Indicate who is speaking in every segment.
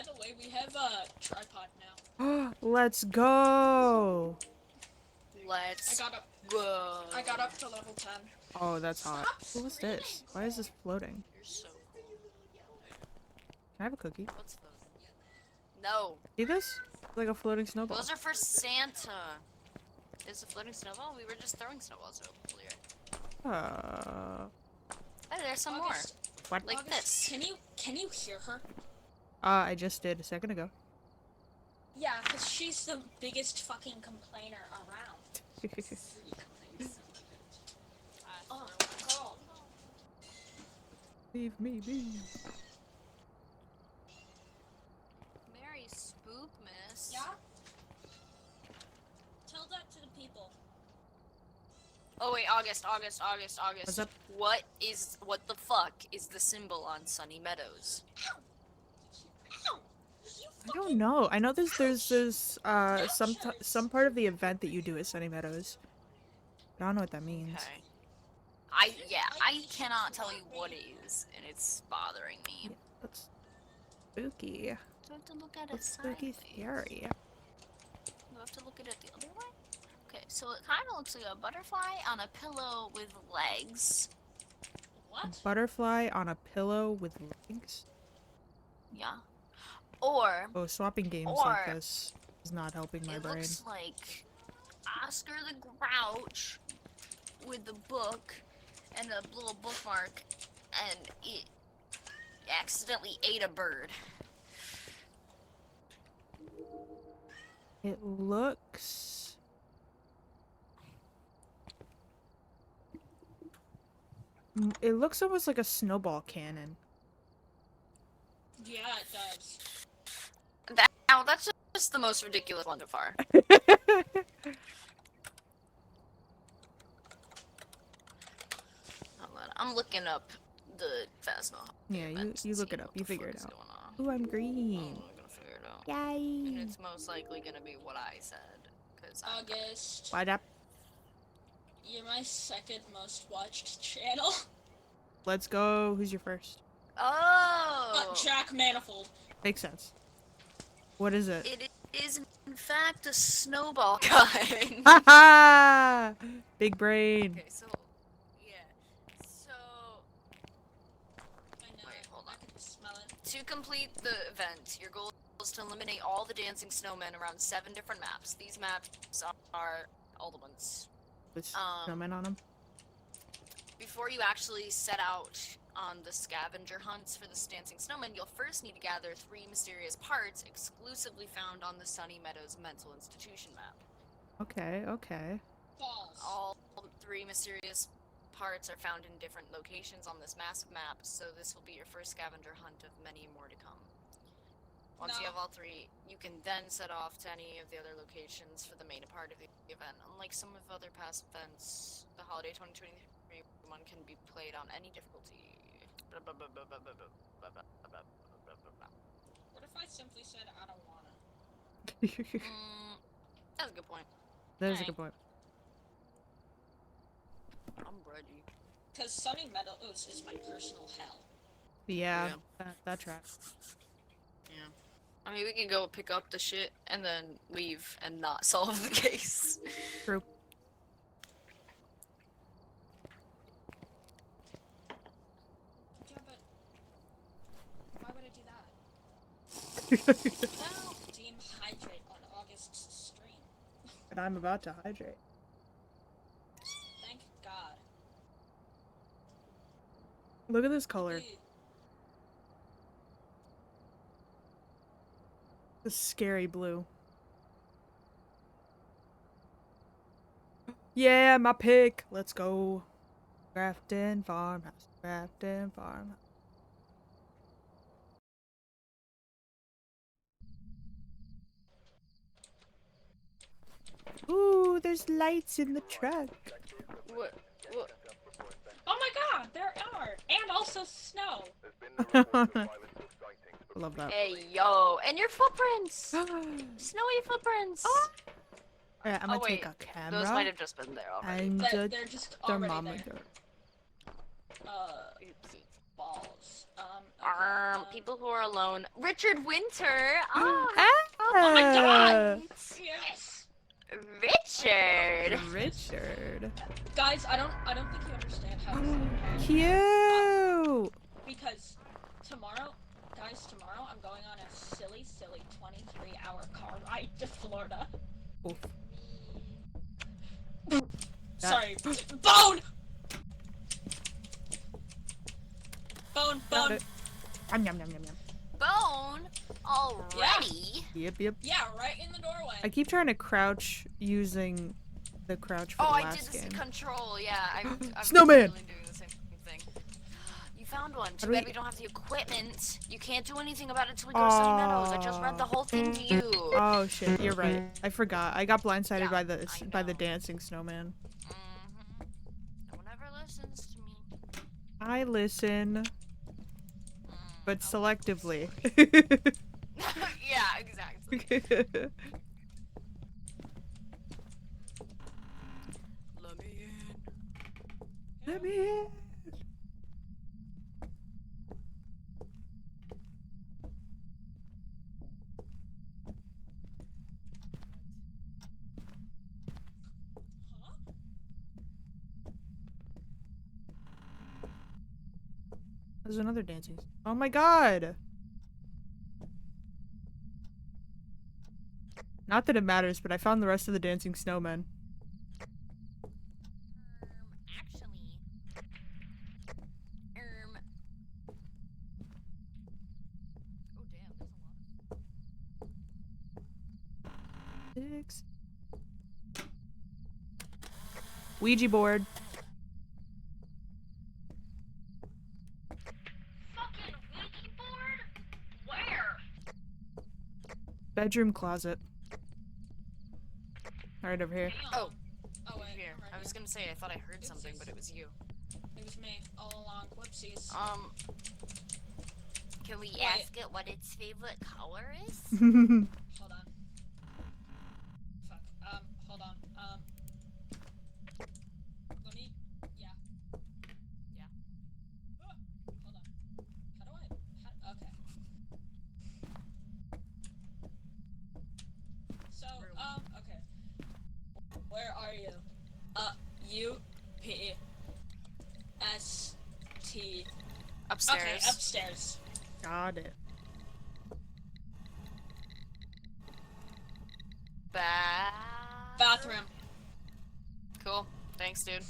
Speaker 1: by the way, we have a tripod now.
Speaker 2: Let's go.
Speaker 1: I got up. I got up to level 10.
Speaker 2: Oh, that's hot.
Speaker 1: Stop
Speaker 2: Ooh, what's
Speaker 1: screaming.
Speaker 2: this? Why is this floating?
Speaker 3: You're so cool.
Speaker 2: Can I have a cookie?
Speaker 3: What's those? No.
Speaker 2: See this? It's like a floating snowball.
Speaker 3: Those are for Santa. Is a floating snowball? We were just throwing snowballs earlier. Hey, there's some
Speaker 1: August,
Speaker 3: more.
Speaker 2: What?
Speaker 3: Like
Speaker 1: August,
Speaker 3: this.
Speaker 1: Can you hear her?
Speaker 2: I just did a second ago.
Speaker 1: Yeah, because she's the biggest fucking complainer around. Oh, girl.
Speaker 2: Leave me be.
Speaker 3: Merry Spookmas.
Speaker 1: Yeah? Tell that to the people.
Speaker 3: Oh wait, August.
Speaker 2: What's up?
Speaker 3: What the fuck is the symbol on Sunny Meadows?
Speaker 1: Ow! Ow! You
Speaker 2: I don't know. I know there's some part of the event that you do at Sunny Meadows. I don't know what that means.
Speaker 3: Okay. I cannot tell you what it is, and it's bothering me.
Speaker 2: Yeah, that's spooky.
Speaker 3: Do I have to look at it
Speaker 2: That's spooky
Speaker 3: sideways?
Speaker 2: scary.
Speaker 3: Do I have to look at it the other way? Okay, so it kind of looks like a butterfly on a pillow with legs.
Speaker 1: What?
Speaker 2: Butterfly on a pillow with legs?
Speaker 3: Yeah. Or
Speaker 2: Oh, swapping games
Speaker 3: Or-
Speaker 2: like this is not helping my
Speaker 3: it
Speaker 2: brain.
Speaker 3: looks like Oscar the Grouch with the book and a little bookmark, and it accidentally ate a bird.
Speaker 2: It looks... It looks almost like a snowball cannon.
Speaker 1: Yeah, it does.
Speaker 3: That's just the most ridiculous one so far. Hold on, I'm looking up the Phasmophobia.
Speaker 2: Yeah, you look it up. You figure it out. Ooh, I'm green.
Speaker 3: I'm gonna figure it out.
Speaker 2: Yay!
Speaker 3: And it's most likely gonna be what I said, because
Speaker 1: August,
Speaker 2: Why that?
Speaker 1: you're my second most watched channel.
Speaker 2: Let's go. Who's your first?
Speaker 3: Oh!
Speaker 1: Jack Manifold.
Speaker 2: Makes sense. What is it?
Speaker 3: It is in fact a snowball gun.
Speaker 2: Haha! Big brain.
Speaker 3: Okay, so yeah. So
Speaker 1: I know.
Speaker 3: wait, hold on.
Speaker 1: I can smell it.
Speaker 3: To complete the event, your goal is to eliminate all the dancing snowmen around 7 different maps. These maps are all the ones.
Speaker 2: With snowmen on them.
Speaker 3: Before you actually set out on the scavenger hunts for the dancing snowmen, you'll first need to gather 3 mysterious parts exclusively found on the Sunny Meadows Mental Institution map.
Speaker 2: Okay, okay.
Speaker 1: False.
Speaker 3: All 3 mysterious parts are found in different locations on this massive map, so this will be your first scavenger hunt of many more to come. Once you have all 3, you can then set off to any of the other locations for the main part of the event. Unlike some of other past events, the Holiday 2023 one can be played on any difficulty.
Speaker 1: What if I simply said I don't wanna?
Speaker 3: That's a good point.
Speaker 2: That is a good point.
Speaker 3: I'm ready.
Speaker 1: Because Sunny Meadows is my personal hell.
Speaker 2: Yeah,
Speaker 3: Yeah.
Speaker 2: that tracks.
Speaker 3: Yeah. I mean, we can go pick up the shit and then leave and not solve the case.
Speaker 2: True.
Speaker 1: Yeah, but why would I do that? Well, team hydrate on August's stream.
Speaker 2: And I'm about to hydrate.
Speaker 1: Thank God.
Speaker 2: Look at this color.
Speaker 1: Dude,
Speaker 2: The scary blue. Yeah, my pick. Let's go. Grafton Farmhouse. Grafton Farmhouse. Ooh, there's lights in the truck.
Speaker 3: What?
Speaker 1: oh my God, there are, and also snow.
Speaker 2: Love that.
Speaker 3: Hey, yo. And your footprints! Snowy footprints!
Speaker 2: Alright, I'm gonna
Speaker 3: Oh,
Speaker 2: take
Speaker 3: wait.
Speaker 2: a camera.
Speaker 3: Those might have just been there already.
Speaker 2: and
Speaker 1: They're just already
Speaker 2: thermometer.
Speaker 1: there. Balls.
Speaker 3: People who are alone. Richard Winter. Oh,
Speaker 1: Oh my god!
Speaker 2: Ah,
Speaker 1: Yes!
Speaker 3: Richard.
Speaker 2: Richard.
Speaker 1: Guys, I don't think you understand how
Speaker 2: Cute.
Speaker 1: because tomorrow I'm going on a silly 23-hour car ride to Florida.
Speaker 2: Oof.
Speaker 1: Sorry. Bone! Bone!
Speaker 2: Yum, yum, yum, yum, yum.
Speaker 3: Bone already.
Speaker 2: Yep, yep.
Speaker 1: Yeah, right in the doorway.
Speaker 2: I keep trying to crouch using the crouch for
Speaker 3: Oh,
Speaker 2: the
Speaker 3: I did
Speaker 2: last
Speaker 3: this
Speaker 2: game.
Speaker 3: control. Yeah, I'm
Speaker 2: Snowman!
Speaker 3: really doing the same thing. You found one. Too bad we don't have the equipment. You can't do anything about it till we go to Sunny Meadows. I just read the whole thing to you.
Speaker 2: Oh shit, you're right. I forgot. I got blindsided
Speaker 3: Yeah,
Speaker 2: by the
Speaker 3: I know.
Speaker 2: dancing snowman.
Speaker 3: No one ever listens to me.
Speaker 2: I listen, but
Speaker 3: Okay.
Speaker 2: selectively.
Speaker 3: Yeah, exactly. Let me in.
Speaker 2: Let me in. There's another dancing. Oh my god! Not that it matters, but I found the rest of the dancing snowmen.
Speaker 3: Actually, oh damn, there's a lot of.
Speaker 2: 6. Ouija board.
Speaker 1: Fucking Ouija board? Where?
Speaker 2: Bedroom closet. Right over here.
Speaker 3: Oh.
Speaker 1: Oh wait.
Speaker 3: Here,
Speaker 1: I'm right
Speaker 3: I was
Speaker 1: here.
Speaker 3: gonna say I thought I heard something, but it was you.
Speaker 1: It was me all along. Whoopsies.
Speaker 3: Can we
Speaker 1: Wait.
Speaker 3: ask it what its favorite color is?
Speaker 1: Hold on. Fuck. Hold on. Let me. Yeah.
Speaker 3: Yeah.
Speaker 1: Hold on. How do I? Okay. So, okay. Where are you? U-P-S-T.
Speaker 3: Upstairs.
Speaker 1: Okay, upstairs.
Speaker 2: Got it.
Speaker 1: Bathroom.
Speaker 3: Cool. Thanks, dude.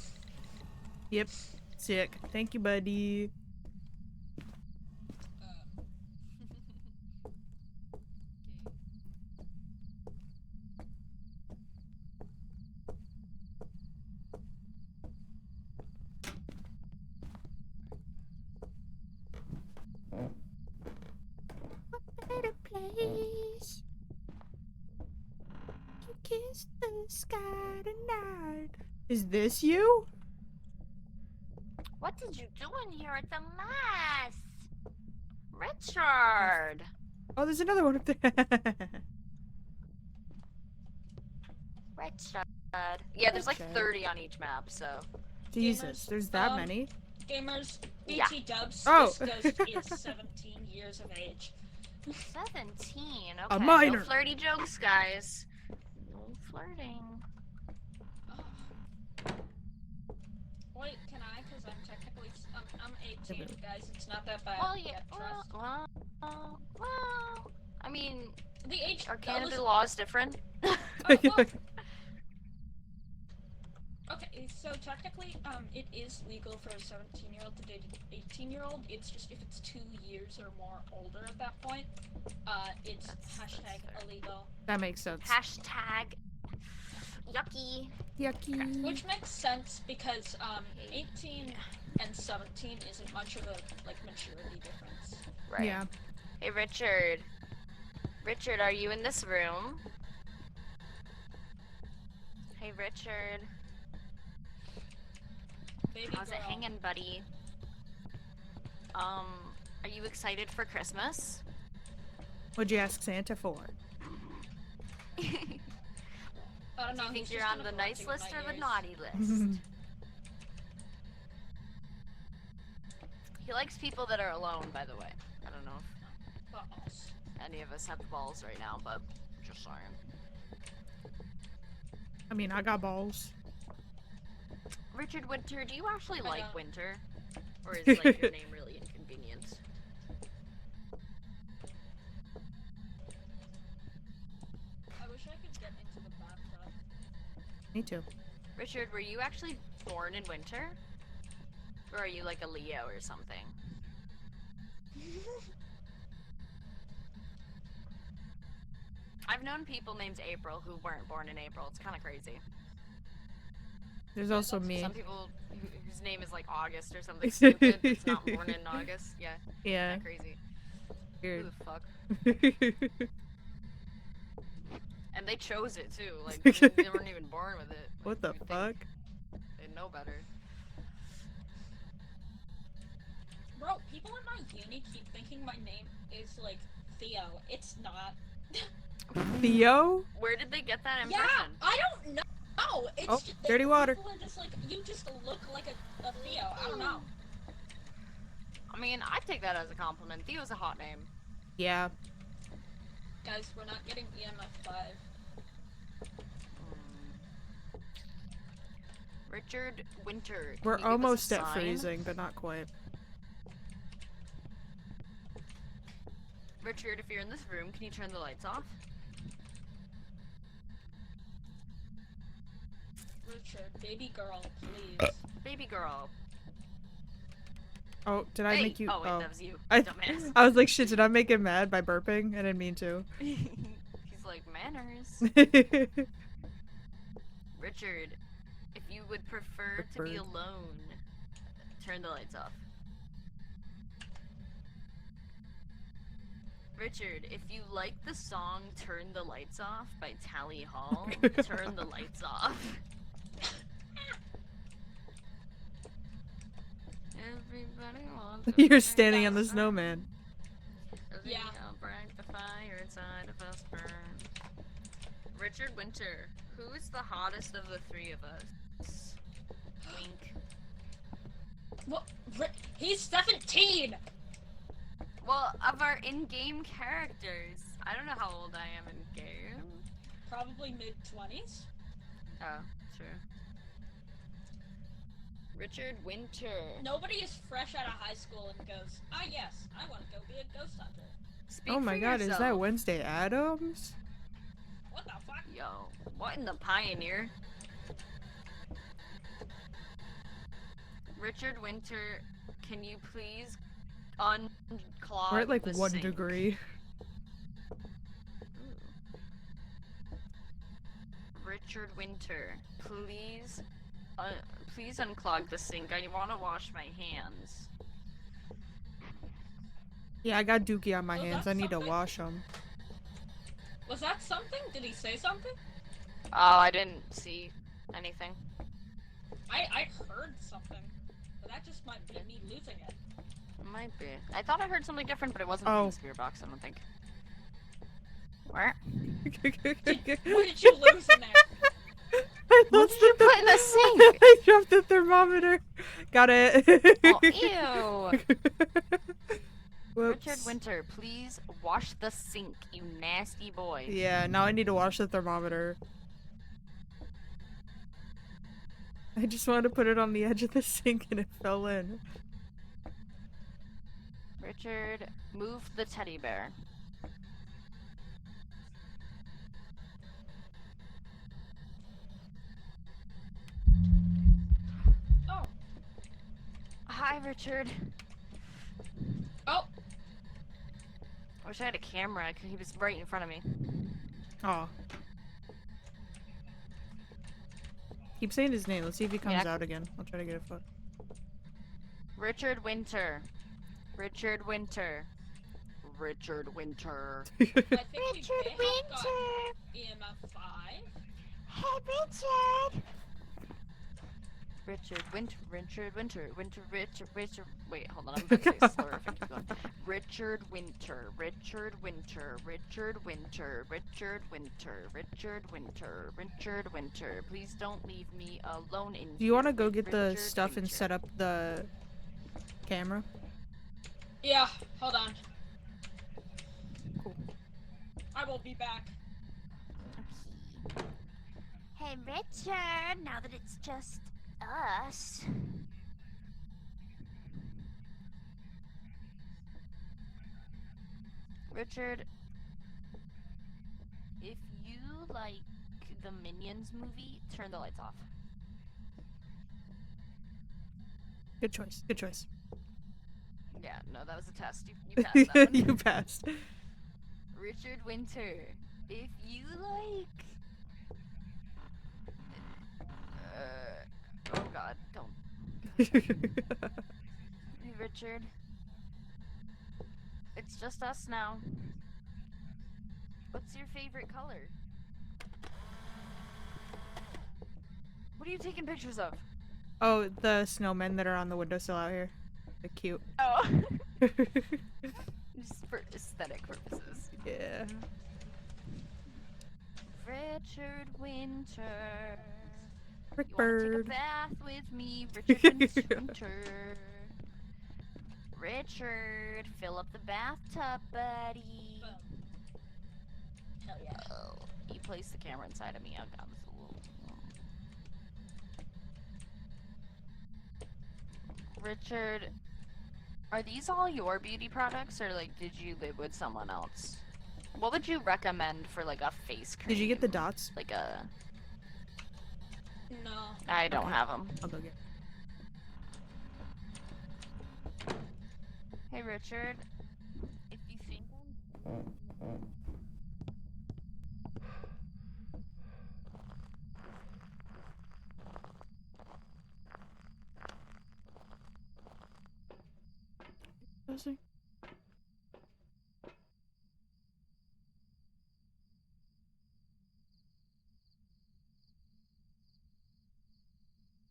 Speaker 2: Yep. Sick. Thank you, buddy. Better place to kiss the sky tonight. Is this you?
Speaker 3: What did you do in here at the mess? Richard!
Speaker 2: Oh, there's another one up there.
Speaker 3: Richard. Yeah, there's like
Speaker 2: Okay.
Speaker 3: 30 on each map, so.
Speaker 2: Jesus,
Speaker 1: Gamers,
Speaker 2: there's that many?
Speaker 1: Gamers,
Speaker 3: Yeah.
Speaker 1: BT Dubs,
Speaker 2: Oh.
Speaker 1: this ghost is 17 years of age.
Speaker 3: 17, okay.
Speaker 2: A minor.
Speaker 3: No flirty jokes, guys. No flirting.
Speaker 1: Wait, can I? Because I'm technically, I'm 18, guys. It's not that bad.
Speaker 3: Well, yeah,
Speaker 1: Trust.
Speaker 3: well, I mean,
Speaker 1: The age.
Speaker 3: are Canada laws different?
Speaker 1: Well, okay, so technically, it is legal for a 17-year-old to date an 18-year-old. It's just if it's 2 years or more older at that point, it's
Speaker 3: That's
Speaker 1: illegal.
Speaker 2: That makes sense.
Speaker 3: Hashtag yucky.
Speaker 2: Yucky.
Speaker 1: Which makes sense because 18 and 17 isn't much of a maturity difference.
Speaker 3: Right.
Speaker 2: Yeah.
Speaker 3: Hey, Richard. Richard, are you in this room? Hey, Richard.
Speaker 1: Baby
Speaker 3: How's it
Speaker 1: girl.
Speaker 3: hanging, buddy? Are you excited for Christmas?
Speaker 2: What'd you ask Santa for?
Speaker 1: I don't know.
Speaker 3: Do you think
Speaker 1: he's
Speaker 3: you're
Speaker 1: just
Speaker 3: on the
Speaker 1: gonna
Speaker 3: nice
Speaker 1: block
Speaker 3: list
Speaker 1: you with
Speaker 3: or
Speaker 1: my
Speaker 3: the
Speaker 1: ears.
Speaker 3: naughty list? He likes people that are alone, by the way. don't know
Speaker 1: Balls.
Speaker 3: if any of us have the balls right now, but just saying.
Speaker 2: I mean, I got balls.
Speaker 3: Richard Winter, do you actually
Speaker 1: I
Speaker 3: like
Speaker 1: don't.
Speaker 3: winter? Or is like your name really inconvenient?
Speaker 1: I wish I could get into the bathtub.
Speaker 2: Me too.
Speaker 3: Richard, were you actually born in winter? Or are you like a Leo or something? I've known people named April who weren't born in April. It's kind of crazy.
Speaker 2: There's also me.
Speaker 3: Some people whose name is like August or something stupid that's not born in August. Yeah.
Speaker 2: Yeah.
Speaker 3: Kinda crazy.
Speaker 2: Weird.
Speaker 3: Who the fuck? And they chose it too. Like they weren't even born with it. Like,
Speaker 2: What the
Speaker 3: you'd
Speaker 2: fuck?
Speaker 3: think they'd know better.
Speaker 1: Bro, people in my uni keep thinking my name is like Theo. It's not.
Speaker 2: Theo?
Speaker 3: Where did they get that
Speaker 1: Yeah,
Speaker 3: impression?
Speaker 1: I don't know. It's
Speaker 2: Oh,
Speaker 1: just,
Speaker 2: dirty water.
Speaker 1: People are just like, you just look like a Theo. I don't know.
Speaker 3: I mean, I take that as a compliment. Theo's a hot name.
Speaker 2: Yeah.
Speaker 1: Guys, we're not getting EMF 5.
Speaker 3: Richard Winter. Can
Speaker 2: We're
Speaker 3: you give us a
Speaker 2: almost at
Speaker 3: sign?
Speaker 2: freezing, but not quite.
Speaker 3: Richard, if you're in this room, can you turn the lights off?
Speaker 1: Richard, baby girl, please.
Speaker 3: Baby girl.
Speaker 2: Oh, did I
Speaker 3: Hey!
Speaker 2: make you?
Speaker 3: Oh, wait, that was you.
Speaker 2: I,
Speaker 3: Dumbass.
Speaker 2: I was like, shit, did I make him mad by burping? I didn't mean to.
Speaker 3: He's like, manners. Richard, if you would prefer to be
Speaker 2: Bird.
Speaker 3: alone, turn the lights off. Richard, if you like the song Turn the Lights Off by Tally Hall, turn the lights off. Everybody wants to
Speaker 2: You're
Speaker 3: burn
Speaker 2: standing
Speaker 3: the
Speaker 2: on the
Speaker 3: sun.
Speaker 2: snowman.
Speaker 1: Yeah.
Speaker 3: I'll break the fire inside of us burn. Richard Winter, who is the hottest of the three of us? Wink.
Speaker 1: What? He's 17!
Speaker 3: Well, of our in-game characters, I don't know how old I am in game.
Speaker 1: Probably mid-20s.
Speaker 3: Oh, true. Richard Winter.
Speaker 1: Nobody is fresh out of high school and goes, ah yes, I want to go be a ghost hunter.
Speaker 3: Speak
Speaker 2: Oh my
Speaker 3: for
Speaker 2: god, is that
Speaker 3: yourself.
Speaker 2: Wednesday Addams?
Speaker 1: What the fuck?
Speaker 3: Yo, what in the Pioneer? Richard Winter, can you please unclog
Speaker 2: We're at like
Speaker 3: the
Speaker 2: 1
Speaker 3: sink?
Speaker 2: degree.
Speaker 3: Richard Winter, please, please unclog the sink. I want to wash my hands.
Speaker 2: Yeah, I got dookie on my
Speaker 1: Well,
Speaker 2: hands.
Speaker 1: that's
Speaker 2: I need to
Speaker 1: something.
Speaker 2: wash them.
Speaker 1: Was that something? Did he say something?
Speaker 3: Oh, I didn't see anything.
Speaker 1: I heard something. But that just might be me losing it.
Speaker 3: Might be. I thought I heard something different, but it wasn't
Speaker 2: Oh.
Speaker 3: from the spirit box, I don't think. Where?
Speaker 1: What did you lose in there?
Speaker 2: I
Speaker 3: What
Speaker 2: lost
Speaker 3: did you
Speaker 2: the
Speaker 3: put in the sink?
Speaker 2: I dropped the thermometer. Got it.
Speaker 3: Oh, ew!
Speaker 2: Whoops.
Speaker 3: Richard Winter, please wash the sink, you nasty boy.
Speaker 2: Yeah, now I need to wash the thermometer. I just wanted to put it on the edge of the sink and it fell in.
Speaker 3: Richard, move the teddy bear.
Speaker 1: Oh.
Speaker 3: Hi, Richard.
Speaker 1: Oh.
Speaker 3: I wish I had a camera, because he was right in front of me.
Speaker 2: Aw. Keep saying his name. Let's see if he comes
Speaker 3: Yeah.
Speaker 2: out again. I'll try to get a foot.
Speaker 3: Richard Winter. Richard Winter. Richard Winter.
Speaker 1: I think we may have gotten EMF 5.
Speaker 3: Hey, Richard! Richard Winter, Richard. Wait, hold on, I'm gonna say it slower if I keep going. Richard Winter, Richard Winter, Richard Winter, Richard Winter, Richard Winter, Richard Winter. Please don't leave me alone in here.
Speaker 2: Do you want to go get the
Speaker 3: Richard
Speaker 2: stuff and
Speaker 3: Winter.
Speaker 2: set up the camera?
Speaker 1: Yeah, hold on. I will be back.
Speaker 4: Okay. Hey, Richard, now that it's just us.
Speaker 5: Richard, if you like the Minions movie, turn the lights off.
Speaker 2: Good choice. Good choice.
Speaker 5: Yeah, no, that was a test. You passed that one.
Speaker 2: You passed.
Speaker 5: Richard Winter, if you like... oh god, don't. Hey, Richard. It's just us now. What's your favorite color? What are you taking pictures of?
Speaker 2: Oh, the snowmen that are on the windowsill out here. They're cute.
Speaker 5: Oh. Just for aesthetic purposes.
Speaker 2: Yeah.
Speaker 5: Richard Winter.
Speaker 2: Rick
Speaker 5: You wanna
Speaker 2: Bird.
Speaker 5: take a bath with me, Richard Winter. Richard, fill up the bathtub, buddy.
Speaker 1: Boom. Hell yeah.
Speaker 5: Oh, you placed the camera inside of me. Oh god, this is a little... Richard, are these all your beauty products, or like did you live with someone else? What would you recommend for like a face cream?
Speaker 2: Did you get the dots?
Speaker 5: Like a...
Speaker 1: No.
Speaker 5: I don't
Speaker 2: Okay.
Speaker 5: have them.
Speaker 2: I'll go get.
Speaker 5: Hey Richard, if you think
Speaker 2: Buzzing.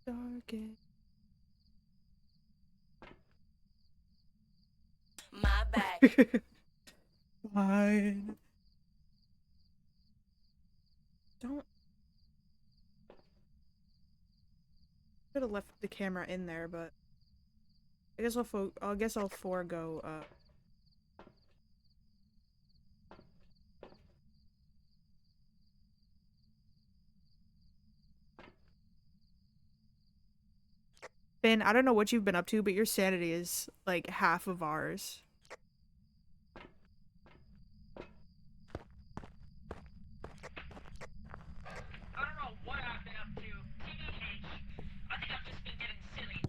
Speaker 2: Darkest.
Speaker 6: My bag.
Speaker 2: Fine. Don't. Could have left the camera in there, but I guess I'll forego. Ben, I don't know what you've been up to, but your sanity is like half of ours.
Speaker 7: I don't know what I've been up to. TBH. I think I've just been getting silly.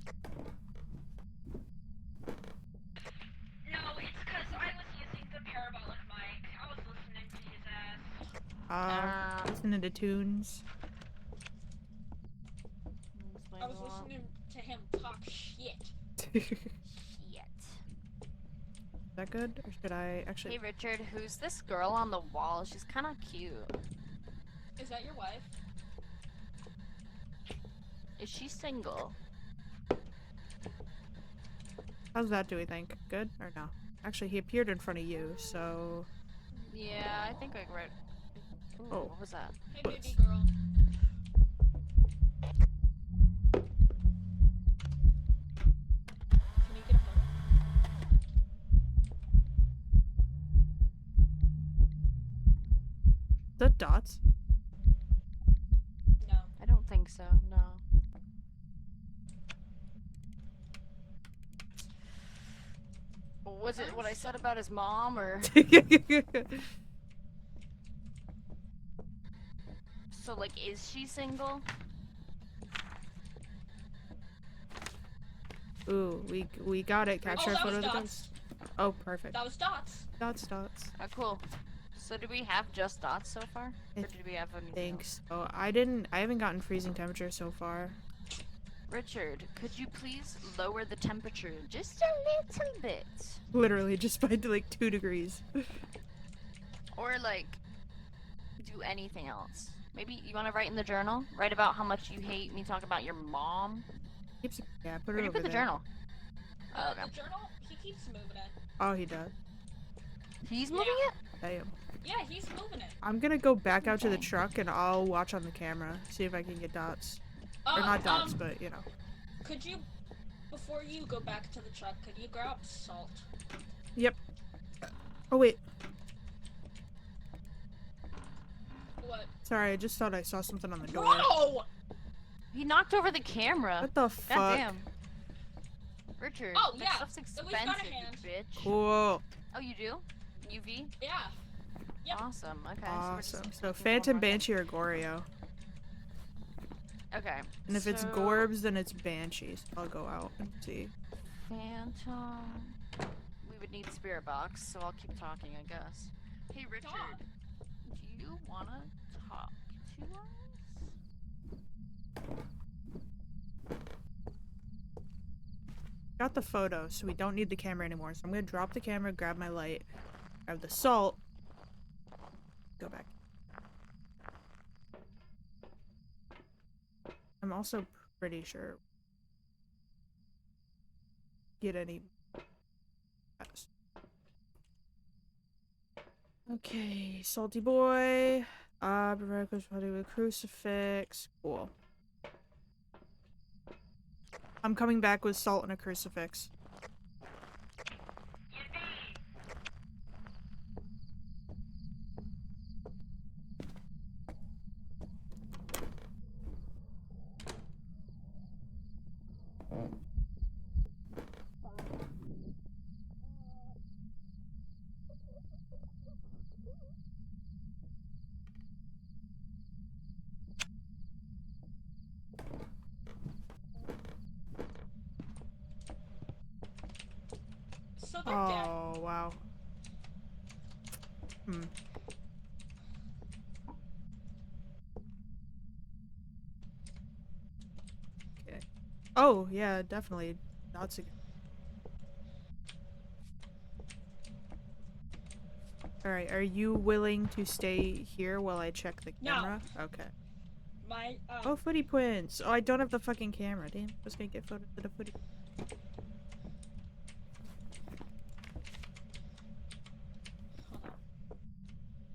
Speaker 7: No, it's because I was using the parabolic mic. I was listening to his ass.
Speaker 2: Listening to tunes.
Speaker 1: I was listening to him talk shit.
Speaker 5: shit.
Speaker 2: Is that good? Or should I actually?
Speaker 5: Hey Richard, who's this girl on the wall? She's kind of cute.
Speaker 1: Is that your wife?
Speaker 5: Is she single?
Speaker 2: How's that, do we think? Good or no? Actually, he appeared in front of you, so...
Speaker 5: Yeah, I think like right. Ooh,
Speaker 2: Oh.
Speaker 5: what was that?
Speaker 1: Hey,
Speaker 2: Whoops.
Speaker 1: baby girl. Can you get a photo?
Speaker 2: Is that dots?
Speaker 1: No.
Speaker 5: I don't think so. No. Was it what I said about his mom, or so? Like, is she single?
Speaker 2: Ooh, we got it. Capture a
Speaker 1: that
Speaker 2: photo
Speaker 1: was
Speaker 2: of the
Speaker 1: dots.
Speaker 2: ghost. Oh, perfect.
Speaker 1: That was dots.
Speaker 2: Dots.
Speaker 5: Oh, cool. So, do we have just dots so far,
Speaker 2: I
Speaker 5: or did we have anything else?
Speaker 2: Thanks. Oh, I haven't gotten freezing temperature so far.
Speaker 5: Richard, could you please lower the temperature just a little bit?
Speaker 2: Literally, just by like 2 degrees.
Speaker 5: Or, like, do anything else. Maybe you want to write in the journal? Write about how much you hate me talking about your mom?
Speaker 2: Yeah, put
Speaker 5: Where
Speaker 2: it
Speaker 5: do you
Speaker 2: over
Speaker 5: put the
Speaker 2: there.
Speaker 5: journal? Oh, okay.
Speaker 1: The journal, he keeps moving it.
Speaker 2: Oh, he does.
Speaker 5: He's moving it?
Speaker 2: Damn.
Speaker 1: Yeah, he's moving it.
Speaker 2: I'm gonna go back out to the
Speaker 5: Okay.
Speaker 2: truck and I'll watch on the camera, see if I can get dots. Or not dots, but you know.
Speaker 1: Could you, before you go back to the truck, could you grab salt?
Speaker 2: Yep. Oh wait. Sorry, I just thought I saw something on the door.
Speaker 1: Bro!
Speaker 5: He knocked over the camera.
Speaker 2: What the fuck?
Speaker 5: Goddamn. Richard,
Speaker 1: Oh,
Speaker 5: that
Speaker 1: yeah.
Speaker 5: stuff's
Speaker 1: We've got a
Speaker 5: expensive,
Speaker 1: hand.
Speaker 5: you bitch.
Speaker 2: Cool.
Speaker 5: Oh, you do? UV?
Speaker 1: Yeah. Yep.
Speaker 5: Awesome. Okay.
Speaker 2: Awesome.
Speaker 5: So,
Speaker 2: So
Speaker 5: we're just
Speaker 2: Phantom,
Speaker 5: looking for
Speaker 2: Banshee, or Gorio.
Speaker 5: Okay.
Speaker 2: And if it's
Speaker 5: so,
Speaker 2: Gorbs, then it's Banshees. I'll go out and see.
Speaker 5: Phantom. We would need Spirit Box, so I'll keep talking, I guess. Hey, Richard. Do you wanna talk to us?
Speaker 2: Got the photo, so we don't need the camera anymore. So I'm gonna drop the camera, grab my light, grab the salt, go back. I'm also pretty sure get any. Okay, salty boy. Baracus body with crucifix. Cool. I'm coming back with salt and a crucifix.
Speaker 1: So they're dead.
Speaker 2: Oh, wow. Okay. Oh, yeah, definitely. That's a good. Alright, are you willing to stay here while I check the
Speaker 1: No.
Speaker 2: camera? Okay.
Speaker 1: My,
Speaker 2: Oh, footy prints! Oh, I don't have the fucking camera. Damn, I was gonna get photos of the footy.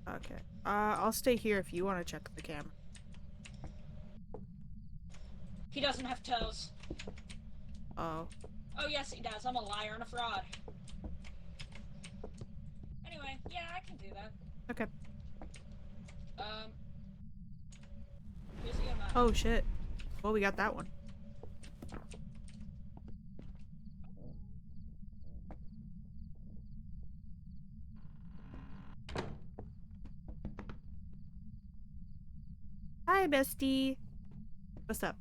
Speaker 2: Okay. I'll stay here if you want to check the camera.
Speaker 1: He doesn't have toes.
Speaker 2: Oh.
Speaker 1: Oh, yes, he does. I'm a liar and a fraud. Anyway, yeah, I can do that.
Speaker 2: Okay.
Speaker 1: Here's the amount.
Speaker 2: Oh, shit. Well, we got that one. Hi, bestie. What's up?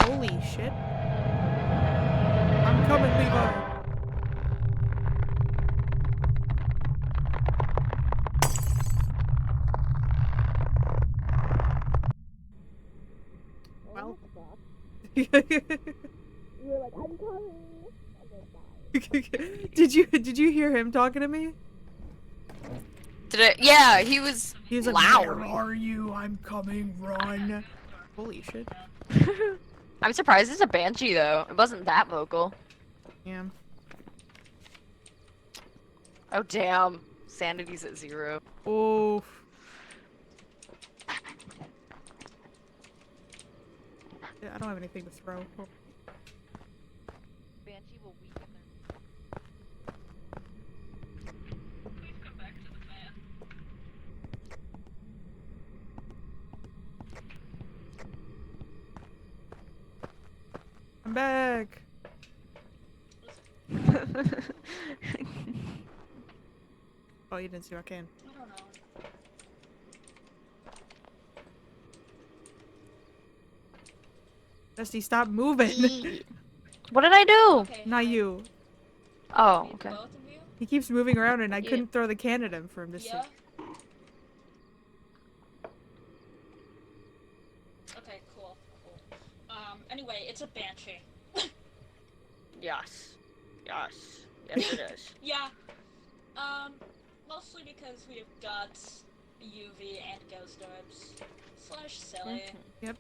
Speaker 2: Holy shit. I'm coming, Levi. Well.
Speaker 4: You're like, I'm coming.
Speaker 2: Did you hear him talking to me?
Speaker 3: Yeah, he was
Speaker 2: Like,
Speaker 3: loud.
Speaker 2: where are you? I'm coming, run. Holy shit.
Speaker 3: I'm surprised it's a banshee though. It wasn't that vocal.
Speaker 2: Yeah.
Speaker 3: Oh damn. Sanity's at 0.
Speaker 2: Oh. Yeah, I don't have anything to throw. Oh.
Speaker 5: Banshee will weaken
Speaker 1: Please come back to the fan.
Speaker 2: I'm back. Oh, you didn't see what can.
Speaker 1: I don't know.
Speaker 2: Dusty, stop moving.
Speaker 3: What did I do?
Speaker 1: Okay,
Speaker 2: Not
Speaker 1: hi.
Speaker 2: you.
Speaker 3: Oh,
Speaker 1: Me,
Speaker 3: okay.
Speaker 1: Both of you?
Speaker 2: He keeps moving around and I
Speaker 3: Yeah.
Speaker 2: couldn't throw the can at him for him to
Speaker 1: Yeah?
Speaker 2: see.
Speaker 1: Okay, cool. Anyway, it's a banshee.
Speaker 3: Yes. Yes. Yes it is.
Speaker 1: Yeah. Mostly because we have guts, UV, and ghost orbs. Slash silly.
Speaker 2: Yep.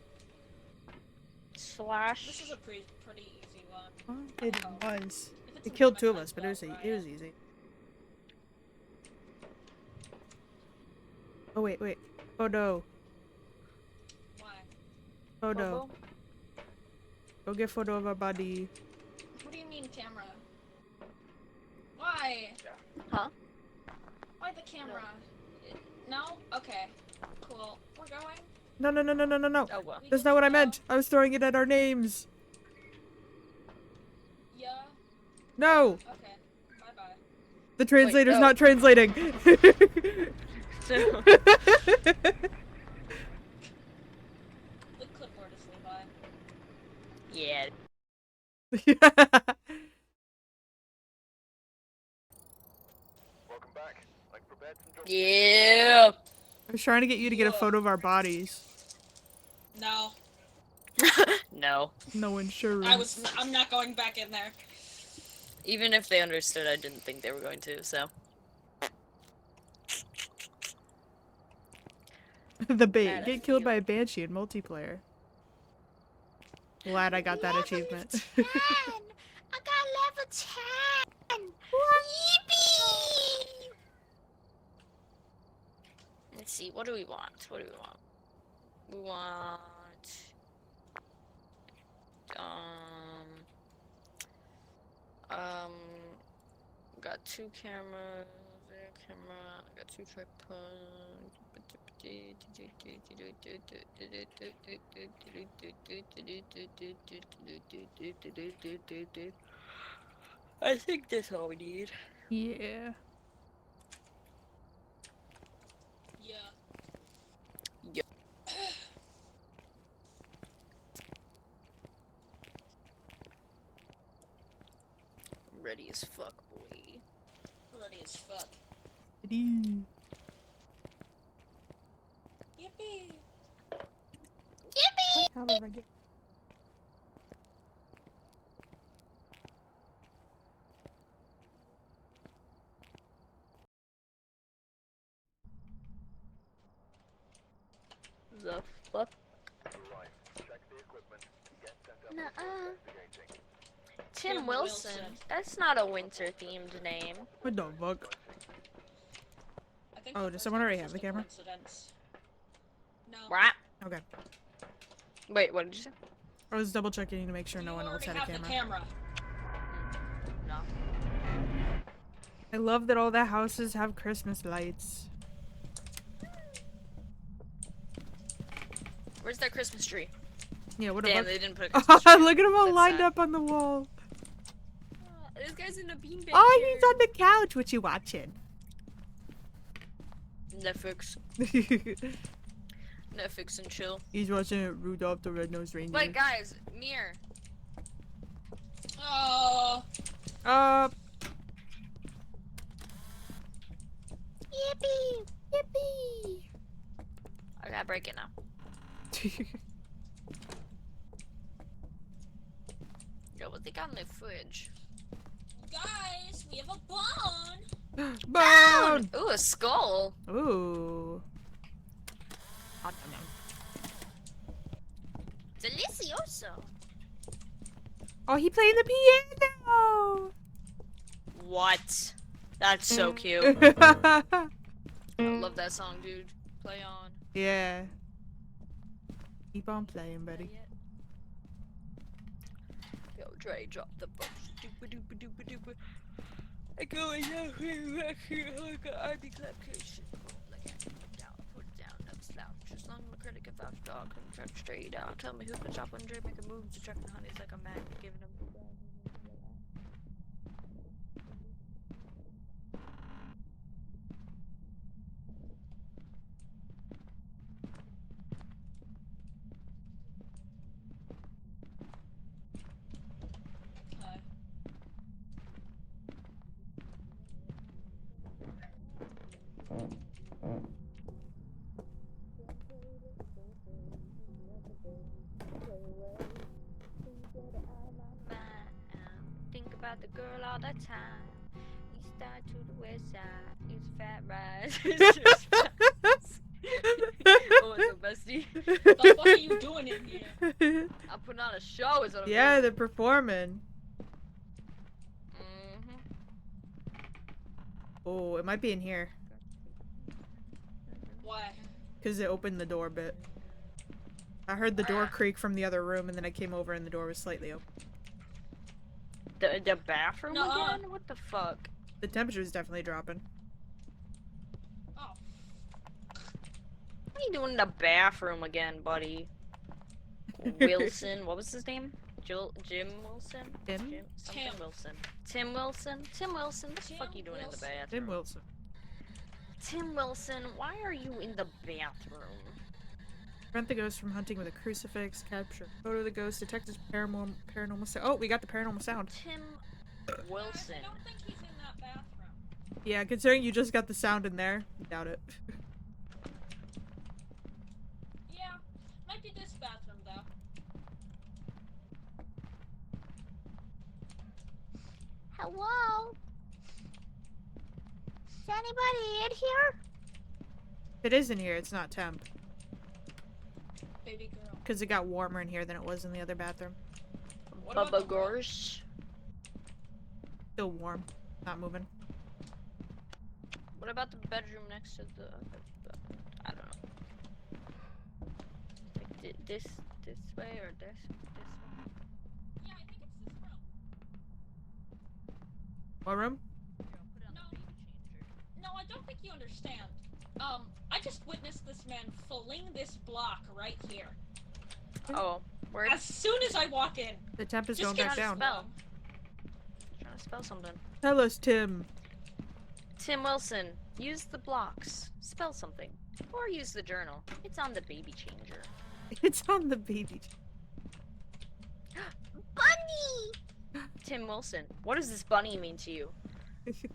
Speaker 3: Slash.
Speaker 1: This is a pretty easy one.
Speaker 2: Well, it was.
Speaker 1: If it's
Speaker 2: It
Speaker 1: a
Speaker 2: killed 2 of
Speaker 1: woman,
Speaker 2: us, but it was
Speaker 1: right?
Speaker 2: easy. Oh wait, wait. Photo.
Speaker 1: Why?
Speaker 2: Photo. Go get photo of our body.
Speaker 1: What do you mean, camera? Why?
Speaker 5: Huh?
Speaker 1: Why the camera? No? Okay. Cool. We're going?
Speaker 2: No, no, no, no, no, no, no.
Speaker 5: Oh well.
Speaker 1: We
Speaker 2: That's
Speaker 1: good
Speaker 2: not what
Speaker 1: to
Speaker 2: I
Speaker 1: go?
Speaker 2: meant. I was throwing it at our names.
Speaker 1: Yeah.
Speaker 2: No.
Speaker 1: Okay. Bye-bye.
Speaker 2: The translator's
Speaker 5: oh.
Speaker 2: not translating.
Speaker 5: So,
Speaker 1: The clipboard is Levi.
Speaker 5: yeah.
Speaker 8: Welcome back. Like prepared some jobs.
Speaker 5: Yeah.
Speaker 2: I was trying to get you to get a
Speaker 1: Yeah.
Speaker 2: photo of our bodies.
Speaker 1: No.
Speaker 5: No.
Speaker 2: No insurance.
Speaker 1: I'm not going back in there.
Speaker 5: Even if they understood, I didn't think they were going to, so.
Speaker 2: The
Speaker 5: Mad
Speaker 2: bait.
Speaker 5: at
Speaker 2: Get killed
Speaker 5: you.
Speaker 2: by a banshee in multiplayer. Glad I got that achievement.
Speaker 4: 10! I got level 10! Yippee!
Speaker 5: Let's see, what do we want? What do we want? We want... got 2 cameras, there camera, I got 2 tripods. I think that's all we need.
Speaker 2: Yeah.
Speaker 1: Yeah.
Speaker 5: I'm ready as fuck, boy.
Speaker 1: Ready as fuck.
Speaker 2: Yippee.
Speaker 1: Yippee!
Speaker 4: Yippee!
Speaker 5: The fuck?
Speaker 8: Right. Check the equipment. Get sent up
Speaker 4: Nuh-uh.
Speaker 8: for investigating.
Speaker 5: Tim Wilson. That's not a winter-themed name.
Speaker 2: What the fuck?
Speaker 1: I think
Speaker 2: Oh,
Speaker 1: the
Speaker 2: does
Speaker 1: first
Speaker 2: someone
Speaker 1: one
Speaker 2: already
Speaker 1: was
Speaker 2: have the
Speaker 1: just a
Speaker 2: camera?
Speaker 1: coincidence. No.
Speaker 5: Right?
Speaker 2: Okay.
Speaker 5: Wait, what did you say?
Speaker 2: I was double checking to make sure no
Speaker 1: You
Speaker 2: one else
Speaker 1: already
Speaker 2: had a
Speaker 1: have the
Speaker 2: camera.
Speaker 1: camera.
Speaker 5: No.
Speaker 2: I love that all the houses have Christmas lights.
Speaker 5: Where's that Christmas tree?
Speaker 2: Yeah, what the
Speaker 5: Damn,
Speaker 2: fuck?
Speaker 5: they didn't put a Christmas tree.
Speaker 2: Look at them all
Speaker 5: That's
Speaker 2: lined
Speaker 5: sad.
Speaker 2: up on the wall.
Speaker 5: This guy's in a beanbag
Speaker 2: Oh,
Speaker 5: chair.
Speaker 2: he's on the couch. What you watching?
Speaker 5: Netflix. Netflix and chill.
Speaker 2: He's watching Rudolph the Red-Nosed Reindeer.
Speaker 5: Wait, guys, mirror.
Speaker 1: Oh.
Speaker 4: Yippee! Yippee!
Speaker 5: I gotta break it now. Yo, what they got in the fridge?
Speaker 1: Guys, we have a bone.
Speaker 2: Bone!
Speaker 5: Ooh, a skull.
Speaker 2: Ooh.
Speaker 5: Delicioso.
Speaker 2: Oh, he playing the piano!
Speaker 5: What? That's so cute.
Speaker 2: Yeah.
Speaker 5: I love that song, dude. Play on.
Speaker 2: Keep on playing, buddy.
Speaker 5: Yo, Dre, drop the box. Doopa doopa doopa doopa. I go in here, I be clap case. Like I put it down, no slouch. As long as my critic can vouch, dog, come track straight out. Tell me who can chop on Dre, make a move to track the honeys like a man, giving them.
Speaker 1: Hi.
Speaker 5: Think about the girl all the time. East side to the west side. It's fat rise. It's just fat. Oh, it's a bestie.
Speaker 1: What the fuck are you doing in here?
Speaker 5: I'm putting on a show, is what I'm
Speaker 2: Yeah,
Speaker 5: doing.
Speaker 2: they're performing.
Speaker 5: Mm-hmm.
Speaker 2: Oh, it might be in here.
Speaker 1: Why?
Speaker 2: Because it opened the door a bit. I heard the door creak from the other room, and then I came over and the door was slightly open.
Speaker 5: The bathroom
Speaker 1: Nuh-uh.
Speaker 5: again? What the fuck?
Speaker 2: The temperature is definitely dropping.
Speaker 1: Oh.
Speaker 5: What are you doing in the bathroom again, buddy? Wilson, what was his name? Jim Wilson?
Speaker 2: Tim?
Speaker 5: Something
Speaker 1: Tim.
Speaker 5: Wilson. Tim Wilson? Tim Wilson, what the fuck
Speaker 1: Tim
Speaker 5: you doing in the
Speaker 1: Wilson.
Speaker 5: bathroom?
Speaker 2: Tim Wilson.
Speaker 5: Tim Wilson, why are you in the bathroom?
Speaker 2: Prevent the ghost from hunting with a crucifix. Capture a photo of the ghost. Detect his paranormal sound. Oh, we got the paranormal sound.
Speaker 5: Tim
Speaker 1: Guys,
Speaker 5: Wilson.
Speaker 1: I don't think he's in that bathroom.
Speaker 2: Yeah, considering you just got the sound in there, doubt it.
Speaker 1: Yeah, might be this bathroom though.
Speaker 4: Hello? Is anybody in here?
Speaker 2: It is in here. It's not temp.
Speaker 1: Baby girl.
Speaker 2: Because it got warmer in here than it was in the other bathroom.
Speaker 1: What about
Speaker 5: Bubba
Speaker 1: the room?
Speaker 5: Gorsh.
Speaker 2: Still warm. Not moving.
Speaker 5: What about the bedroom next to the I don't know. Like this way or this way?
Speaker 1: Yeah, I think it's this room.
Speaker 2: What room?
Speaker 1: No, I don't think you understand. I just witnessed this man fling this block right here.
Speaker 5: Oh, where?
Speaker 1: As soon as I walk in.
Speaker 2: The temp is
Speaker 1: Just
Speaker 2: going
Speaker 1: get
Speaker 2: back
Speaker 1: out
Speaker 2: down.
Speaker 1: of
Speaker 5: Spell. Trying to spell something.
Speaker 2: Tell us, Tim.
Speaker 5: Tim Wilson, use the blocks. Spell something. Or use the journal. It's on the baby changer.
Speaker 2: It's on the baby.
Speaker 4: Bunny!
Speaker 5: Tim Wilson, what does this bunny mean to you?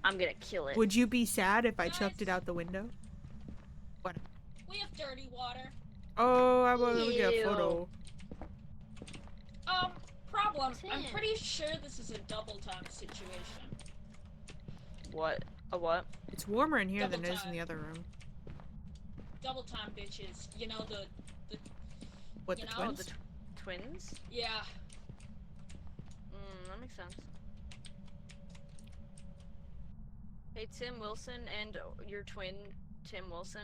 Speaker 5: I'm gonna kill it.
Speaker 2: Would you be sad if I
Speaker 1: Guys.
Speaker 2: chucked it out the window?
Speaker 1: We have dirty water.
Speaker 2: Oh, I want to get a
Speaker 5: Ew.
Speaker 2: photo.
Speaker 1: Problem. I'm
Speaker 5: Tim.
Speaker 1: pretty sure this is a double time situation.
Speaker 5: What? A what?
Speaker 2: It's warmer in here than
Speaker 1: Double
Speaker 2: it is in
Speaker 1: time.
Speaker 2: the other room.
Speaker 1: Double time, bitches. You know the.
Speaker 2: What,
Speaker 1: You
Speaker 2: the
Speaker 1: know,
Speaker 5: Oh,
Speaker 2: twins?
Speaker 5: the twins?
Speaker 1: Yeah.
Speaker 5: That makes sense. Hey, Tim Wilson and your twin, Tim Wilson.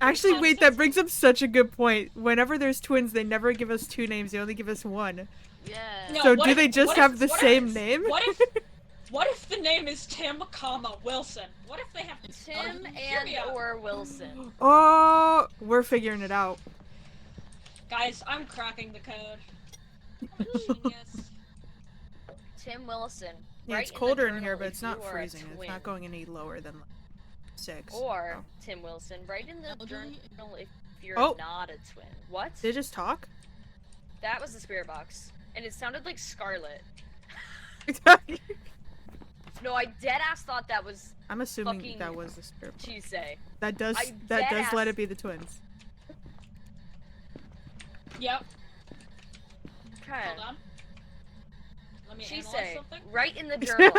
Speaker 2: Actually, wait, that brings up such a good point. Whenever there's twins, they never give us two names, they only give us one.
Speaker 5: Yeah.
Speaker 1: No,
Speaker 2: So
Speaker 1: what
Speaker 2: do
Speaker 1: if-
Speaker 2: they just
Speaker 1: what
Speaker 2: have
Speaker 1: if-
Speaker 2: the
Speaker 1: what
Speaker 2: same
Speaker 1: if-
Speaker 2: name?
Speaker 1: What if the name is Tim, comma Wilson? What if they have
Speaker 5: Tim
Speaker 1: hear me
Speaker 5: and
Speaker 1: out.
Speaker 5: or Wilson.
Speaker 2: Oh, we're figuring it out.
Speaker 1: Guys, I'm cracking the code. I'm a genius.
Speaker 5: Tim Wilson.
Speaker 2: Yeah,
Speaker 5: Write
Speaker 2: it's
Speaker 5: in the
Speaker 2: colder in
Speaker 5: journal
Speaker 2: here, but
Speaker 5: if
Speaker 2: it's not
Speaker 5: you are a
Speaker 2: freezing. It's
Speaker 5: twin.
Speaker 2: not going any lower than like 6.
Speaker 5: Or,
Speaker 2: Oh.
Speaker 5: Tim Wilson, write in the journal if you're
Speaker 2: Oh.
Speaker 5: not a twin. What?
Speaker 2: Did they just talk?
Speaker 5: That was the spirit box. And it sounded like Scarlet. No, I deadass thought that was
Speaker 2: I'm assuming
Speaker 5: Fucking
Speaker 2: that was the spirit.
Speaker 5: Tuesday.
Speaker 2: That does
Speaker 5: I
Speaker 2: that does let
Speaker 5: deadass-
Speaker 2: it be the twins.
Speaker 1: Yep.
Speaker 5: Okay.
Speaker 1: Hold on. Let me
Speaker 5: She
Speaker 1: analyze
Speaker 5: say,
Speaker 1: something.
Speaker 5: write in the journal.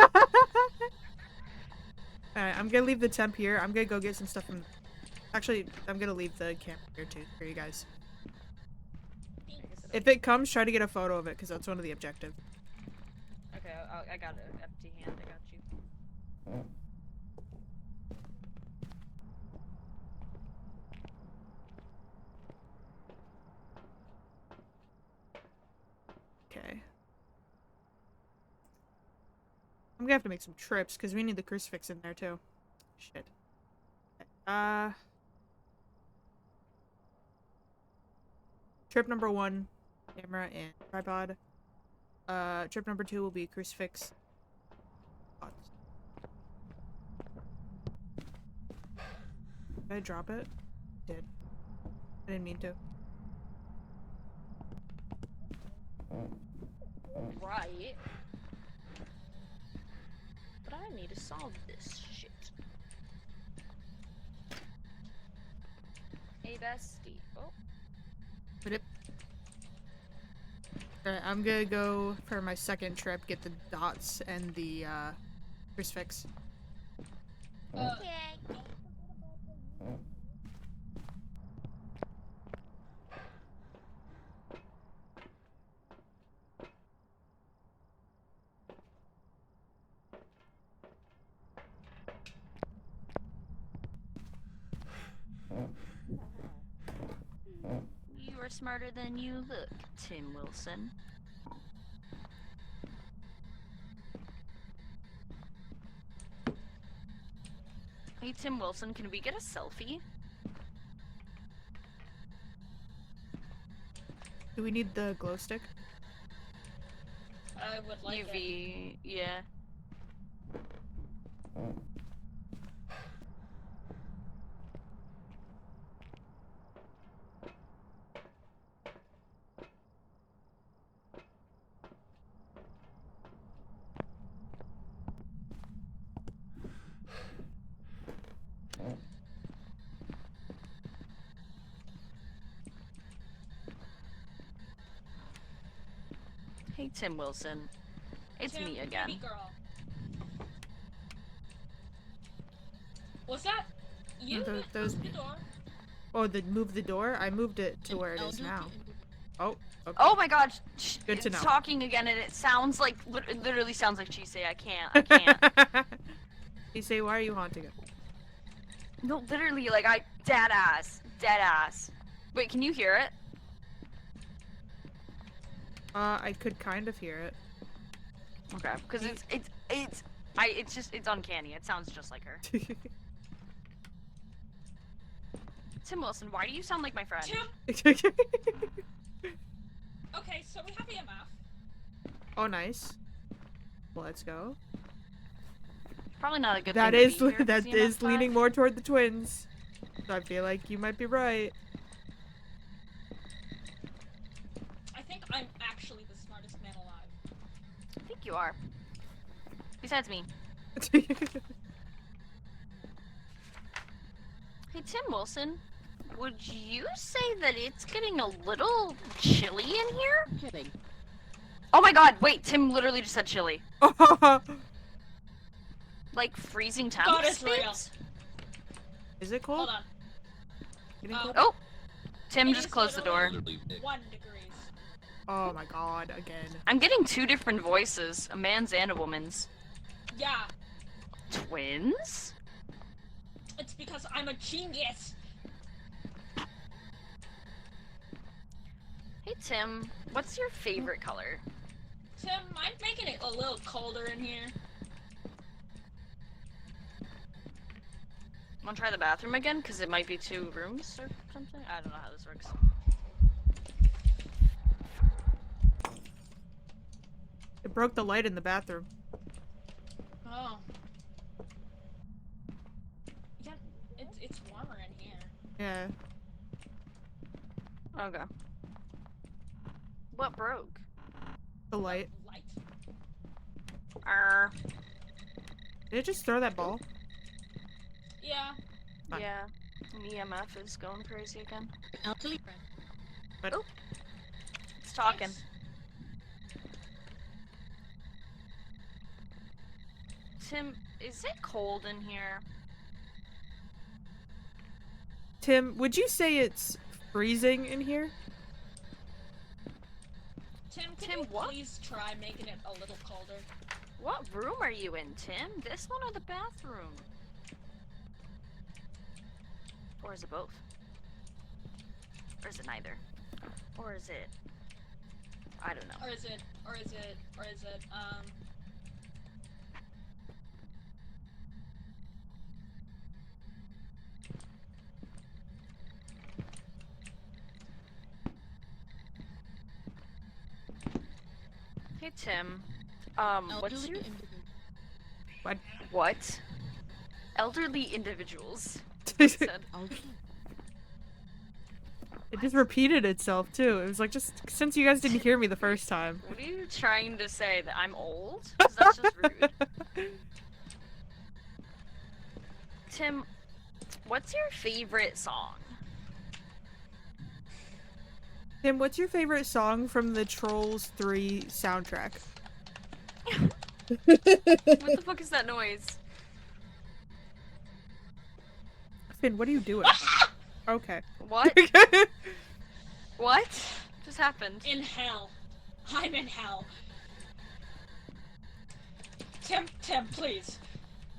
Speaker 2: Alright, I'm gonna leave the temp here. I'm gonna go get some stuff from. Actually, I'm gonna leave the camp here too for you guys. If it comes, try to get a photo of it because that's one of the objectives.
Speaker 5: Okay, I got an empty hand. I got you.
Speaker 2: Okay. I'm gonna have to make some trips because we need the crucifix in there too. Shit. Trip number 1, camera and tripod. Trip number 2 will be crucifix. Did I drop it? Did. I didn't mean to.
Speaker 5: Right. But I need to solve this shit. Hey, bestie. Oh.
Speaker 2: Alright, I'm gonna go for my second trip, get the dots and the crucifix.
Speaker 4: Okay.
Speaker 5: smarter than you look, Tim Wilson. Hey, Tim Wilson, can we get a selfie?
Speaker 2: Do we need the glow stick?
Speaker 1: I would like it.
Speaker 5: UV, yeah. Hey, Tim Wilson. It's
Speaker 1: Tim,
Speaker 5: me again.
Speaker 1: baby girl. Was that you?
Speaker 2: No,
Speaker 1: that
Speaker 2: that was
Speaker 1: moved
Speaker 2: me.
Speaker 1: the door?
Speaker 2: Oh, move the door? I moved it to where it is now. Oh, okay.
Speaker 5: Oh my god,
Speaker 2: Good to
Speaker 5: it's
Speaker 2: know.
Speaker 5: talking again and it sounds like, it literally sounds like Chise. I can't.
Speaker 2: You say, why are you haunting it?
Speaker 5: No, literally, like, dead ass. Wait, can you hear it?
Speaker 2: I could kind of hear it.
Speaker 5: Okay, because it's uncanny. It sounds just like her. Tim Wilson, why do you sound like my friend?
Speaker 1: Tim. Okay, so we have EMF.
Speaker 2: Oh, nice. Let's go.
Speaker 5: Probably not a good
Speaker 2: That
Speaker 5: thing
Speaker 2: is
Speaker 5: to be here,
Speaker 2: that
Speaker 5: 'cause
Speaker 2: is
Speaker 5: EMF
Speaker 2: leaning
Speaker 5: 5.
Speaker 2: more toward the twins. So I feel like you might be right.
Speaker 1: I think I'm actually the smartest man alive.
Speaker 5: I think you are. Besides me. Hey, Tim Wilson, would you say that it's getting a little chilly in here?
Speaker 6: Kidding.
Speaker 5: Oh my god, wait, Tim literally just said chilly. Like freezing temps?
Speaker 1: God, it's real.
Speaker 5: babes?
Speaker 2: Is it
Speaker 1: Hold
Speaker 2: cold?
Speaker 1: on.
Speaker 2: Getting cold?
Speaker 5: Oh! Tim
Speaker 1: It
Speaker 5: just
Speaker 1: is
Speaker 5: closed the door.
Speaker 1: literally 1 degrees.
Speaker 2: Oh my god, again.
Speaker 5: I'm getting 2 different voices, a man's and a woman's.
Speaker 1: Yeah,
Speaker 5: Twins?
Speaker 1: it's because I'm a genius.
Speaker 5: Hey Tim, what's your favorite color?
Speaker 1: Tim, I'm making it a little colder in here.
Speaker 5: Wanna try the bathroom again? Cause it might be 2 rooms or something? I don't know how this works.
Speaker 2: It broke the light in the bathroom.
Speaker 1: Oh. Yeah, it's warmer in here.
Speaker 2: Yeah.
Speaker 5: Okay. What broke?
Speaker 2: The light.
Speaker 1: Light.
Speaker 2: Did it just throw that ball?
Speaker 1: Yeah.
Speaker 2: Fine.
Speaker 5: Yeah. And EMF is going crazy again.
Speaker 6: Elderly friend.
Speaker 2: But
Speaker 5: Oh. It's talking.
Speaker 1: Nice.
Speaker 5: Tim, is it cold in here?
Speaker 2: Tim, would you say it's freezing in here?
Speaker 1: Tim, can
Speaker 5: Tim,
Speaker 1: you
Speaker 5: what?
Speaker 1: please try making it a little colder?
Speaker 5: What room are you in, Tim? This one or the bathroom? Or is it both? Or is it neither? Or is it... I don't know.
Speaker 1: Or is it,
Speaker 5: Hey, Tim. What's
Speaker 6: Elderly
Speaker 5: your...
Speaker 6: individual.
Speaker 5: What? Elderly individuals.
Speaker 2: It
Speaker 5: Said.
Speaker 6: Elderly.
Speaker 2: just repeated itself too. It was like, just since you guys didn't hear me the first time.
Speaker 5: What are you trying to say? That I'm old? 'Cause that's just rude. Tim, what's your favorite song?
Speaker 2: Tim, what's your favorite song from the Trolls 3 soundtrack?
Speaker 5: What the fuck is that noise?
Speaker 2: Finn, what are you doing? Okay.
Speaker 5: What? What just happened?
Speaker 1: in hell. I'm in hell. Tim, please.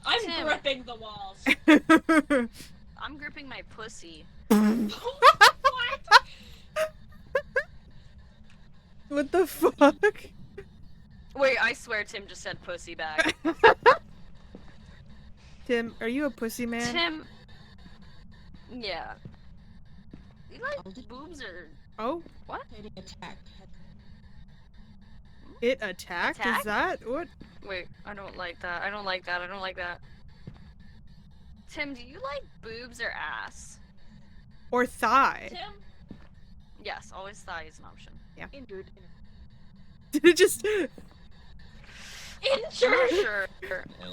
Speaker 1: I'm
Speaker 5: Tim.
Speaker 1: gripping the walls.
Speaker 5: I'm gripping my pussy.
Speaker 1: What?
Speaker 2: What the fuck?
Speaker 5: Wait, I swear Tim just said pussy back.
Speaker 2: Tim, are you a pussy man?
Speaker 5: Tim. Yeah. You like boobs or
Speaker 2: Oh,
Speaker 5: what?
Speaker 6: Attack.
Speaker 2: it attacked?
Speaker 5: Attack?
Speaker 2: Is that what?
Speaker 5: Wait, I don't like that. I don't like that. I don't like that. Tim, do you like boobs or ass?
Speaker 2: Or thigh?
Speaker 1: Tim,
Speaker 5: Yes, always thigh is an option.
Speaker 6: Injured.
Speaker 2: Did it just?
Speaker 5: I'm not sure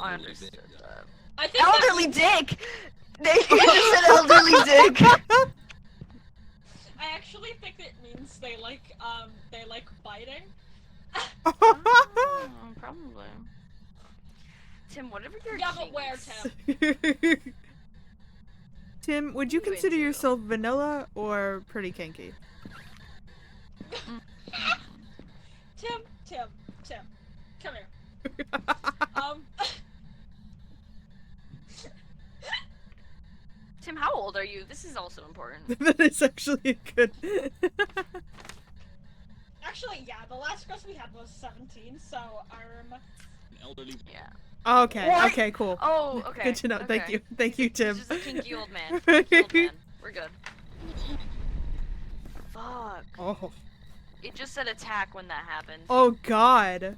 Speaker 5: I understood that.
Speaker 1: I think that-
Speaker 5: Elderly dick! They just said elderly dick!
Speaker 1: I actually think it means they like biting.
Speaker 5: Oh, probably. Tim, whatever your
Speaker 1: Yeah, but
Speaker 5: kink
Speaker 1: where,
Speaker 5: is-
Speaker 1: Tim?
Speaker 2: Tim, would you
Speaker 5: What are you
Speaker 2: consider
Speaker 5: into?
Speaker 2: yourself vanilla or pretty kinky?
Speaker 1: Tim, come here.
Speaker 5: Tim, how old are you? This is also important.
Speaker 2: That is actually good.
Speaker 1: Actually, yeah, the last girl we had was 17, so
Speaker 9: Elderly.
Speaker 5: Yeah.
Speaker 2: Okay,
Speaker 5: What?
Speaker 2: okay, cool.
Speaker 5: Oh, okay.
Speaker 2: Good to know. Thank
Speaker 5: okay.
Speaker 2: you. Thank you, Tim.
Speaker 5: He's just a kinky old man. Kinky old man. We're good. Fuck.
Speaker 2: Oh.
Speaker 5: It just said attack when that happened.
Speaker 2: Oh god.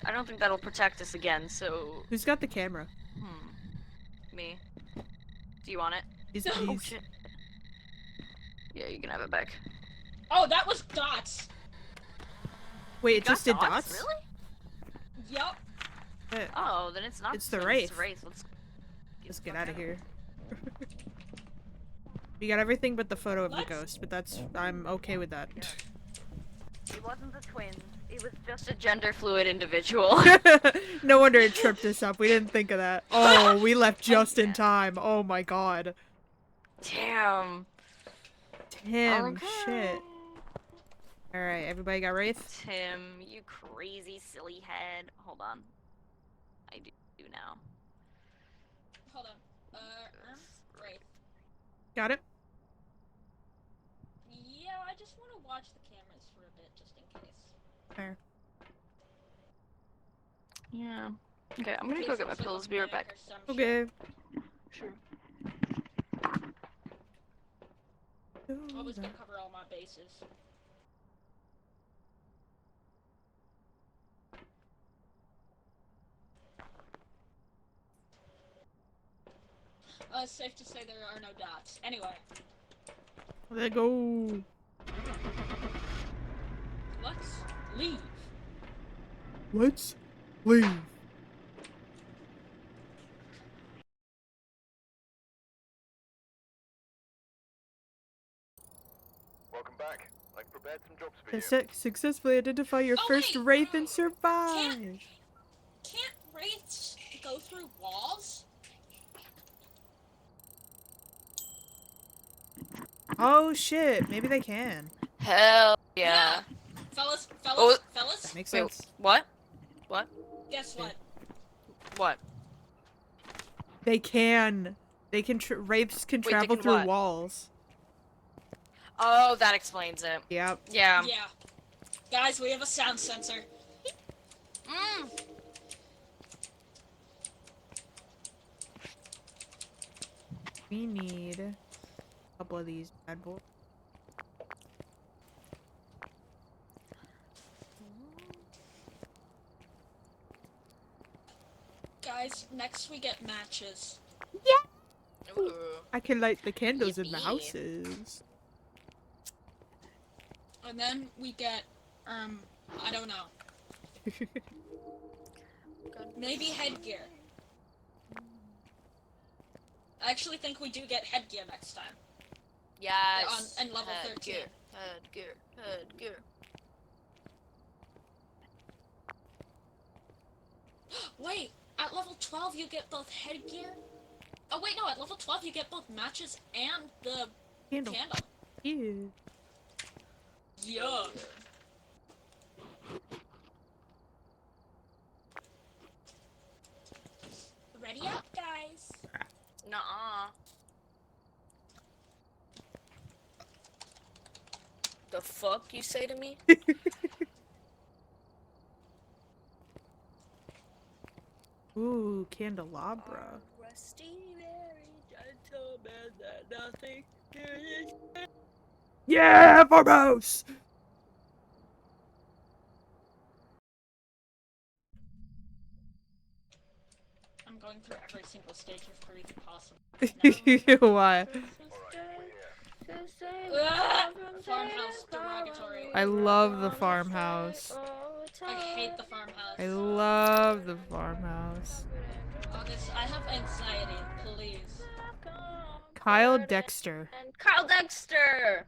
Speaker 5: I don't think that'll protect us again, so...
Speaker 2: Who's got the camera?
Speaker 5: Me. Do you want it?
Speaker 2: He's,
Speaker 5: Oh
Speaker 2: he's-
Speaker 5: shit. Yeah, you can have it back.
Speaker 1: Oh, that was dots.
Speaker 2: Wait, it
Speaker 5: Got
Speaker 2: just did dots?
Speaker 5: Really?
Speaker 1: Yup.
Speaker 5: Oh, then it's not.
Speaker 2: It's the
Speaker 5: then
Speaker 2: Wraith.
Speaker 5: It's the Wraith.
Speaker 2: Let's get out of here. We got everything but the photo of the
Speaker 1: Let's-
Speaker 2: ghost, but that's I'm okay with that.
Speaker 5: It wasn't the twins. It was just a gender fluid individual.
Speaker 2: No wonder it tripped us up. We didn't think of that. Oh, we left just in time. Oh my god.
Speaker 5: Damn.
Speaker 2: Tim,
Speaker 5: Okay.
Speaker 2: shit. Alright, everybody got Wraith?
Speaker 5: Tim, you crazy silly head. Hold on. I do now.
Speaker 1: Hold on. Right.
Speaker 2: Got it?
Speaker 1: Yeah, I just want to watch the cameras for a bit, just in case.
Speaker 2: Fair.
Speaker 5: Yeah. Okay, I'm gonna go get my pills. Be right back.
Speaker 2: Okay.
Speaker 5: Sure.
Speaker 1: Always gonna cover all my bases. It's safe to say there are no dots. Anyway,
Speaker 2: Let go.
Speaker 1: let's leave.
Speaker 2: Let's leave.
Speaker 8: Welcome back. I've prepared some jobs for you.
Speaker 2: Successfully identify your
Speaker 1: Oh,
Speaker 2: first
Speaker 1: wait.
Speaker 2: Wraith and survive.
Speaker 1: Can't wraiths go through walls?
Speaker 2: Oh shit, maybe they can.
Speaker 5: Hell yeah.
Speaker 1: Fellas,
Speaker 5: Oh.
Speaker 1: fellas,
Speaker 2: That makes
Speaker 5: Wait,
Speaker 2: sense.
Speaker 5: what? What?
Speaker 1: guess what?
Speaker 5: What?
Speaker 2: They can. They can. Wraiths can
Speaker 5: Wait, they
Speaker 2: travel
Speaker 5: can
Speaker 2: through
Speaker 5: what?
Speaker 2: walls.
Speaker 5: Oh, that explains it.
Speaker 2: Yep.
Speaker 5: Yeah.
Speaker 1: Yeah. Guys, we have a sound sensor.
Speaker 5: Mm.
Speaker 2: We need a couple of these bad boys.
Speaker 1: Guys, next we get matches.
Speaker 5: Ooh.
Speaker 2: I can light the candles in the
Speaker 5: Yippee.
Speaker 2: houses.
Speaker 1: And then we get, I don't know. Maybe headgear. I actually think we do get headgear next time.
Speaker 5: Yes.
Speaker 1: And level 13.
Speaker 5: Headgear. Headgear.
Speaker 1: Wait, at level 12 you get both headgear? Oh wait, no, at level 12 you get both matches and the
Speaker 2: Candle.
Speaker 1: candle.
Speaker 2: Ew.
Speaker 1: Yeah. Ready up, guys.
Speaker 5: Nuh-uh. The
Speaker 3: The fuck you say to me?
Speaker 2: Ooh, candelabra.
Speaker 5: Rusty, very gentleman, that nothing is.
Speaker 2: Yeah, farmhouse!
Speaker 1: I'm going through every single stage of grief possible.
Speaker 2: Why?
Speaker 1: Farmhouse derogatory.
Speaker 2: I love the farmhouse.
Speaker 1: I hate the farmhouse.
Speaker 2: I love the farmhouse.
Speaker 1: August, I have anxiety, please.
Speaker 2: Kyle Dexter.
Speaker 5: And Kyle Dexter!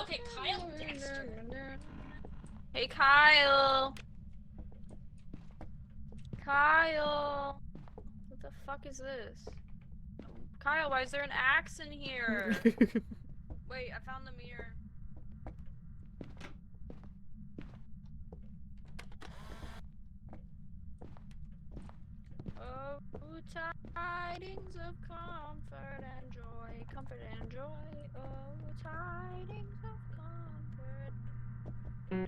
Speaker 1: Okay, Kyle Dexter.
Speaker 5: Hey, Kyle! Kyle! What the fuck is this? Kyle, why is there an axe in here? Wait, I found the mirror. Oh, tidings of comfort and joy, comfort and joy. Oh, tidings of comfort and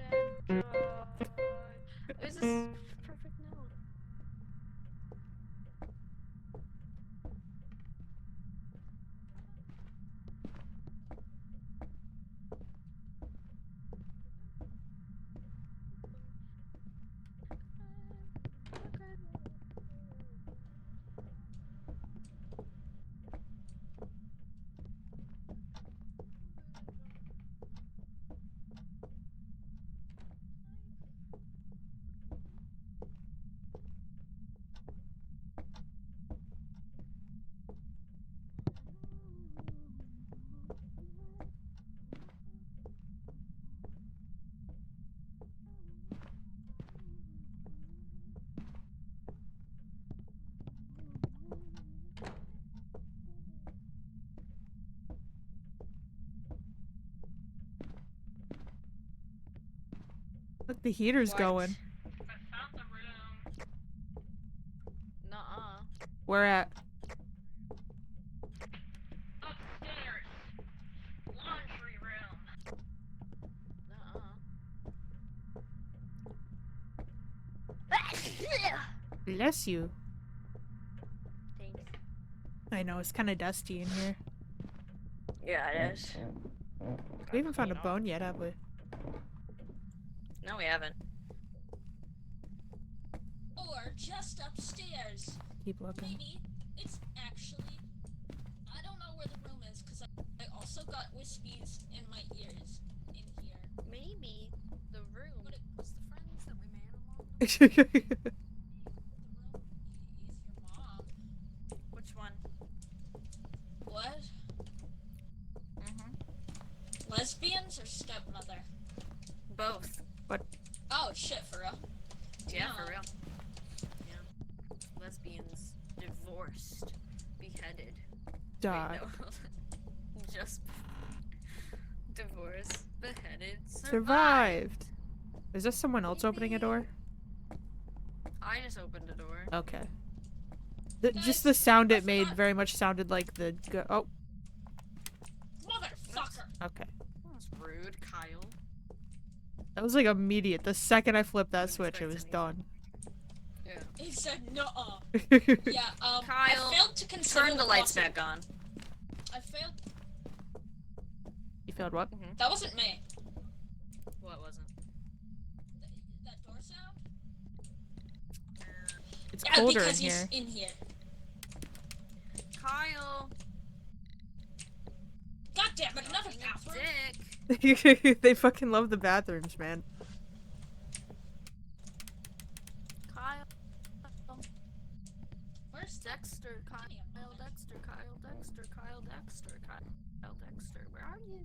Speaker 5: joy. Is this perfect note?
Speaker 2: Look, the heater's going.
Speaker 7: I found the room.
Speaker 5: Nuh-uh.
Speaker 2: Where at?
Speaker 7: Upstairs. Laundry room.
Speaker 5: Nuh-uh.
Speaker 2: Bless you.
Speaker 5: Thanks.
Speaker 2: I know, it's kind of dusty in here.
Speaker 5: Yeah, it is.
Speaker 2: We haven't found a bone yet, have we?
Speaker 5: No, we haven't.
Speaker 1: Or just upstairs.
Speaker 2: Keep looking.
Speaker 1: Maybe it's actually. I don't know where the room is because I also got wispies in my ears in here.
Speaker 3: Maybe the room
Speaker 1: But it-
Speaker 3: was the friends that we made along.
Speaker 1: The room is your mom.
Speaker 3: Which one?
Speaker 1: What?
Speaker 3: Mm-hmm.
Speaker 1: Lesbians or stepmother?
Speaker 3: Both.
Speaker 1: Oh shit, for real?
Speaker 3: Yeah,
Speaker 1: No.
Speaker 3: for real. Yeah. Lesbians divorced, beheaded.
Speaker 2: Died.
Speaker 3: Wait, no. Just divorced, beheaded,
Speaker 2: Survived. Is there someone else opening a door?
Speaker 3: I just opened a door.
Speaker 2: Okay. Just the sound it made very much sounded like the oh,
Speaker 1: Motherfucker!
Speaker 2: okay.
Speaker 3: That was rude, Kyle.
Speaker 2: That was like immediate. The second I flipped that
Speaker 3: Didn't
Speaker 2: switch, it was
Speaker 3: expect
Speaker 2: done.
Speaker 3: Yeah.
Speaker 1: He said nuh-uh.
Speaker 2: You
Speaker 1: Yeah,
Speaker 3: Kyle,
Speaker 1: I failed to consider
Speaker 3: Turn the lights
Speaker 1: possi-
Speaker 3: back on.
Speaker 1: I failed.
Speaker 2: failed what?
Speaker 1: That wasn't me.
Speaker 3: What wasn't?
Speaker 1: That door sound?
Speaker 2: It's
Speaker 1: Yeah,
Speaker 2: colder in
Speaker 1: because he's
Speaker 2: here.
Speaker 1: in here.
Speaker 3: Kyle!
Speaker 1: God damn it, another
Speaker 3: Being a
Speaker 1: bathroom.
Speaker 3: dick.
Speaker 2: They fucking love the bathrooms, man.
Speaker 3: Kyle.
Speaker 1: Where's
Speaker 3: Dexter, Kyle, Dexter, Kyle, Dexter, Kyle, Dexter, Kyle, Dexter, where are you?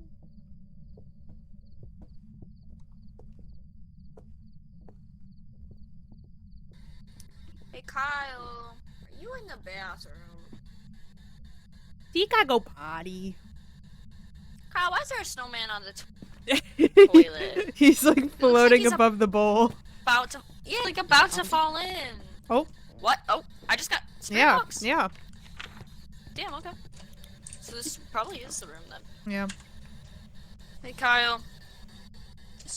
Speaker 3: Hey, Kyle, are you in the bathroom?
Speaker 2: Think I go potty.
Speaker 3: Kyle, why is there a snowman on the toilet.
Speaker 2: He's like
Speaker 3: like
Speaker 2: floating
Speaker 3: he's
Speaker 2: above the bowl.
Speaker 3: About to, yeah, like about to fall in.
Speaker 2: Oh.
Speaker 3: What? Oh, I just got spirit
Speaker 2: Yeah,
Speaker 3: box.
Speaker 2: yeah,
Speaker 3: Damn. Okay. So this probably is the room then.
Speaker 2: yeah.
Speaker 3: Hey, Kyle.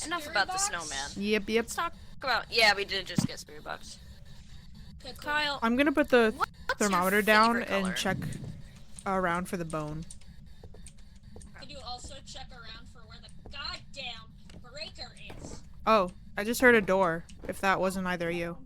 Speaker 3: Enough
Speaker 1: Spirit
Speaker 3: about
Speaker 1: box?
Speaker 3: the snowman.
Speaker 2: Yep, yep.
Speaker 3: Let's talk about. Yeah, we did just get spirit box.
Speaker 1: Okay, cool.
Speaker 3: Kyle,
Speaker 2: I'm gonna put the
Speaker 3: what's
Speaker 2: thermometer
Speaker 3: your
Speaker 2: down
Speaker 3: favorite color?
Speaker 2: and check around for the bone.
Speaker 1: Can you also check around for where the goddamn breaker is?
Speaker 2: Oh, I just heard a door. If that wasn't either of you.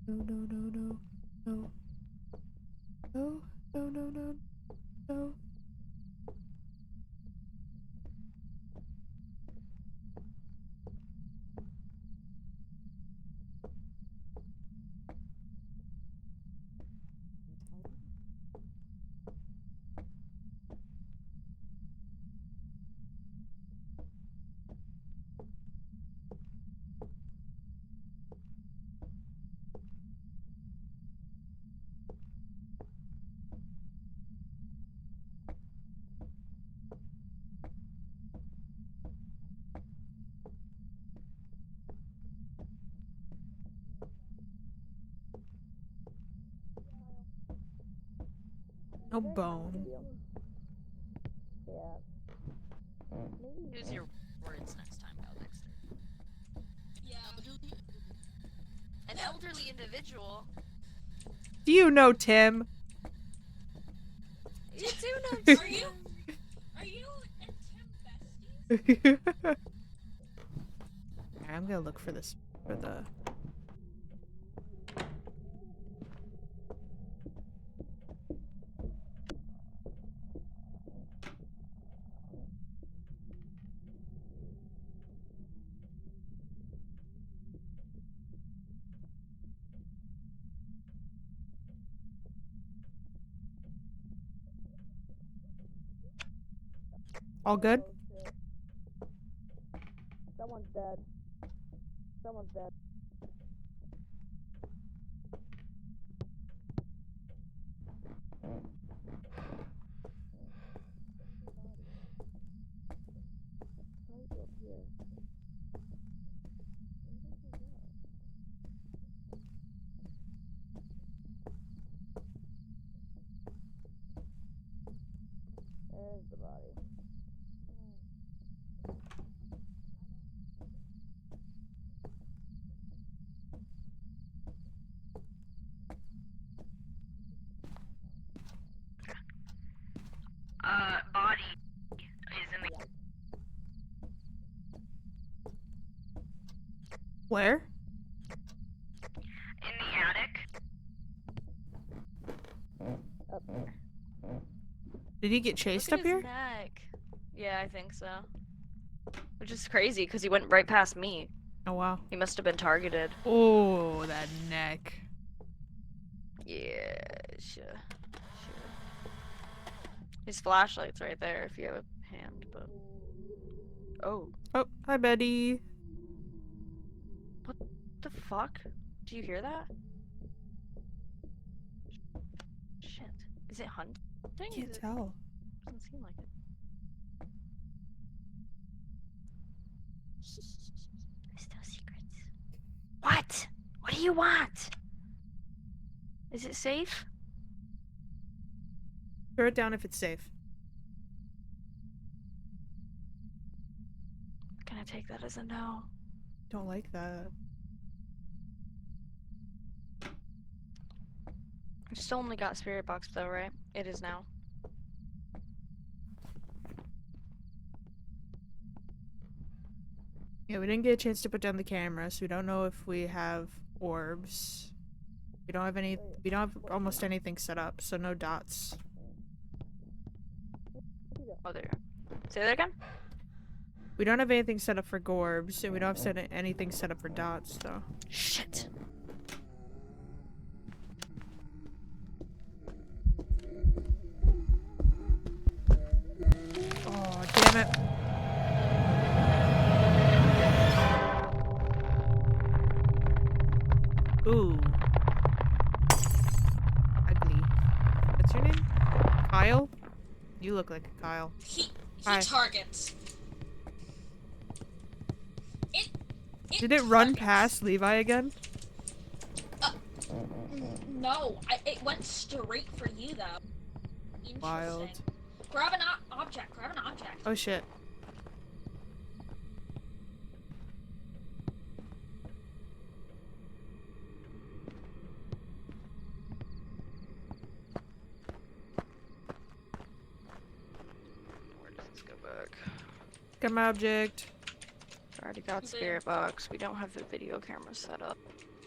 Speaker 2: No, no, no, no, no. No, no, no, no, no. No bone.
Speaker 3: Use your words next time, Val Dexter.
Speaker 1: Yeah.
Speaker 3: An elderly individual.
Speaker 2: Do you know Tim?
Speaker 3: You do know.
Speaker 1: Are you and Tim besties?
Speaker 2: I'm gonna look for this for the. All good?
Speaker 5: Someone's dead. Someone's dead. There's the body.
Speaker 7: Body is in the
Speaker 2: Where?
Speaker 7: attic.
Speaker 2: Did he get chased
Speaker 3: Look
Speaker 2: up
Speaker 3: at
Speaker 2: here?
Speaker 3: his neck. Yeah, I think so. Which is crazy because he went right past me.
Speaker 2: Oh wow.
Speaker 3: He must have been targeted.
Speaker 2: Oh, that neck.
Speaker 3: Yeah, sure. His flashlight's right there if you have a hand, but. Oh.
Speaker 2: Oh, hi Betty.
Speaker 3: What the fuck? Do you hear that? Shit. Is it hunting?
Speaker 2: Can't
Speaker 3: Is it-
Speaker 2: tell.
Speaker 3: Doesn't seem like it.
Speaker 4: There's no secrets.
Speaker 3: What? What do you want? Is it safe?
Speaker 2: Throw it down if it's safe.
Speaker 3: Can I take that as a no?
Speaker 2: Don't like that.
Speaker 3: I still only got spirit box though, right? It is now.
Speaker 2: Yeah, we didn't get a chance to put down the camera, so we don't know if we have orbs. We don't have any. We don't have almost anything set up, so no dots.
Speaker 3: Oh, there. Say that again?
Speaker 2: We don't have anything set up for gorbs, and we don't have anything set up for dots, though.
Speaker 3: Shit.
Speaker 2: damn it. Ooh. Ugly. What's your name? Kyle? You look like a Kyle.
Speaker 1: He
Speaker 2: Hi.
Speaker 1: targets.
Speaker 2: Did it run
Speaker 1: targets.
Speaker 2: past Levi again?
Speaker 1: No, it went straight for you though. Interesting.
Speaker 2: Wild.
Speaker 1: Grab an object. Grab an object.
Speaker 2: Oh shit.
Speaker 5: Where does this go back?
Speaker 2: Come object.
Speaker 5: Already got spirit box. We don't have the video camera set up.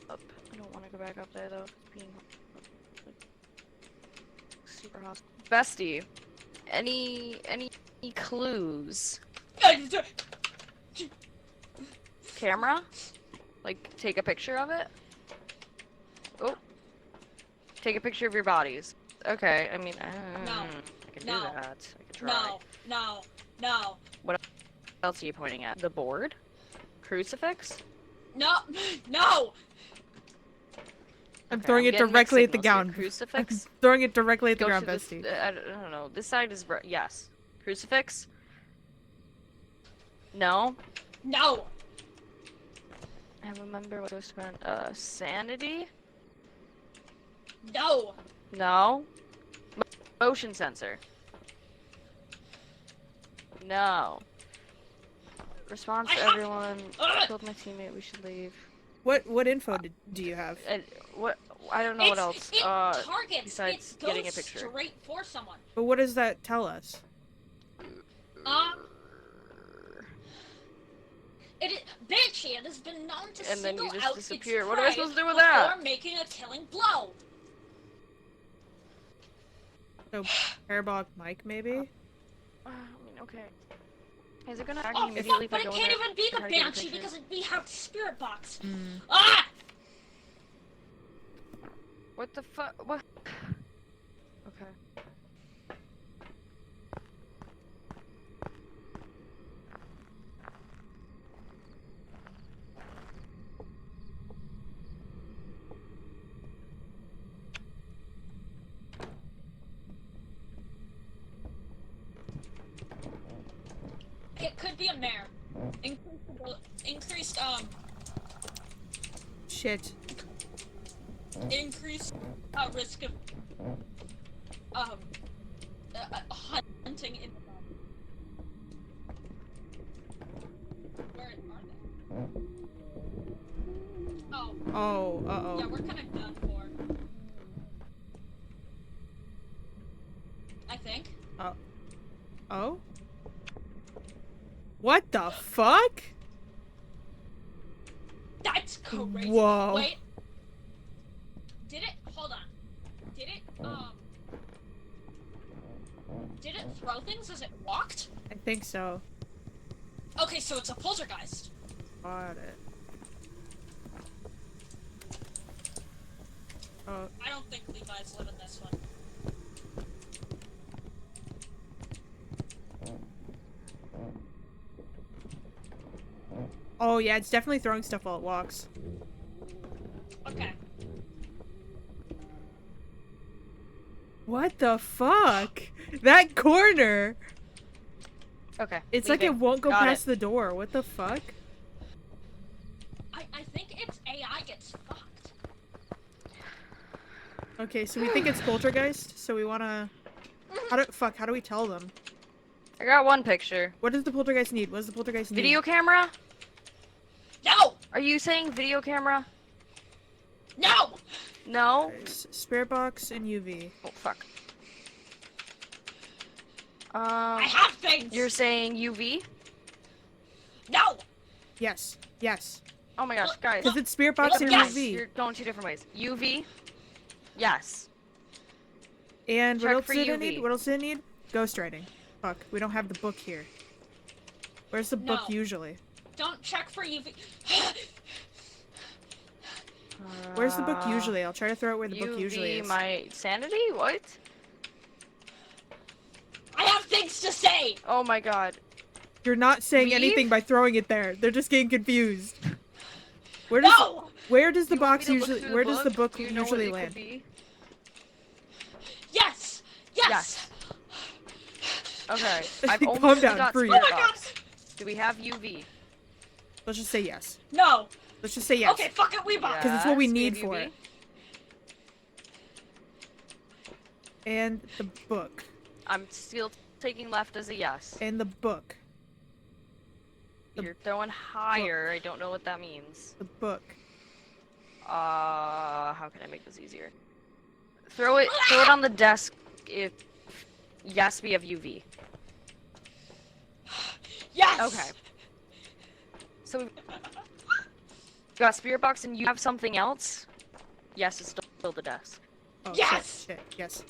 Speaker 5: I don't want to go back up there though. It's being like, super hostile. Bestie, any clues? Camera? Like take a picture of it? Oh. Take a picture of your bodies. Okay, I mean,
Speaker 1: No.
Speaker 5: I can do
Speaker 1: No.
Speaker 5: that. I can try.
Speaker 1: No.
Speaker 5: What else are you pointing at? The board? Crucifix?
Speaker 1: No.
Speaker 2: I'm
Speaker 5: Okay,
Speaker 2: throwing it
Speaker 5: getting mixed
Speaker 2: directly at the
Speaker 5: signals here.
Speaker 2: ground.
Speaker 5: Crucifix?
Speaker 2: I'm throwing it directly at the
Speaker 5: Go
Speaker 2: ground,
Speaker 5: to this-
Speaker 2: bestie.
Speaker 5: I don't know. This side is yes. Crucifix? No. I remember what was spent. Sanity?
Speaker 1: No.
Speaker 5: No. Motion sensor? No. Response to everyone. Killed my teammate. We should leave.
Speaker 2: What info do you have?
Speaker 5: What? I don't know what else.
Speaker 1: It targets.
Speaker 5: Besides
Speaker 1: It goes
Speaker 5: getting a picture.
Speaker 1: straight for someone.
Speaker 2: But what does that tell us?
Speaker 1: Banshee, it has been known to
Speaker 5: And then you
Speaker 1: single
Speaker 5: just
Speaker 1: out
Speaker 5: disappear.
Speaker 1: its
Speaker 5: What am I
Speaker 1: prey
Speaker 5: supposed to do with that?
Speaker 1: before making a killing blow.
Speaker 2: So, parabolic mic, maybe?
Speaker 5: I mean, okay. Is it gonna attack me immediately if I
Speaker 1: But
Speaker 5: go
Speaker 1: it
Speaker 5: in
Speaker 1: can't
Speaker 5: there
Speaker 1: even be
Speaker 5: and
Speaker 1: the
Speaker 5: try to get a
Speaker 1: Banshee
Speaker 5: picture?
Speaker 1: because we have Spirit Box.
Speaker 2: Mm.
Speaker 5: What the fuck? What? Okay.
Speaker 1: It could be a mare. Increased
Speaker 2: Shit.
Speaker 1: increased risk of hunting in the where are they? Oh.
Speaker 2: Oh, uh-oh.
Speaker 1: Yeah, we're kind of done for. I think.
Speaker 2: Oh? What the fuck?
Speaker 1: That's crazy.
Speaker 2: Whoa.
Speaker 1: Wait. Did it? Hold on. Did it throw things as it walked?
Speaker 2: I think so.
Speaker 1: Okay, so it's a poltergeist.
Speaker 2: Got it. Oh,
Speaker 1: I don't think Levi's living this one.
Speaker 2: oh yeah, it's definitely throwing stuff while it walks.
Speaker 1: Okay.
Speaker 2: What the fuck? That corner!
Speaker 5: Okay.
Speaker 2: It's like it
Speaker 5: leaving.
Speaker 2: won't go
Speaker 5: Got
Speaker 2: past
Speaker 5: it.
Speaker 2: the door. What the fuck?
Speaker 1: I think its AI gets fucked.
Speaker 2: Okay, so we think it's poltergeist, so we wanna... How do we tell them?
Speaker 5: I got one picture.
Speaker 2: What does the poltergeist need? What does the poltergeist need?
Speaker 5: Video camera?
Speaker 1: No!
Speaker 5: Are you saying video camera?
Speaker 1: No!
Speaker 5: No?
Speaker 2: Okay, spirit box and UV.
Speaker 5: Oh fuck.
Speaker 1: I have things!
Speaker 5: You're saying UV?
Speaker 1: No!
Speaker 2: Yes. Yes.
Speaker 5: Oh my gosh, guys.
Speaker 2: Because it's spirit box and
Speaker 1: Yes!
Speaker 2: UV.
Speaker 5: You're going two different ways. UV? Yes.
Speaker 2: And what
Speaker 5: Check
Speaker 2: else
Speaker 5: for
Speaker 2: did it
Speaker 5: UV.
Speaker 2: need? What else did it need? Ghostwriting. Fuck, we don't have the book here. Where's the book
Speaker 1: No.
Speaker 2: usually?
Speaker 1: Don't check for UV.
Speaker 2: Where's the book usually? I'll try to throw it where the book
Speaker 5: UV,
Speaker 2: usually is.
Speaker 5: my sanity? What?
Speaker 1: I have things to say!
Speaker 5: Oh my god.
Speaker 2: You're not saying
Speaker 5: Weave?
Speaker 2: anything by throwing it there. They're just getting confused. Where does
Speaker 1: No!
Speaker 2: where does the
Speaker 5: You want me
Speaker 2: box
Speaker 5: to look
Speaker 2: usually
Speaker 5: through
Speaker 2: where does the book
Speaker 5: Do you know what
Speaker 2: usually
Speaker 5: it could
Speaker 2: land?
Speaker 5: be?
Speaker 1: Yes! Yes!
Speaker 5: Yes. Okay. I've only
Speaker 2: Calm down,
Speaker 5: got
Speaker 2: breathe.
Speaker 5: spirit
Speaker 1: Oh my God.
Speaker 5: box. Do we have UV?
Speaker 2: Let's just say yes.
Speaker 1: No!
Speaker 2: Let's just say yes.
Speaker 1: Okay, fuck it, we bought.
Speaker 2: 'Cause it's what we
Speaker 5: Yes,
Speaker 2: need
Speaker 5: have
Speaker 2: for
Speaker 5: UV.
Speaker 2: it. And the book.
Speaker 5: I'm still taking left as a yes.
Speaker 2: And the book. The
Speaker 5: You're throwing higher. I don't know what that means.
Speaker 2: The book.
Speaker 5: How can I make this easier? Throw it on the desk if yes, we have UV.
Speaker 1: Yes!
Speaker 5: Okay. So we got spirit box and you have something else? Yes, it's still the desk.
Speaker 2: Oh,
Speaker 1: Yes!
Speaker 2: shit, yes.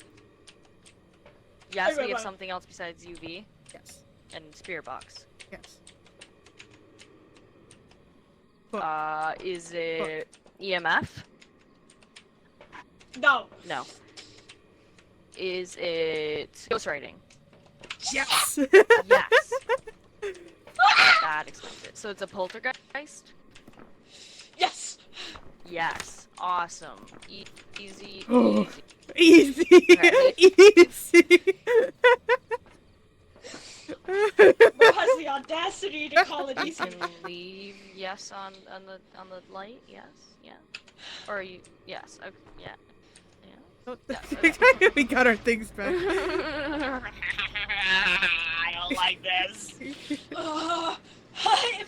Speaker 5: Yes, we
Speaker 1: Wait,
Speaker 5: have
Speaker 1: wait.
Speaker 5: something else besides UV
Speaker 2: Yes.
Speaker 5: and spirit box.
Speaker 2: Yes. Book.
Speaker 5: Is it EMF?
Speaker 1: No!
Speaker 5: No. Is it ghostwriting?
Speaker 2: Yes!
Speaker 5: Yes. That explains it. So it's a poltergeist?
Speaker 1: Yes!
Speaker 5: Yes. Awesome. Easy.
Speaker 2: Oh.
Speaker 5: Easy.
Speaker 2: Easy!
Speaker 5: Okay.
Speaker 2: Easy!
Speaker 1: Who has the audacity to call it easy?
Speaker 5: Can leave yes on the light. Yes. Yeah. Or you. Yes. Okay. Yeah. Yeah.
Speaker 2: We got our things back.
Speaker 5: I don't like this.
Speaker 1: If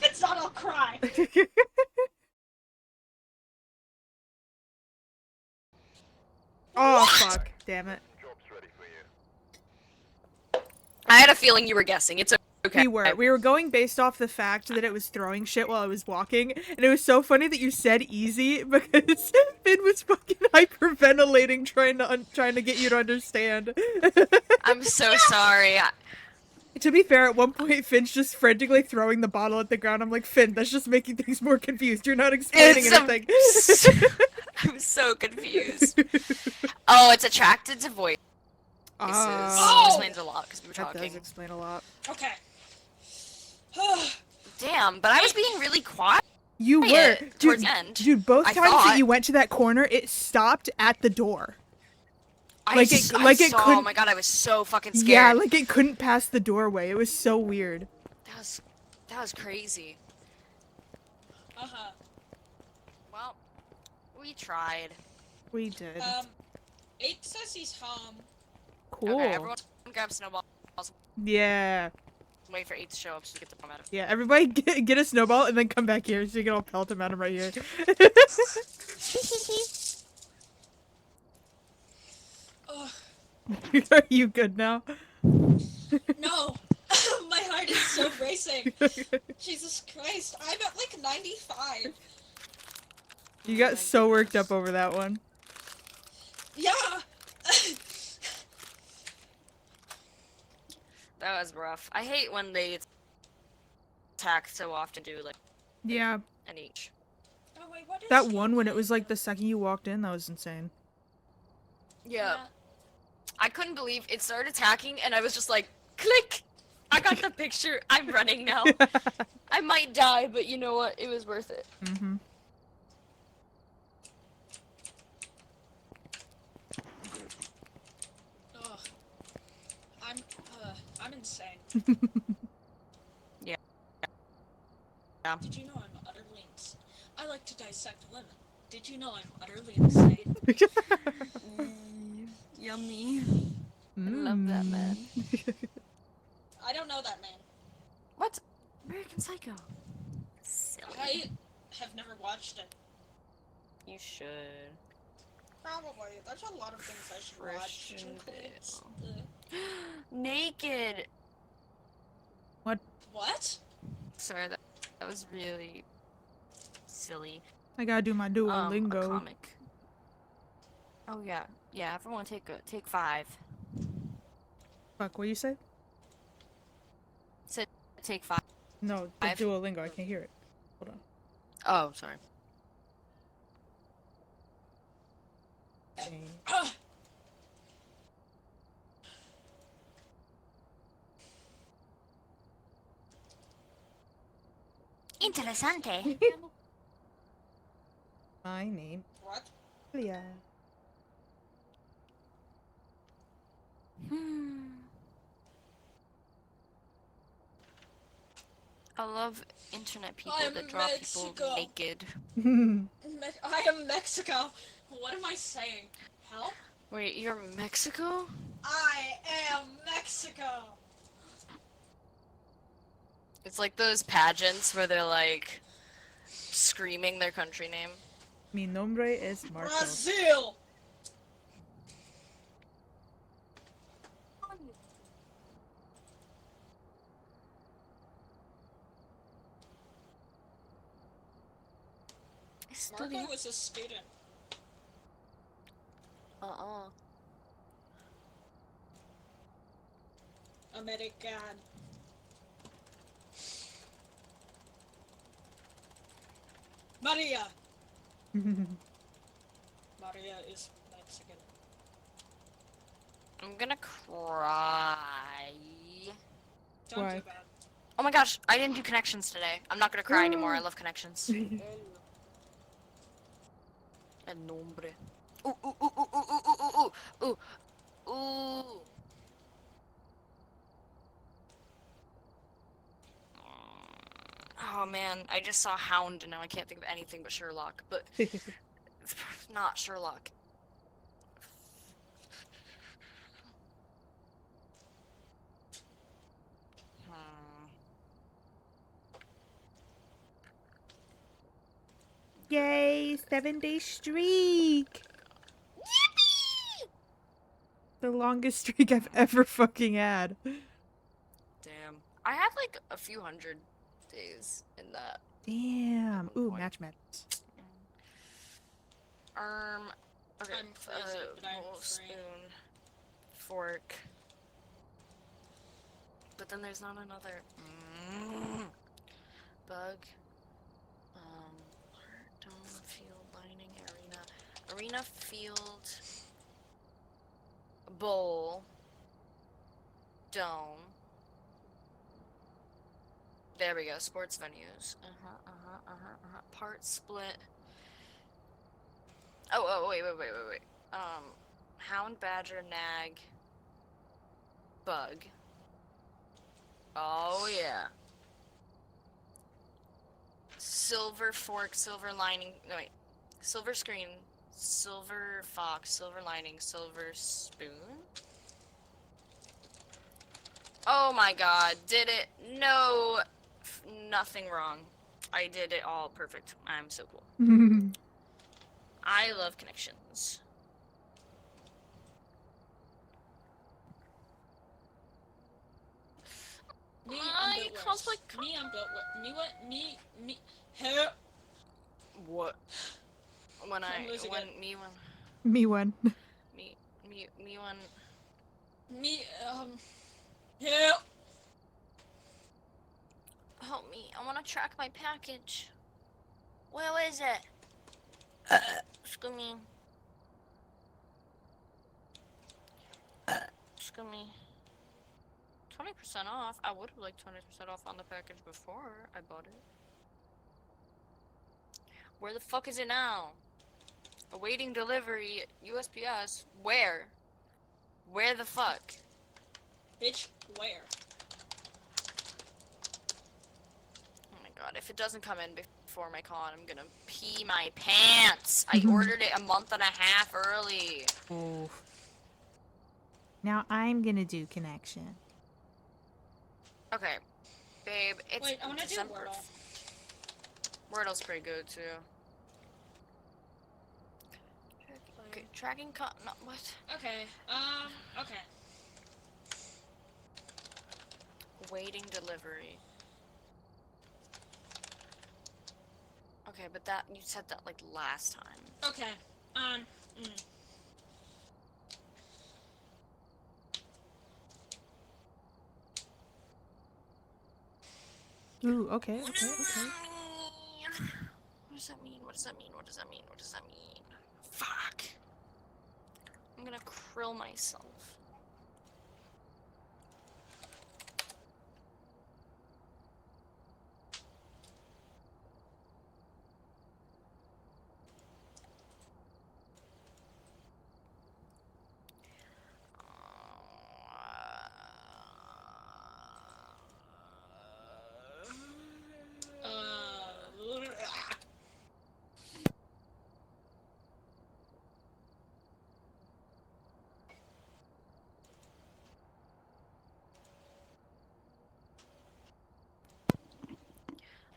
Speaker 1: it's not, I'll cry.
Speaker 2: Oh, fuck. Damn it.
Speaker 8: Job's ready for you.
Speaker 3: I had a feeling you were guessing. It's okay.
Speaker 2: We were going based off the fact that it was throwing shit while I was walking, and it was so funny that you said easy because Finn was fucking hyperventilating trying to get you to understand.
Speaker 3: I'm so sorry.
Speaker 2: To be fair, at one point Finn's just frantically throwing the bottle at the ground. I'm like, Finn, that's just making things more confused. You're not explaining anything.
Speaker 3: I'm so confused. Oh, it's attracted to voices.
Speaker 2: Oh.
Speaker 3: Explains a lot because we were
Speaker 2: That
Speaker 3: talking.
Speaker 2: does explain a lot.
Speaker 1: Okay.
Speaker 3: Damn, but I was being really quiet.
Speaker 2: You were,
Speaker 3: Towards
Speaker 2: dude.
Speaker 3: the end.
Speaker 2: Dude, both
Speaker 3: I
Speaker 2: times that
Speaker 3: thought.
Speaker 2: you went to that corner, it stopped at the door.
Speaker 3: I
Speaker 2: it
Speaker 3: saw,
Speaker 2: couldn't.
Speaker 3: oh my god, I was so fucking scared.
Speaker 2: Yeah, like it couldn't pass the doorway. It was so weird.
Speaker 3: That was crazy.
Speaker 1: Uh-huh.
Speaker 3: Well, we tried.
Speaker 2: We did.
Speaker 1: 8 says he's home.
Speaker 2: Cool.
Speaker 3: Okay, everyone grab snowballs.
Speaker 2: Yeah.
Speaker 3: Wait for 8 to show up so we get the bomb out of it.
Speaker 2: Yeah, everybody get a snowball and then come back here so you can all pelt him at him right here. Are you good now?
Speaker 1: No! My heart is so racing. Jesus Christ, I'm at like 95.
Speaker 2: You got so worked up over that one.
Speaker 1: Yeah!
Speaker 3: That was rough. I hate when they attack so often, do like
Speaker 2: Yeah.
Speaker 3: an each.
Speaker 1: Oh, wait, what is
Speaker 2: That one when it was like the second you walked in, that was insane.
Speaker 3: Yeah. I couldn't believe it started attacking and I was just like, click! I got the picture. I'm running now. I might die, but you know what? It was worth it.
Speaker 2: Mm-hmm.
Speaker 1: Ugh. I'm insane.
Speaker 3: Yeah.
Speaker 1: Did you know I'm utterly insane? I like to dissect women. Did you know I'm utterly insane?
Speaker 3: Yummy. I love that man.
Speaker 1: I don't know that man.
Speaker 3: What? American Psycho. Silly.
Speaker 1: I have never watched it.
Speaker 3: You should.
Speaker 1: Probably. There's a lot of things I should watch.
Speaker 3: Christian
Speaker 1: Chocolates.
Speaker 3: Naked.
Speaker 1: What?
Speaker 3: Sorry, that was really silly.
Speaker 2: I gotta do my
Speaker 3: A
Speaker 2: Duolingo.
Speaker 3: comic. Oh yeah, yeah. Everyone take 5.
Speaker 2: Fuck, what you say?
Speaker 3: Said take 5.
Speaker 2: No, the
Speaker 3: 5.
Speaker 2: Duolingo. I can't hear it. Hold on.
Speaker 3: Oh, sorry.
Speaker 1: Ugh.
Speaker 4: Interessante.
Speaker 2: My name.
Speaker 1: What?
Speaker 2: Yeah.
Speaker 3: I love internet people
Speaker 1: I am
Speaker 3: that draw people
Speaker 1: Mexico.
Speaker 3: naked.
Speaker 1: I am Mexico. What am I saying? Help?
Speaker 3: Wait, you're Mexico?
Speaker 1: I am Mexico.
Speaker 3: It's like those pageants where they're like screaming their country name.
Speaker 2: Mi nombre es Marco.
Speaker 1: Brazil. Marco was a student. American. Maria. Maria is Mexican.
Speaker 3: I'm gonna cry.
Speaker 1: Don't
Speaker 2: Why?
Speaker 1: do that.
Speaker 3: Oh my gosh, I didn't do connections today. I'm not gonna cry anymore. I love connections. El nombre. Ooh, ooh, ooh, ooh, ooh, ooh, ooh, ooh, ooh, ooh. Oh man, I just saw Hound and now I can't think of anything but Sherlock. But not Sherlock.
Speaker 2: Yay, 7-day streak.
Speaker 3: Yippee!
Speaker 2: The longest streak I've ever fucking had.
Speaker 3: Damn. I had like a few hundred days in that.
Speaker 2: Damn.
Speaker 3: At one
Speaker 2: Ooh,
Speaker 3: point.
Speaker 2: match madness.
Speaker 3: Okay.
Speaker 1: I'm crazy, but I'm
Speaker 3: bowl,
Speaker 1: free.
Speaker 3: spoon, fork. But then there's not another. Bug. Heart, dome, field, lining, arena. Arena, field, bowl, dome. There we go. Sports venues. Part split. Oh, wait. Hound, badger, nag, bug. Oh, yeah. Silver fork, silver lining. No, wait. Silver screen, silver fox, silver lining, silver spoon. Oh my god. Did it? No. Nothing wrong. I did it all perfect. I'm so cool. I love connections.
Speaker 1: Me,
Speaker 3: My
Speaker 1: I'm built
Speaker 3: cosplay
Speaker 1: worse. Me, I'm built worse. Me, help.
Speaker 3: What? When
Speaker 1: I'm losing it.
Speaker 3: me when
Speaker 2: Me one.
Speaker 3: me when
Speaker 1: Me, help.
Speaker 3: help me. I want to track my package. Where is it? Excuse me. Excuse me. 20% off. I would have liked 20% off on the package before I bought it. Where the fuck is it now? Awaiting delivery. USPS. Where? Where the fuck?
Speaker 1: Bitch, where?
Speaker 3: Oh my god, if it doesn't come in before my con, I'm gonna pee my pants. I ordered it a month and a half early.
Speaker 2: Oof. Now I'm gonna do connection.
Speaker 3: Okay, babe, it's
Speaker 1: Wait, I wanna do
Speaker 3: December.
Speaker 1: Wordle.
Speaker 3: Wordle's pretty good too. Okay, tracking con. No, what?
Speaker 1: Okay, okay.
Speaker 3: Waiting delivery. Okay, but that you said that like last time.
Speaker 1: Okay,
Speaker 2: Ooh, okay.
Speaker 3: What does that mean? What does that mean? What does that mean? What does that mean? Fuck. I'm gonna krill myself.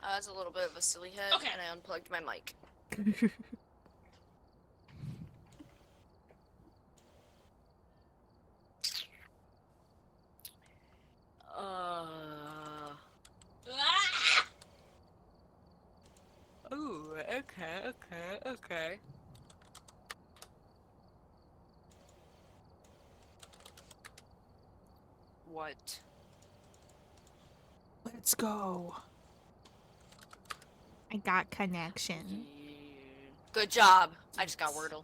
Speaker 3: That's a little bit of a silly head,
Speaker 1: Okay.
Speaker 3: and I unplugged my mic.
Speaker 1: Ah!
Speaker 3: Ooh, okay. What?
Speaker 2: Let's go. I got connection.
Speaker 3: Good job. I just got Wordle.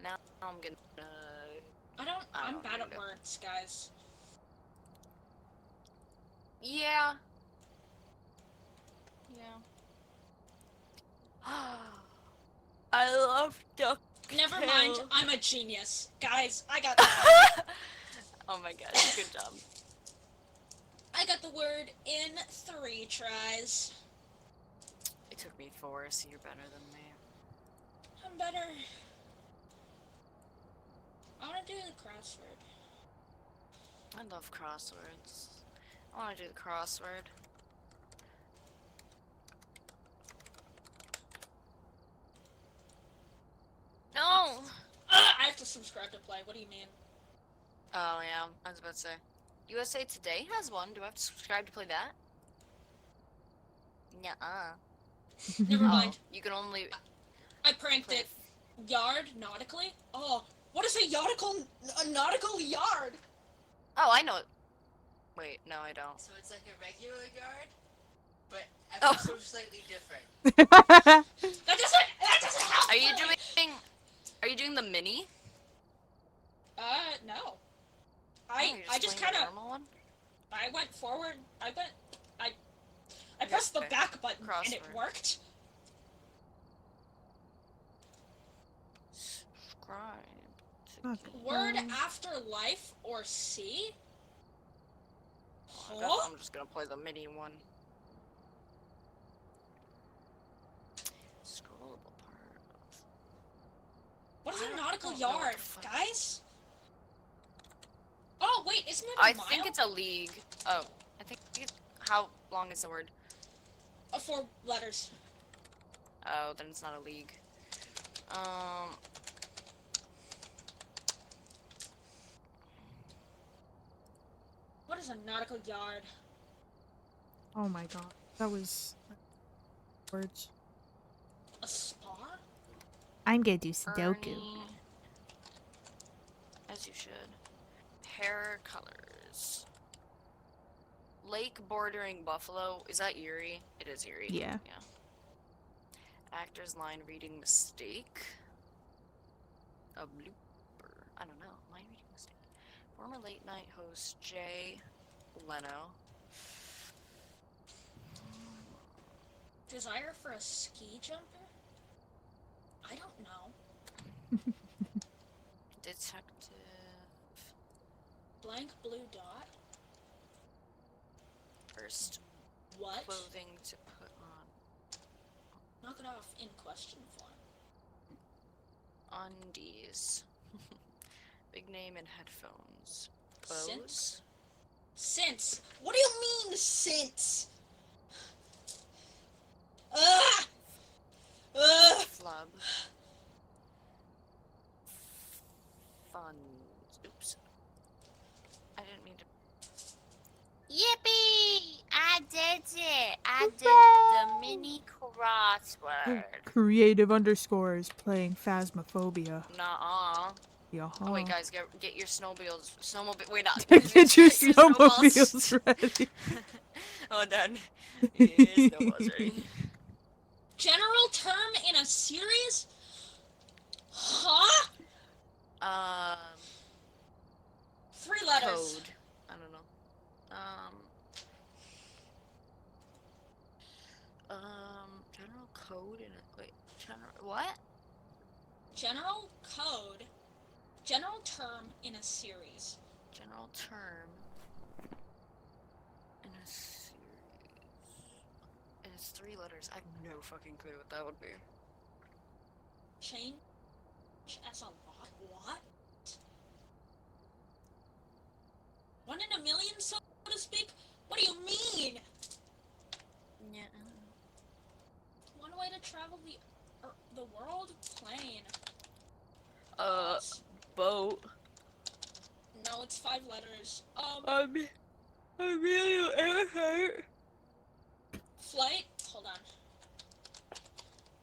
Speaker 3: Now I'm gonna.
Speaker 1: I'm bad at words, guys.
Speaker 3: Yeah. I love duck.
Speaker 1: Never mind, I'm a genius. Guys, I got that.
Speaker 3: Oh my gosh, good job.
Speaker 1: I got the word in 3 tries.
Speaker 3: It took me 4, so you're better than me.
Speaker 1: I'm better. I wanna do the crossword.
Speaker 3: I love crosswords. I wanna do the crossword. No!
Speaker 1: I have to subscribe to play, what do you mean?
Speaker 3: Oh yeah, I was about to say. USA Today has one. Do I have to subscribe to play that? Nuh-uh.
Speaker 1: Never mind.
Speaker 3: You can only...
Speaker 1: I pranked it. Yard, nautically? Oh, what is a nautical yard?
Speaker 3: Oh, I know it. Wait, no I don't.
Speaker 10: So it's like a regular yard, but
Speaker 3: Oh.
Speaker 10: ever so slightly different.
Speaker 1: That doesn't help
Speaker 3: Are you
Speaker 1: me.
Speaker 3: doing the mini?
Speaker 1: No.
Speaker 3: Oh,
Speaker 1: I
Speaker 3: you're
Speaker 1: just
Speaker 3: playing the
Speaker 1: kinda,
Speaker 3: normal one?
Speaker 1: I went forward, I pressed the
Speaker 3: Okay.
Speaker 1: back button and it
Speaker 3: Crossword.
Speaker 1: worked.
Speaker 3: Subscribe.
Speaker 1: Word after life or C?
Speaker 3: I guess
Speaker 1: Huh?
Speaker 3: I'm just gonna play the mini one. Scrollable part.
Speaker 1: What is
Speaker 3: I
Speaker 1: a
Speaker 3: don't
Speaker 1: nautical
Speaker 3: know what
Speaker 1: yard,
Speaker 3: the fuck-
Speaker 1: guys? Oh, wait, isn't it a
Speaker 3: I
Speaker 1: mile?
Speaker 3: think it's a league. Oh, I think how long is the word?
Speaker 1: 4 letters.
Speaker 3: Oh, then it's not a league.
Speaker 1: What is a nautical yard?
Speaker 2: Oh my god. That was words.
Speaker 1: A spar?
Speaker 2: I'm gonna do Sudoku.
Speaker 3: Ernie. As you should. Hair colors. Lake bordering buffalo. Is that Erie? It is Erie.
Speaker 2: Yeah.
Speaker 3: Actor's line reading mistake. A blooper. I don't know. Line reading mistake. Former late night host Jay Leno.
Speaker 1: Desire for a ski jumper? I don't know.
Speaker 3: Detective.
Speaker 1: Blank blue dot?
Speaker 3: First
Speaker 1: What?
Speaker 3: clothing to put on.
Speaker 1: Knock it off in question form.
Speaker 3: Undies. Big name and headphones.
Speaker 1: Since?
Speaker 3: Bows.
Speaker 1: Since? What do you mean, since? Ugh! Ugh!
Speaker 3: Flub. Fun. Oops. I didn't mean to.
Speaker 4: Yippee! I did it! I did the mini crossword.
Speaker 2: Creative underscores playing Phasmophobia.
Speaker 3: Nuh-uh.
Speaker 2: Yaha.
Speaker 3: Oh wait, guys, get your snowmobiles. Wait, not.
Speaker 2: Get your
Speaker 3: snowballs.
Speaker 2: snowmobiles ready.
Speaker 3: Oh, done. Yeah, snowballs ready.
Speaker 1: General term in a series? Huh? 3 letters.
Speaker 3: Code. I don't know. General code in a wait. General what?
Speaker 1: General code. General term in a series.
Speaker 3: General term in a series. And it's 3 letters. I have no fucking clue what that would be.
Speaker 1: Change as a lot. What? 1 in a million, so to speak? What do you mean?
Speaker 3: Yeah.
Speaker 1: One way to travel the world? Plane.
Speaker 5: Boat.
Speaker 1: No, it's 5 letters.
Speaker 5: I'm really airheart.
Speaker 1: Flight? Hold on.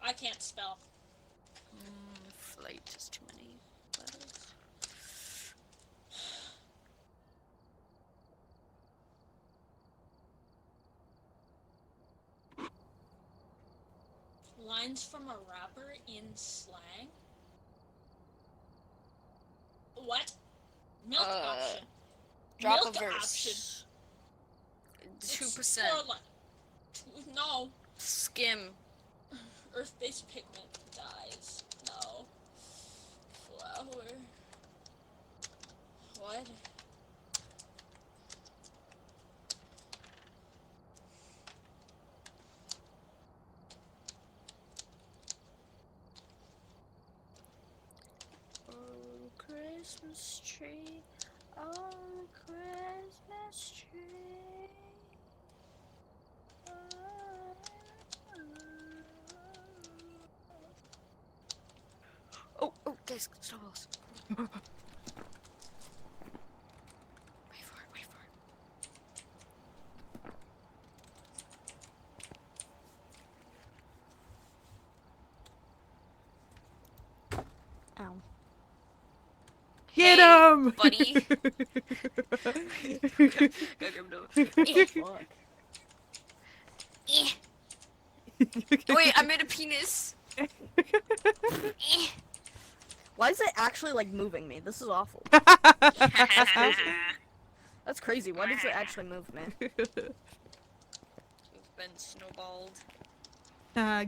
Speaker 1: I can't spell.
Speaker 3: Flight is too many letters.
Speaker 1: Lines from a rapper in slang? What? Milk option.
Speaker 3: Drop
Speaker 1: Milk
Speaker 3: a
Speaker 1: option.
Speaker 3: verse.
Speaker 1: It's
Speaker 3: 2%.
Speaker 1: No.
Speaker 3: Skim.
Speaker 1: Earth-based pigment dyes. No. Flower. What?
Speaker 3: Oh, Christmas tree. Oh, Christmas tree. Oh, guys, snowballs. Wait for it. Ow.
Speaker 2: Get
Speaker 3: Hey,
Speaker 2: him,
Speaker 3: buddy.
Speaker 5: Fuck.
Speaker 3: Wait, I made a penis.
Speaker 5: Why is it actually like moving me? This is awful. That's crazy. Why does it actually move me?
Speaker 3: You've been snowballed.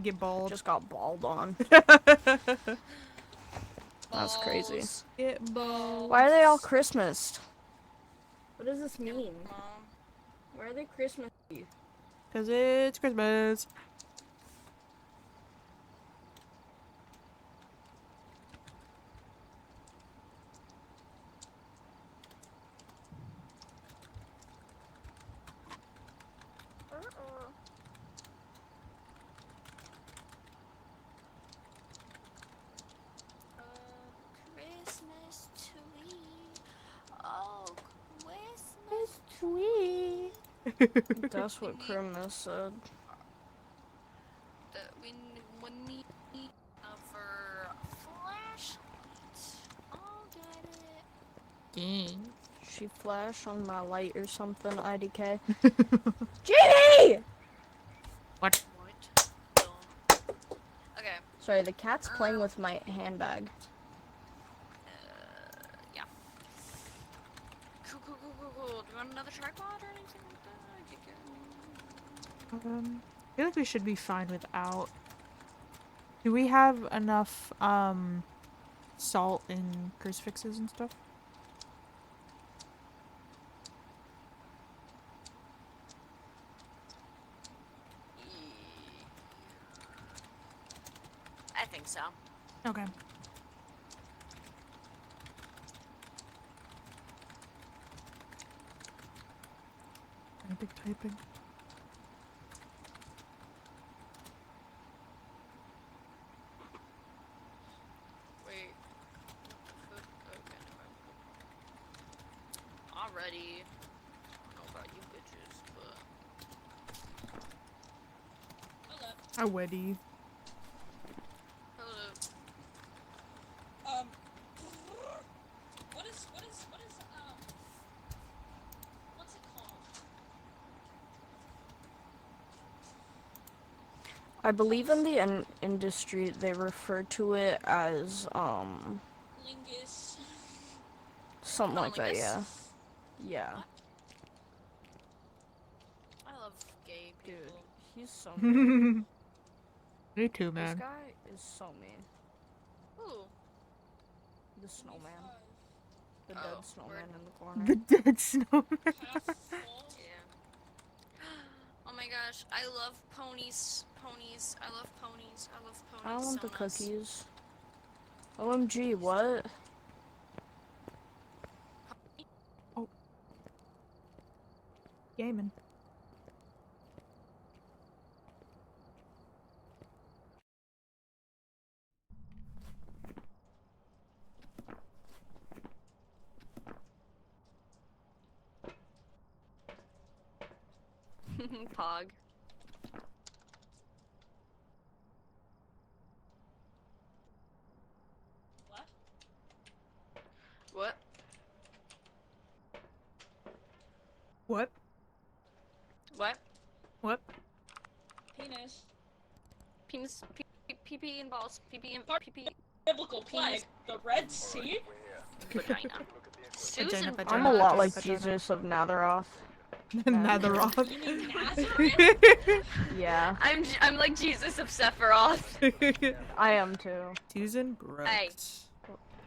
Speaker 2: Get bald.
Speaker 5: Just got balled on. That's crazy.
Speaker 3: Balls.
Speaker 2: Get bald.
Speaker 5: Why are they all Christmas? What does this mean?
Speaker 3: Mom.
Speaker 5: Why are they Christmas?
Speaker 2: Cause it's Christmas.
Speaker 3: Christmas tree. Oh, Christmas.
Speaker 2: Sweet.
Speaker 5: That's what Christmas said.
Speaker 3: That we need for flashlight. I'll get it.
Speaker 2: Dang.
Speaker 5: She flashed on my light or something, IDK. Genie!
Speaker 3: What? Okay.
Speaker 5: Sorry, the cat's playing with my handbag.
Speaker 3: Yeah. Cool. Do you want another tripod or anything like that?
Speaker 2: I feel like we should be fine without. Do we have enough salt and crucifixes and stuff?
Speaker 3: I think so.
Speaker 2: Okay. Big typing.
Speaker 3: Wait. Okay. Already. I don't know about you bitches, but.
Speaker 1: Hello.
Speaker 2: A weddy.
Speaker 3: Hello.
Speaker 1: What is what's it called?
Speaker 5: I believe in the industry they refer to it as
Speaker 1: Lingus.
Speaker 5: something like that. Yeah. Yeah.
Speaker 3: I love gay
Speaker 5: Dude,
Speaker 3: people.
Speaker 5: he's so mean.
Speaker 2: Me too,
Speaker 5: This
Speaker 2: man.
Speaker 5: guy is so mean.
Speaker 3: Ooh.
Speaker 5: The snowman. The
Speaker 3: Oh,
Speaker 5: dead snowman
Speaker 3: word.
Speaker 5: in the corner.
Speaker 2: The dead snowman.
Speaker 1: Half full.
Speaker 3: Yeah. Oh my gosh, I love ponies. I love ponies.
Speaker 5: I want
Speaker 3: so
Speaker 5: the
Speaker 3: nice.
Speaker 5: cookies. OMG, what?
Speaker 2: Gaming.
Speaker 5: Pog.
Speaker 1: What?
Speaker 5: What?
Speaker 2: What?
Speaker 5: What?
Speaker 2: What?
Speaker 1: Penis.
Speaker 5: Penis, pee and balls, pee and pee.
Speaker 1: Biblical plague. The Red Sea?
Speaker 5: Vagina. Susan,
Speaker 2: Vagina,
Speaker 11: I'm a lot like
Speaker 2: vagina.
Speaker 11: Jesus of Nazaroth.
Speaker 2: Nazaroth.
Speaker 1: You mean Nazareth?
Speaker 11: Yeah,
Speaker 5: I'm like Jesus of Sephiroth.
Speaker 11: I am too.
Speaker 2: Susan Brooks.
Speaker 5: Hey.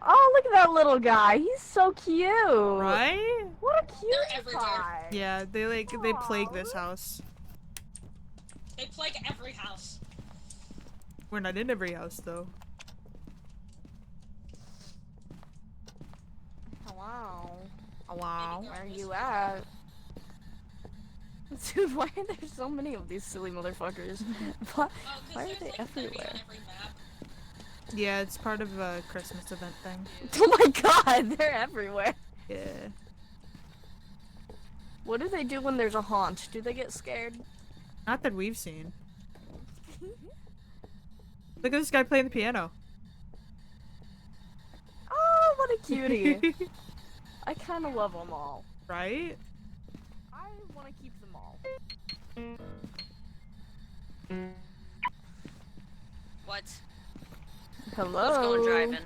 Speaker 11: Oh, look at that little guy. He's so cute.
Speaker 2: Right?
Speaker 11: What a cute
Speaker 1: They're everywhere.
Speaker 11: guy.
Speaker 2: Yeah, they plague this house.
Speaker 1: They plague every house.
Speaker 2: We're not in every house though.
Speaker 11: Hello.
Speaker 2: Hello.
Speaker 11: Where are you at? Dude, why are there so many of these silly motherfuckers? Why, why are they everywhere?
Speaker 2: Yeah, it's part of a Christmas event thing.
Speaker 11: Oh my god, they're everywhere.
Speaker 2: Yeah.
Speaker 11: What do they do when there's a haunt? Do they get scared?
Speaker 2: Not that we've seen. Look at this guy playing the piano.
Speaker 11: Oh, what a cutie. I kind of love them all.
Speaker 2: Right?
Speaker 11: I want to keep them all.
Speaker 5: What?
Speaker 11: Hello.
Speaker 5: Who's going driving?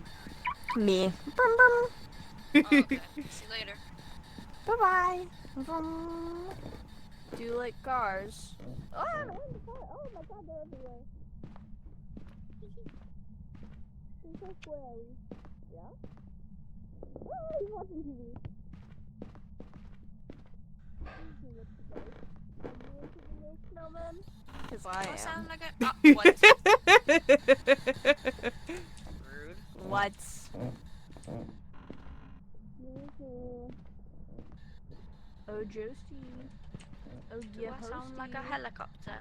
Speaker 11: Me.
Speaker 5: Oh, okay. See you later.
Speaker 11: Bye-bye. Do you like cars? Oh, oh my god, they're everywhere. They're so squirrely. Yeah? Oh, he's watching TV. Snowman? Because I am.
Speaker 5: Sound like a what? Rude.
Speaker 11: What? Oh, Josie. Oh,
Speaker 5: Do
Speaker 11: yeah,
Speaker 5: I sound like a
Speaker 11: hosty.
Speaker 5: helicopter?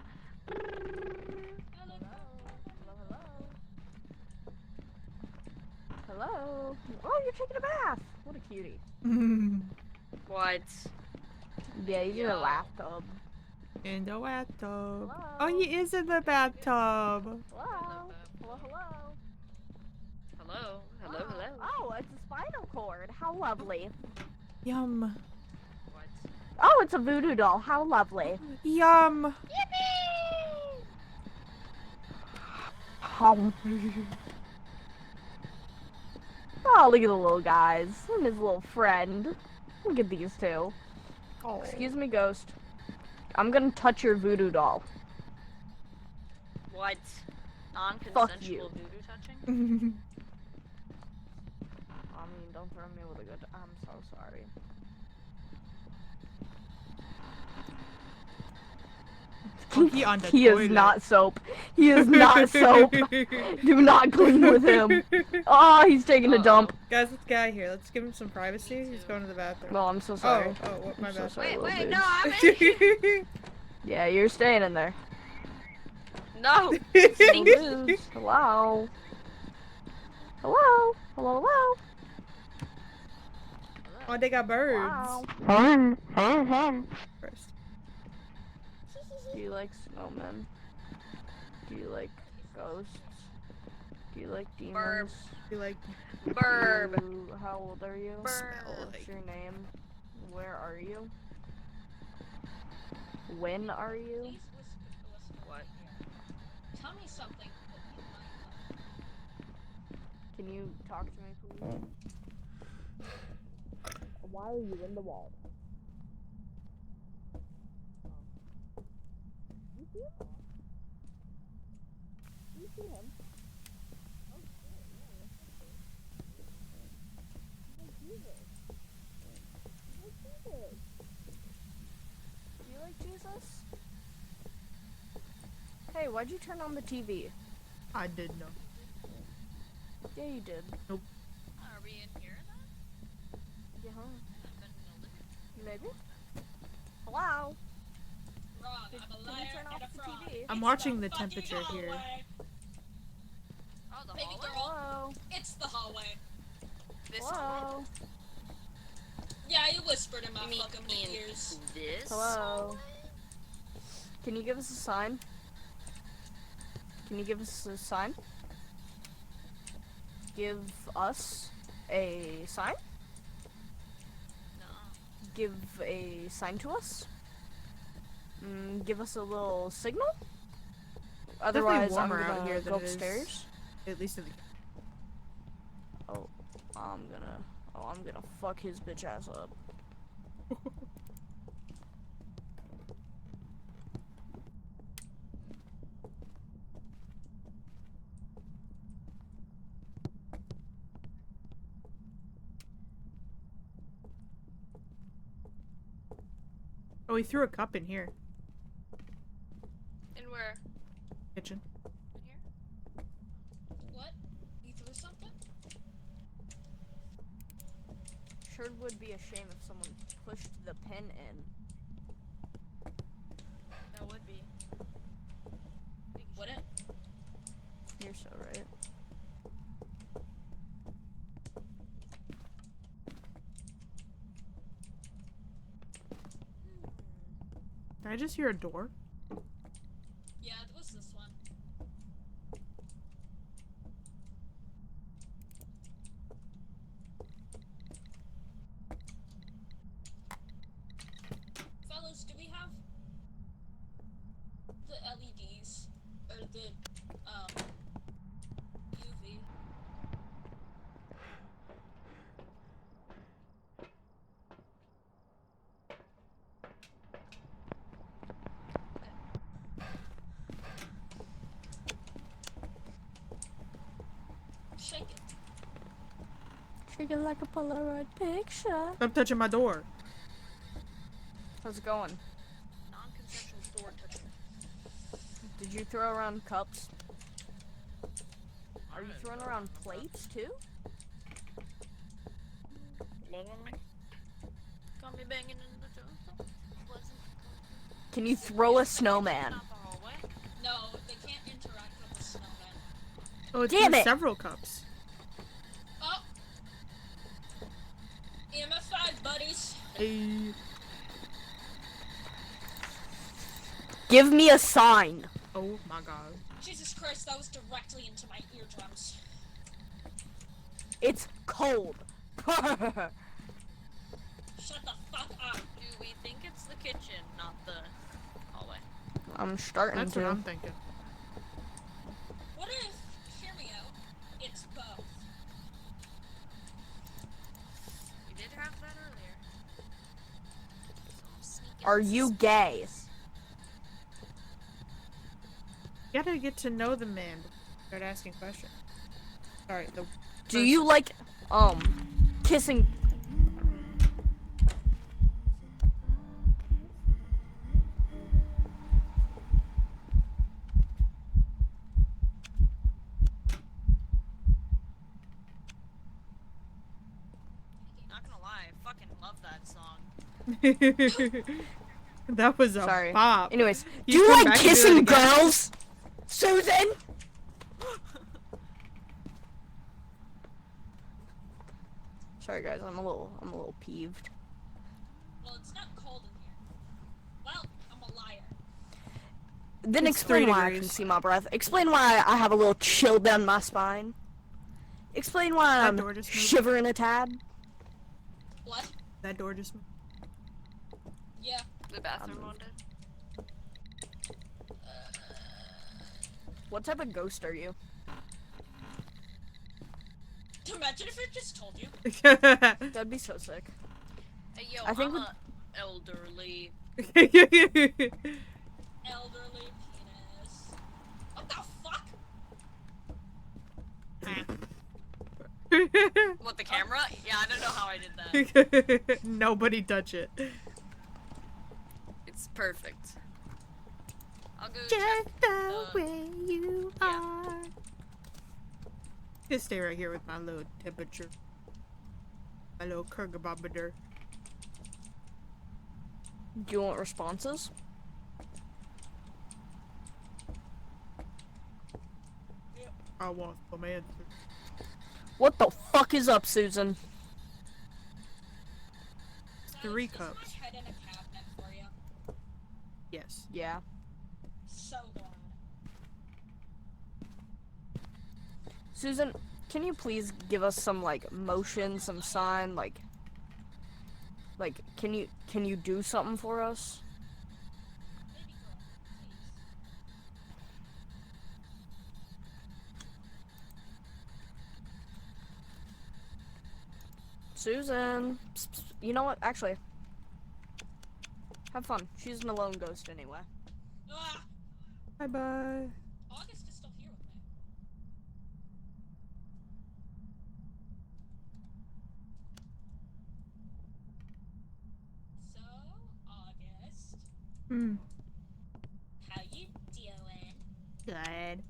Speaker 11: Hello. Oh, you're taking a bath. What a cutie.
Speaker 5: What?
Speaker 11: Yeah, he's in a bathtub.
Speaker 2: In the bathtub.
Speaker 11: Hello?
Speaker 2: Oh, he is in the bathtub.
Speaker 11: Hello. Hello, hello.
Speaker 5: Hello? Hello, hello?
Speaker 11: Oh, it's a spinal cord. How lovely.
Speaker 2: Yum.
Speaker 5: What?
Speaker 11: Oh, it's a voodoo doll. How lovely.
Speaker 2: Yum.
Speaker 11: Yippee! Hum. Oh, look at the little guys. And his little friend. Look at these two.
Speaker 2: Oh.
Speaker 11: Excuse me, ghost. I'm gonna touch your voodoo doll.
Speaker 5: What?
Speaker 11: you.
Speaker 5: Non-consensual voodoo touching?
Speaker 11: I mean, don't throw me with a good. I'm so sorry.
Speaker 2: Monkey on the
Speaker 11: He is
Speaker 2: toilet.
Speaker 11: not soap. He is not soap. Do not clean with him. Oh, he's taking a dump.
Speaker 2: Guys, let's get out of here. Let's give him some privacy. He's going to the bathroom.
Speaker 11: Well, I'm so sorry.
Speaker 2: Oh, what, my
Speaker 11: I'm so
Speaker 2: bad.
Speaker 11: sorry,
Speaker 5: Wait,
Speaker 11: little
Speaker 5: no,
Speaker 11: dude.
Speaker 5: I'm in.
Speaker 11: Yeah, you're staying in there.
Speaker 5: No!
Speaker 11: Little dudes. Hello. Hello. Hello. Hello.
Speaker 2: Oh, they got birds.
Speaker 11: Wow.
Speaker 2: First.
Speaker 11: Do you like snowmen? Do you like ghosts? Do you like demons?
Speaker 5: Burb.
Speaker 2: You like
Speaker 5: Burb.
Speaker 11: How old are you?
Speaker 5: Burb.
Speaker 11: What's your name? Where are you? When are you?
Speaker 1: Please listen
Speaker 5: What?
Speaker 1: Tell me something that you might know.
Speaker 11: Can you talk to me, please? Why are you in the wall? You see him? You see him? Oh shit, yeah, that's Jesus. Jesus. Do you like Jesus? Hey, why'd you turn on the TV?
Speaker 2: I didn't know.
Speaker 11: Yeah, you did.
Speaker 5: Are we in here then?
Speaker 11: Yeah, huh?
Speaker 5: Been in the living room?
Speaker 11: Maybe? Hello?
Speaker 1: Wrong.
Speaker 11: Did
Speaker 1: I'm a
Speaker 11: you
Speaker 1: liar
Speaker 11: turn
Speaker 1: and
Speaker 11: off
Speaker 1: a
Speaker 11: the
Speaker 1: fraud.
Speaker 11: TV?
Speaker 2: I'm
Speaker 1: It's
Speaker 2: watching the
Speaker 1: fucking
Speaker 2: temperature here.
Speaker 1: hallway.
Speaker 5: Oh, the
Speaker 1: Baby
Speaker 5: hallway?
Speaker 1: girl,
Speaker 11: Hello?
Speaker 1: it's the hallway.
Speaker 5: This
Speaker 11: Hello?
Speaker 1: Yeah, you whispered in my
Speaker 5: You mean
Speaker 1: fucking
Speaker 5: in
Speaker 1: ears.
Speaker 5: this?
Speaker 11: Hello? Can you give us a sign? Can you give us a sign? Give us a sign?
Speaker 3: No.
Speaker 11: Give a sign to us? Give us a little signal? Otherwise, I'm
Speaker 2: warmer
Speaker 11: gonna
Speaker 2: out here than
Speaker 11: go
Speaker 2: it is.
Speaker 11: upstairs.
Speaker 2: At least in the
Speaker 11: Oh, I'm gonna fuck his bitch ass up.
Speaker 2: Oh, he threw a cup in here.
Speaker 3: And where?
Speaker 2: Kitchen.
Speaker 3: In here?
Speaker 1: What? You threw something?
Speaker 11: Sure would be a shame if someone pushed the pin in.
Speaker 3: That would be.
Speaker 1: Would it?
Speaker 11: You're so right.
Speaker 2: Did I just hear a door?
Speaker 1: Yeah, it was this one. Fellas, do we have the LEDs or the UV? Shake it.
Speaker 11: Shake it like a Polaroid picture.
Speaker 2: Stop touching my door.
Speaker 11: How's it going?
Speaker 3: Non-consensual door touching.
Speaker 11: Did you throw around cups? Are you throwing around plates too?
Speaker 3: Love on me? Got me banging in the door. Wasn't.
Speaker 11: Can you throw a snowman?
Speaker 3: Not the hallway.
Speaker 1: No, they can't interact with the snowman.
Speaker 2: Oh, it
Speaker 11: Damn
Speaker 2: threw
Speaker 11: it!
Speaker 2: several cups.
Speaker 1: Oh! EMF5, buddies.
Speaker 2: Hey.
Speaker 11: Give me a sign.
Speaker 2: Oh my god.
Speaker 1: Jesus Christ, that was directly into my eardrums.
Speaker 11: It's cold.
Speaker 1: Shut the fuck up.
Speaker 3: Do we think it's the kitchen, not the hallway?
Speaker 11: I'm starting
Speaker 2: That's
Speaker 11: to.
Speaker 2: what I'm thinking.
Speaker 1: What if, hear me out, it's both?
Speaker 3: You did have that earlier. So I'm sneaking
Speaker 11: Are you gay?
Speaker 2: You gotta get to know the man before you start asking questions. Alright, the
Speaker 11: Do you like, kissing?
Speaker 3: Not gonna lie, I fucking love that song.
Speaker 2: that was a
Speaker 11: Sorry.
Speaker 2: pop.
Speaker 11: Anyways,
Speaker 2: You
Speaker 11: do you
Speaker 2: come
Speaker 11: like
Speaker 2: back and do it
Speaker 11: kissing
Speaker 2: again.
Speaker 11: girls, Susan? Sorry guys, I'm a little peeved.
Speaker 1: Well, it's not cold in here. Well, I'm a liar.
Speaker 11: Then
Speaker 2: It's
Speaker 11: explain
Speaker 2: 3
Speaker 11: why I can
Speaker 2: degrees.
Speaker 11: see my breath. Explain why I have a little chill down my spine. Explain why
Speaker 2: That
Speaker 11: I'm
Speaker 2: door just moved.
Speaker 11: shivering a tad.
Speaker 1: What?
Speaker 2: That door just moved.
Speaker 1: Yeah.
Speaker 3: The bathroom one did.
Speaker 11: What type of ghost are you?
Speaker 1: Imagine if it just told you.
Speaker 11: That'd be so sick.
Speaker 3: Hey yo,
Speaker 11: I think
Speaker 3: I'm
Speaker 11: we-
Speaker 3: a elderly.
Speaker 1: Elderly penis. What the fuck?
Speaker 3: What, the camera? Yeah, I don't know how I did that.
Speaker 2: Nobody touch it.
Speaker 3: It's perfect. I'll go
Speaker 2: Just
Speaker 3: check
Speaker 2: the
Speaker 3: the...
Speaker 2: way you
Speaker 3: yeah.
Speaker 2: are. Just stay right here with my little temperature. My little kurgabometer.
Speaker 11: Do you want responses?
Speaker 2: I want some answers.
Speaker 11: What the fuck is up, Susan?
Speaker 2: 3
Speaker 1: Is
Speaker 2: cups.
Speaker 1: my head in a cabinet for you?
Speaker 2: Yes.
Speaker 11: Yeah. Susan, can you please give us some like motion, some sign, like can you do something for us? Susan, psst, psst. You know what? Actually, have fun. She's an alone ghost anyway.
Speaker 1: Ah!
Speaker 2: Bye bye.
Speaker 1: August is still here with me. So, August,
Speaker 2: Hmm.
Speaker 1: how you doing?
Speaker 2: Good.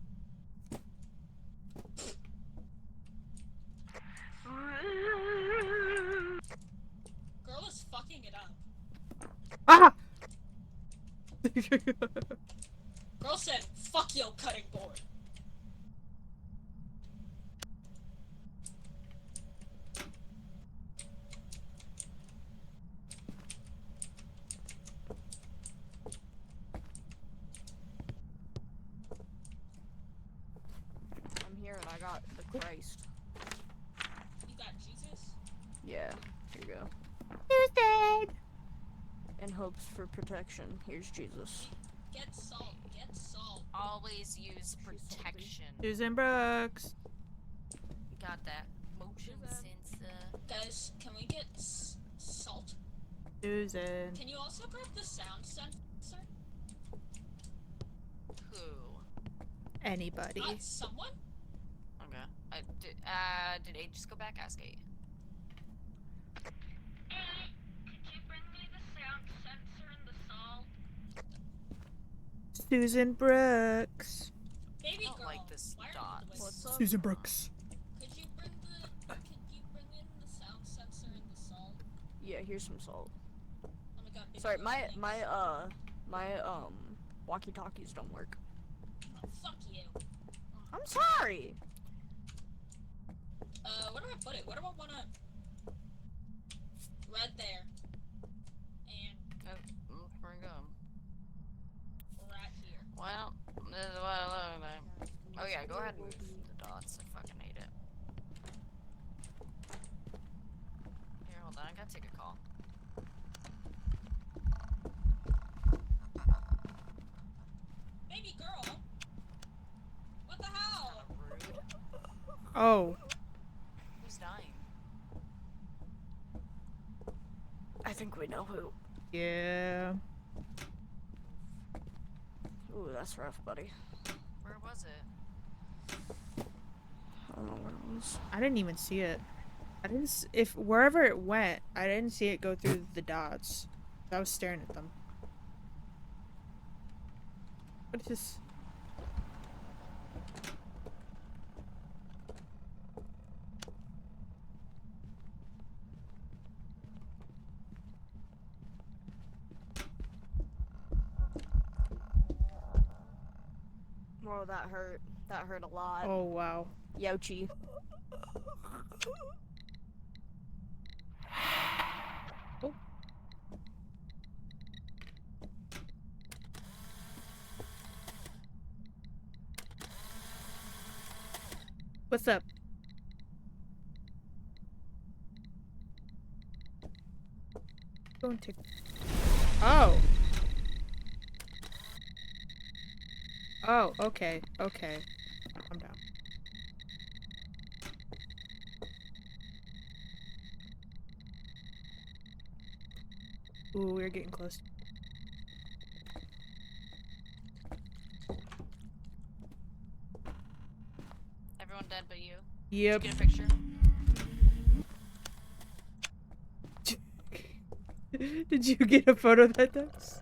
Speaker 1: Girl is fucking it up.
Speaker 2: Ah!
Speaker 1: Girl said, fuck your cutting board.
Speaker 11: I'm here and I got the Christ.
Speaker 1: You got Jesus?
Speaker 11: Yeah, here you go.
Speaker 2: Who's dead?
Speaker 11: In hopes for protection, here's Jesus.
Speaker 1: Get salt, get salt.
Speaker 3: Always use protection.
Speaker 2: Susan Brooks.
Speaker 3: Got that motion sensor.
Speaker 1: Guys, can we get salt?
Speaker 2: Susan.
Speaker 1: Can you also grab the sound sensor?
Speaker 3: Who?
Speaker 2: Anybody.
Speaker 1: Someone?
Speaker 3: Okay. Did A just go back? Ask A.
Speaker 7: Could you bring me the sound sensor and the salt?
Speaker 2: Susan Brooks.
Speaker 1: Baby
Speaker 3: I don't
Speaker 1: girl.
Speaker 3: like this
Speaker 1: Why are you
Speaker 3: dot.
Speaker 1: the way-
Speaker 11: What's up?
Speaker 2: Susan Brooks.
Speaker 1: Could you bring in the sound sensor and the salt?
Speaker 11: Yeah, here's some salt.
Speaker 1: Oh my god. baby
Speaker 11: Sorry,
Speaker 1: girl,
Speaker 11: my
Speaker 1: thanks.
Speaker 11: walkie-talkies don't work.
Speaker 1: Oh, fuck you.
Speaker 11: I'm sorry.
Speaker 1: Where do I put it? Where do I wanna... Right there. And
Speaker 3: Where we go?
Speaker 1: right here.
Speaker 3: Well, this is what I look like. Oh yeah, go ahead and move the dots. I fucking hate it. Here, hold on. I gotta take a call.
Speaker 1: Baby girl! What the hell?
Speaker 3: Rude.
Speaker 2: Oh.
Speaker 3: Who's dying?
Speaker 11: I think we know who.
Speaker 2: Yeah.
Speaker 11: Ooh, that's rough, buddy.
Speaker 3: Where was it?
Speaker 11: I don't know where it was.
Speaker 2: I didn't even see it. I didn't if wherever it went, I didn't see it go through the dots. I was staring at them. What is this?
Speaker 11: Whoa, that hurt. That hurt a lot.
Speaker 2: Oh wow.
Speaker 11: Youchie.
Speaker 2: Oh. What's up? Go and take. Oh. Oh, okay, okay. Calm down. Ooh, we're getting close.
Speaker 3: Everyone dead but you.
Speaker 2: Yep.
Speaker 3: Did you get a picture?
Speaker 2: Did you get a photo that does?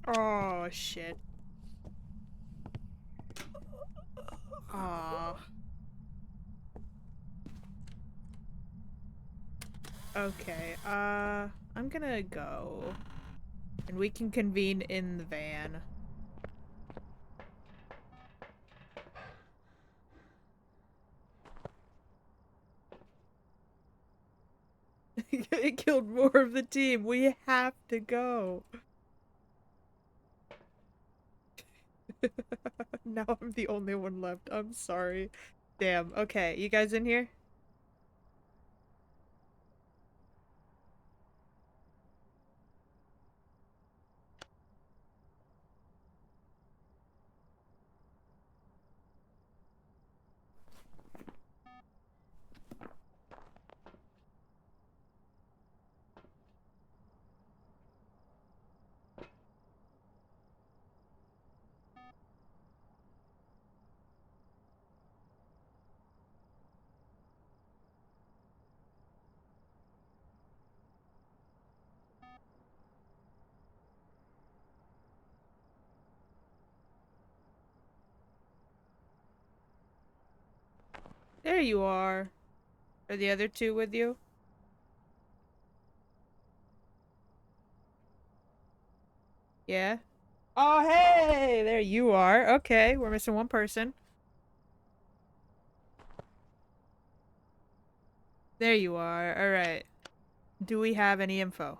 Speaker 2: Oh shit. Aw. Okay, I'm gonna go. And we can convene in the van. It killed more of the team. We have to go. Now I'm the only one left. I'm sorry. Damn. Okay, you guys in here? There you are. Are the other two with you? Yeah? Oh, hey! There you are. Okay, we're missing one person. There you are. Alright. Do we have any info?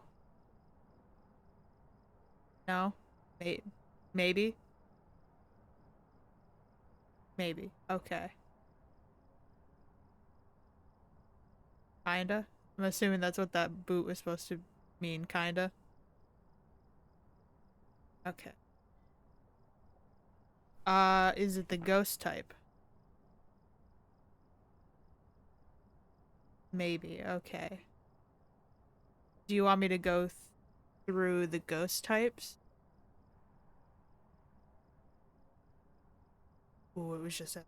Speaker 2: No? Maybe? Maybe. Okay. Kinda? I'm assuming that's what that boot was supposed to mean, kinda. Okay. Is it the ghost type? Maybe. Okay. Do you want me to go through the ghost types? Ooh, it was just a...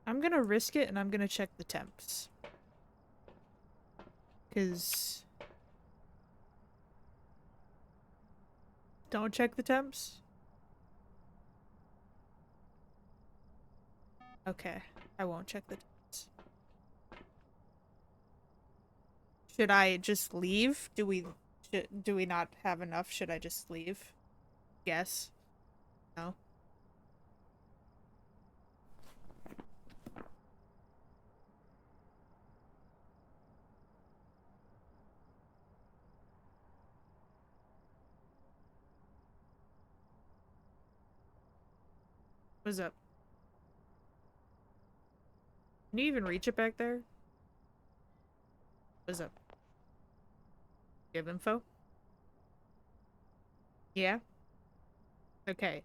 Speaker 2: I'm gonna risk it and I'm gonna check the temps. 'Cause... Don't check the temps? Okay, I won't check the temps. Should I just leave? Do we not have enough? Should I just leave? Yes. No. What's up? Can you even reach it back there? What's up? You have info? Yeah? Okay.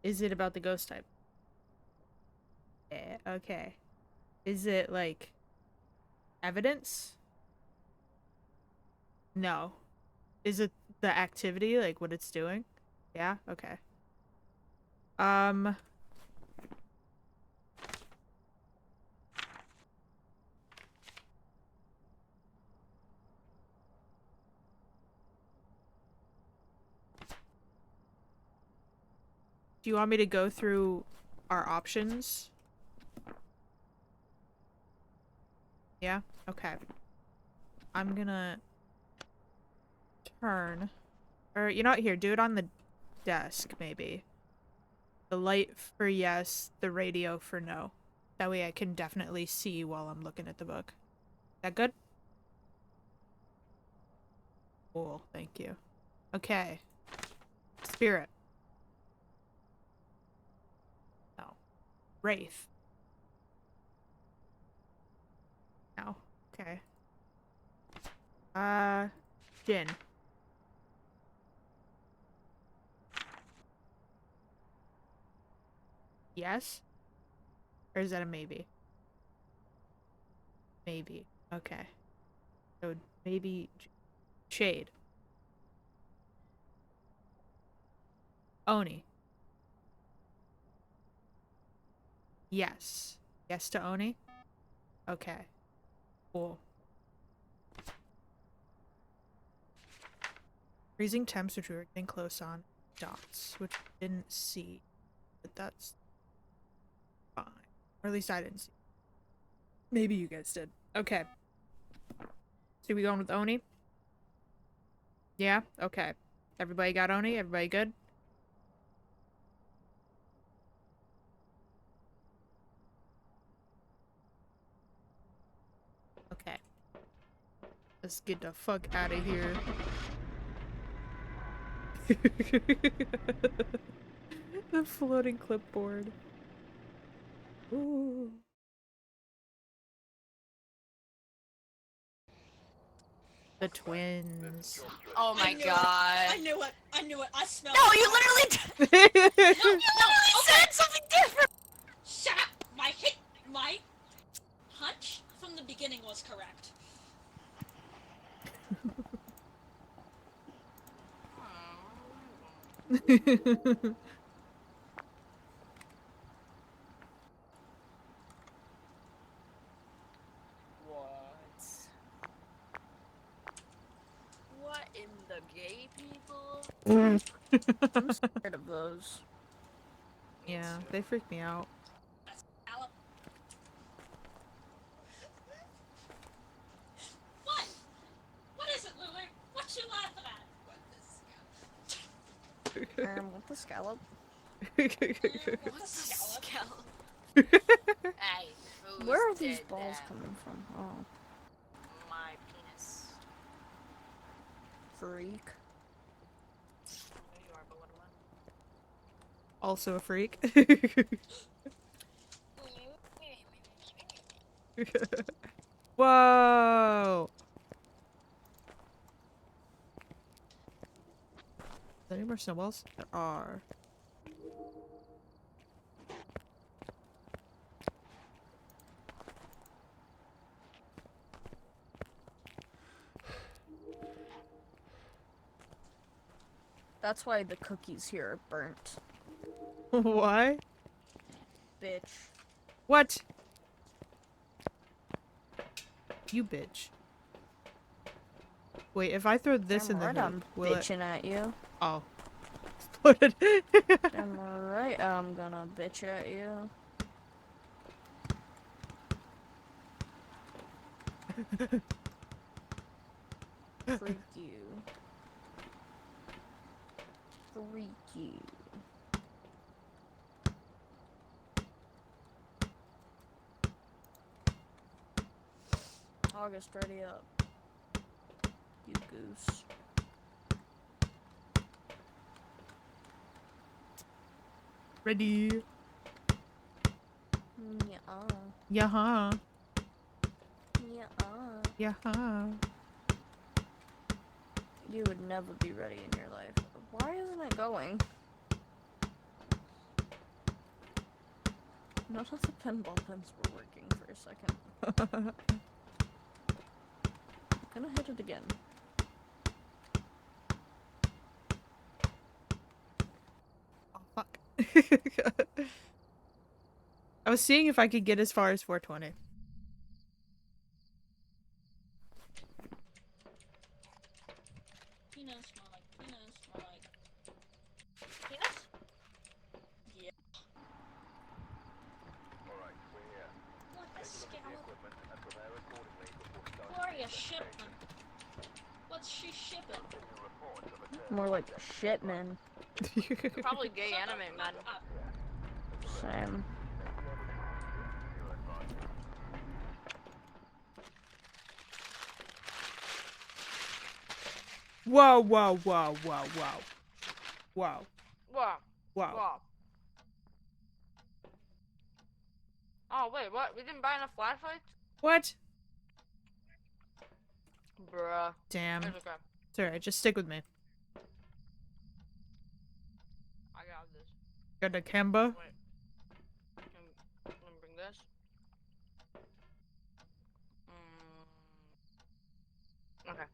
Speaker 2: Is it about the ghost type? Yeah, okay. Is it, like, evidence? No. Is it the activity, like what it's doing? Yeah? Okay. Do you want me to go through our options? Yeah? Okay. I'm gonna turn. Or, you know what? Here, do it on the desk, maybe. The light for yes, the radio for no. That way I can definitely see while I'm looking at the book. That good? Cool, thank you. Okay. Spirit. No. Wraith. No. Okay. Jinn. Yes? Or is that a maybe? Maybe. Okay. So maybe Shade. Oni. Yes. Yes to Oni? Okay. Cool. Freezing temps, which we were getting close on. Dots, which we didn't see. But that's fine. Or at least I didn't see. Maybe you guys did. Okay. So we going with Oni? Yeah? Okay. Everybody got Oni? Everybody good? Okay. Let's get the fuck out of here. The floating clipboard. Ooh. The twins.
Speaker 3: Oh my
Speaker 1: I knew it.
Speaker 3: god.
Speaker 1: I knew it. I knew it. I smelled
Speaker 3: No,
Speaker 1: it.
Speaker 3: you literally
Speaker 1: No,
Speaker 3: said something different!
Speaker 1: Shut up! My hunch from the beginning was correct.
Speaker 3: What in the gay people?
Speaker 11: I'm scared of those.
Speaker 2: Yeah, they freak me out.
Speaker 1: Scallop. What? What is it, Lulu? What you laughing at?
Speaker 11: With the scallop.
Speaker 3: What's the scallop? Hey, who's
Speaker 11: Where are these
Speaker 3: did
Speaker 11: balls
Speaker 3: that?
Speaker 11: coming from? Oh,
Speaker 3: My penis.
Speaker 11: freak.
Speaker 3: There you are, beloved one.
Speaker 2: Also a freak. Whoa! Are there any more snowballs? There are.
Speaker 11: That's why the cookies here are burnt.
Speaker 2: Why?
Speaker 11: Bitch.
Speaker 2: What? You bitch. Wait, if I throw this in the
Speaker 11: Right,
Speaker 2: hoop,
Speaker 11: I'm
Speaker 2: will it?
Speaker 11: bitching at you.
Speaker 2: Oh. Exploded.
Speaker 11: Damn right, I'm gonna bitch at you. Freak you. Freak you. August, ready up. You goose.
Speaker 2: Ready.
Speaker 11: Yeah.
Speaker 2: Yeah-huh.
Speaker 11: Yeah.
Speaker 2: Yeah-huh.
Speaker 11: You would never be ready in your life. Why isn't it going? None of the pinball pins were working for a second. I'm gonna hit it again.
Speaker 2: Oh, fuck. I was seeing if I could get as far as 420.
Speaker 1: Penis, more like penis, more like... Penis? Yeah.
Speaker 8: Alright, we're here.
Speaker 1: What a
Speaker 8: Take a look at the
Speaker 1: scallop.
Speaker 8: equipment and prepare accordingly before starting
Speaker 1: Gloria
Speaker 8: the
Speaker 1: shipment. What's she shipping?
Speaker 8: Continue reports of a
Speaker 11: More like shit, man.
Speaker 3: Probably gay
Speaker 1: Shut the
Speaker 3: anime
Speaker 1: fuck
Speaker 3: men.
Speaker 1: up.
Speaker 11: Same.
Speaker 2: Whoa, whoa, whoa, whoa, whoa. Whoa.
Speaker 5: Wow.
Speaker 2: Whoa.
Speaker 5: Wow. Oh, wait, what? We didn't buy enough flashlights?
Speaker 2: What?
Speaker 5: Bruh.
Speaker 2: Damn.
Speaker 5: It's okay.
Speaker 2: It's alright, just stick with me.
Speaker 5: I got this.
Speaker 2: Got the Kemba?
Speaker 5: Wait. Let me bring this. Okay.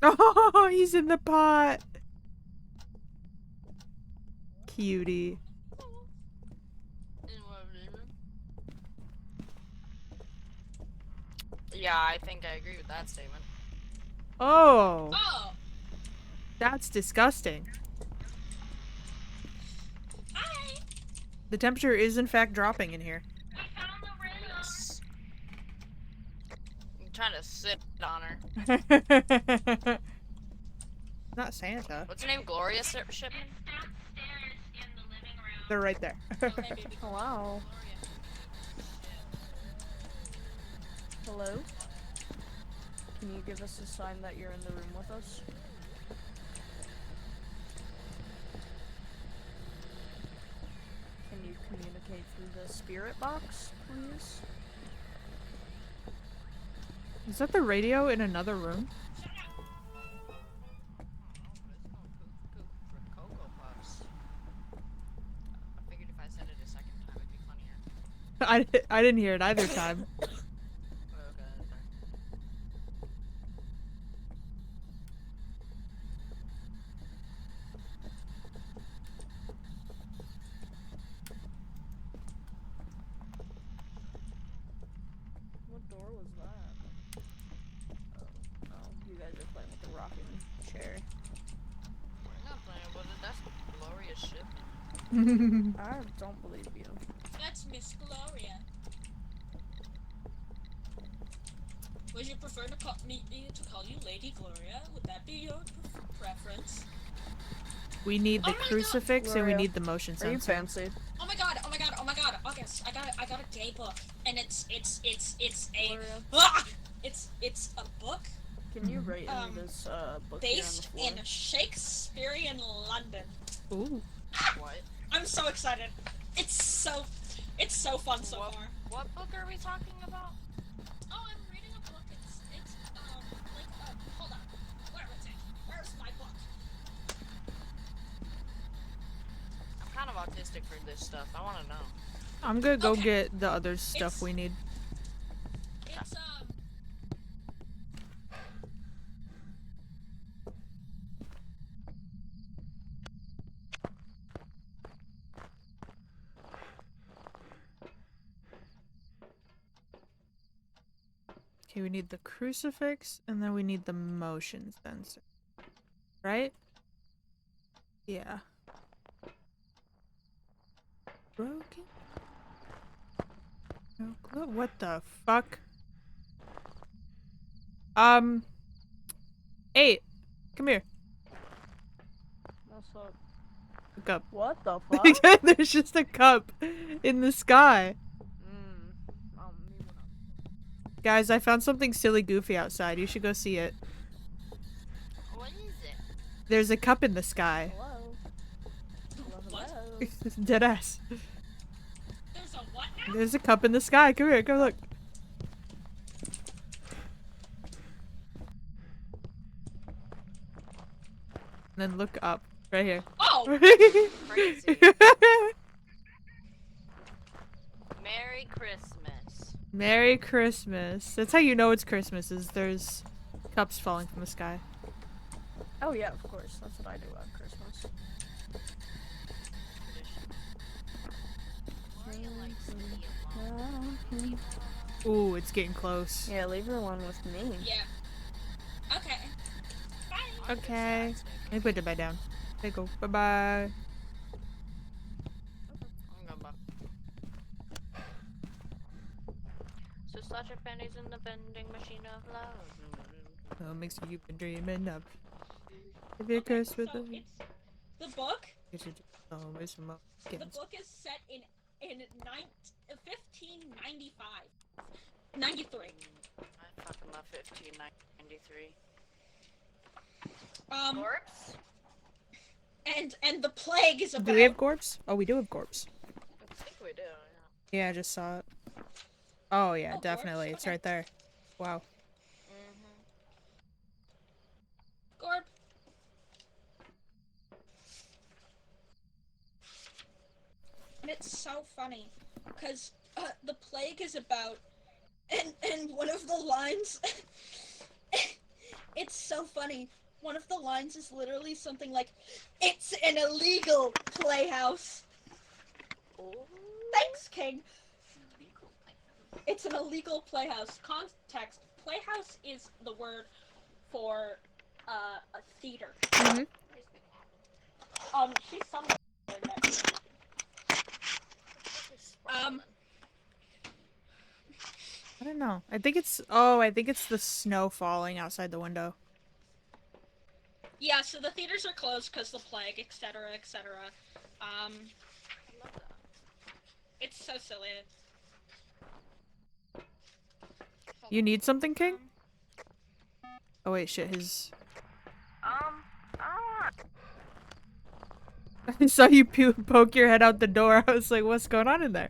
Speaker 2: Oh, he's in the pot. Cutie.
Speaker 3: Yeah, I think I agree with that statement.
Speaker 2: Oh,
Speaker 1: Oh!
Speaker 2: that's disgusting.
Speaker 1: Hi!
Speaker 2: The temperature is in fact dropping in here.
Speaker 7: We found the radio.
Speaker 3: Yes. I'm trying to sit on her.
Speaker 2: Not Santa.
Speaker 3: What's her name? Gloria Shipman?
Speaker 7: It's downstairs in the living room.
Speaker 2: They're right there.
Speaker 1: Okay, baby.
Speaker 11: Oh, wow. Hello? Can you give us a sign that you're in the room with us? Can you communicate through the spirit box, please?
Speaker 2: Is that the radio in another room?
Speaker 3: Cocoa Puffs. I figured if I said it a second time, it'd be funnier.
Speaker 2: I didn't hear it either time.
Speaker 3: Okay, that's fine.
Speaker 11: What door was that? Oh, you guys are playing with the rocking chair.
Speaker 3: We're not playing with it. That's Gloria's ship.
Speaker 11: I don't believe you.
Speaker 1: That's Miss Gloria. Would you prefer to call me to call you Lady Gloria? Would that be your preference?
Speaker 2: We need the
Speaker 1: Oh my God.
Speaker 2: crucifix and we
Speaker 11: Gloria,
Speaker 2: need the motion
Speaker 11: Are you
Speaker 2: sensor.
Speaker 11: fancy?
Speaker 1: Oh my god, oh my god, oh my god. August, I got a gay book. And it's a
Speaker 11: Gloria?
Speaker 1: it's a book
Speaker 11: Can you rate in this book here on the
Speaker 1: based
Speaker 11: floor?
Speaker 1: in Shakespearean London.
Speaker 2: Ooh.
Speaker 3: What?
Speaker 1: I'm so excited. It's so fun so far.
Speaker 3: What book are we talking about?
Speaker 1: Oh, I'm reading a book. It's hold on. Where is it? Where's my book?
Speaker 3: I'm kind of autistic for this stuff. I want to know.
Speaker 2: I'm gonna go
Speaker 1: Okay.
Speaker 2: get the other stuff
Speaker 1: It's-
Speaker 2: we need.
Speaker 1: It's
Speaker 2: Okay, we need the crucifix and then we need the motion sensor. Right? Yeah. Broken? No clue. What the fuck? 8. Come here.
Speaker 11: What's up?
Speaker 2: A cup.
Speaker 11: What the fuck?
Speaker 2: There's just a cup in the sky. Guys, I found something silly goofy outside. You should go see it.
Speaker 3: What is it?
Speaker 2: There's a cup in the sky.
Speaker 11: Hello? Hello, hello?
Speaker 2: Deadass.
Speaker 1: there's a what now?
Speaker 2: There's a cup in the sky. Come here, come look. And then look up. Right here.
Speaker 1: Oh!
Speaker 3: Crazy. Merry Christmas.
Speaker 2: Merry Christmas. That's how you know it's Christmas, is there's cups falling from the sky.
Speaker 11: Oh yeah, of course. That's what I do on Christmas.
Speaker 3: Gloria likes to be alone.
Speaker 2: Ooh, it's getting close.
Speaker 11: Yeah, leave her alone with me.
Speaker 1: Yeah. Okay. Bye.
Speaker 2: Okay. Let me put the bed down. There you go. Bye-bye.
Speaker 3: I'm gonna buy. So such a pennies in the vending machine of love.
Speaker 2: Oh, makes you been dreaming of. If you're cursed with
Speaker 1: So
Speaker 2: a...
Speaker 1: it's the book.
Speaker 2: You should always remote
Speaker 1: The
Speaker 2: games.
Speaker 1: book is set in 1595. 93.
Speaker 3: I fucking love 1593.
Speaker 1: Corpse? And the plague is about.
Speaker 2: Do we have corpse? Oh, we do have corpse.
Speaker 3: I think we do,
Speaker 2: Yeah, I just saw it. Oh, yeah,
Speaker 1: Oh,
Speaker 2: definitely.
Speaker 1: corpse?
Speaker 2: It's
Speaker 1: Okay.
Speaker 2: right there. Wow.
Speaker 1: Gorb. it's so funny, because the plague is about, and one of the lines, it's so funny. One of the lines is literally something like, "It's an illegal playhouse."
Speaker 3: Oh.
Speaker 1: Thanks, King. It's an illegal playhouse. Context: playhouse is the word for a theater.
Speaker 2: Mhm.
Speaker 1: She's somewhere next.
Speaker 2: I don't know. I think it's. Oh, I think it's the snow falling outside the window.
Speaker 1: Yeah, so the theaters are closed because the plague, etc., etc.
Speaker 3: I love that.
Speaker 1: It's so silly.
Speaker 2: You need something, King? Oh wait, shit. His. I saw you poke your head out the door. I was like, what's going on in there?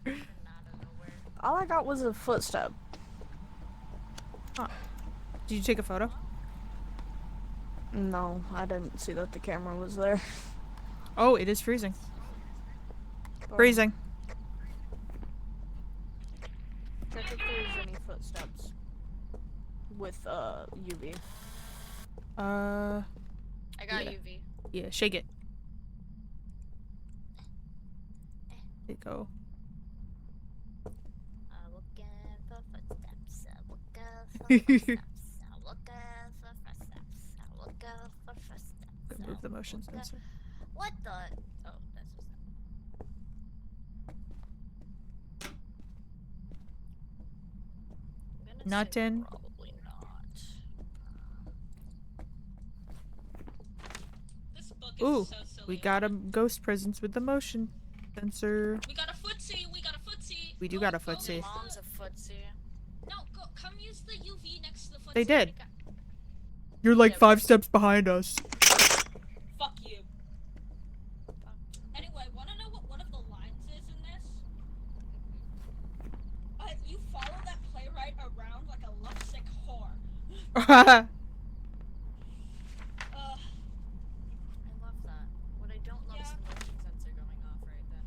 Speaker 11: All I got was a footstep.
Speaker 2: Huh. Did you take a photo?
Speaker 11: No, I didn't see that the camera was there.
Speaker 2: Oh, it is freezing. Freezing.
Speaker 11: Check if there's any footsteps with UV.
Speaker 2: I
Speaker 3: got
Speaker 2: yeah.
Speaker 3: UV.
Speaker 2: Yeah, shake it. There you go.
Speaker 4: Looking for footsteps. Looking for footsteps. Looking for footsteps. Looking for footsteps.
Speaker 2: Move the motion sensor.
Speaker 4: What the? Oh, that's just.
Speaker 2: Nothing.
Speaker 3: Probably not.
Speaker 1: This book is
Speaker 2: Ooh,
Speaker 1: so silly.
Speaker 2: we got a ghost presence with the motion sensor.
Speaker 1: We got a footsie. We got a footsie.
Speaker 2: We do got a footsie.
Speaker 3: Mom's a footsie.
Speaker 1: No, come use the UV next to the footsie.
Speaker 2: They did. You're like 5 steps behind us.
Speaker 1: Fuck you. Anyway, wanna know what one of the lines is in this? You follow that playwright around like a lovesick whore.
Speaker 3: I love that. What I don't love is the motion sensor going off right then.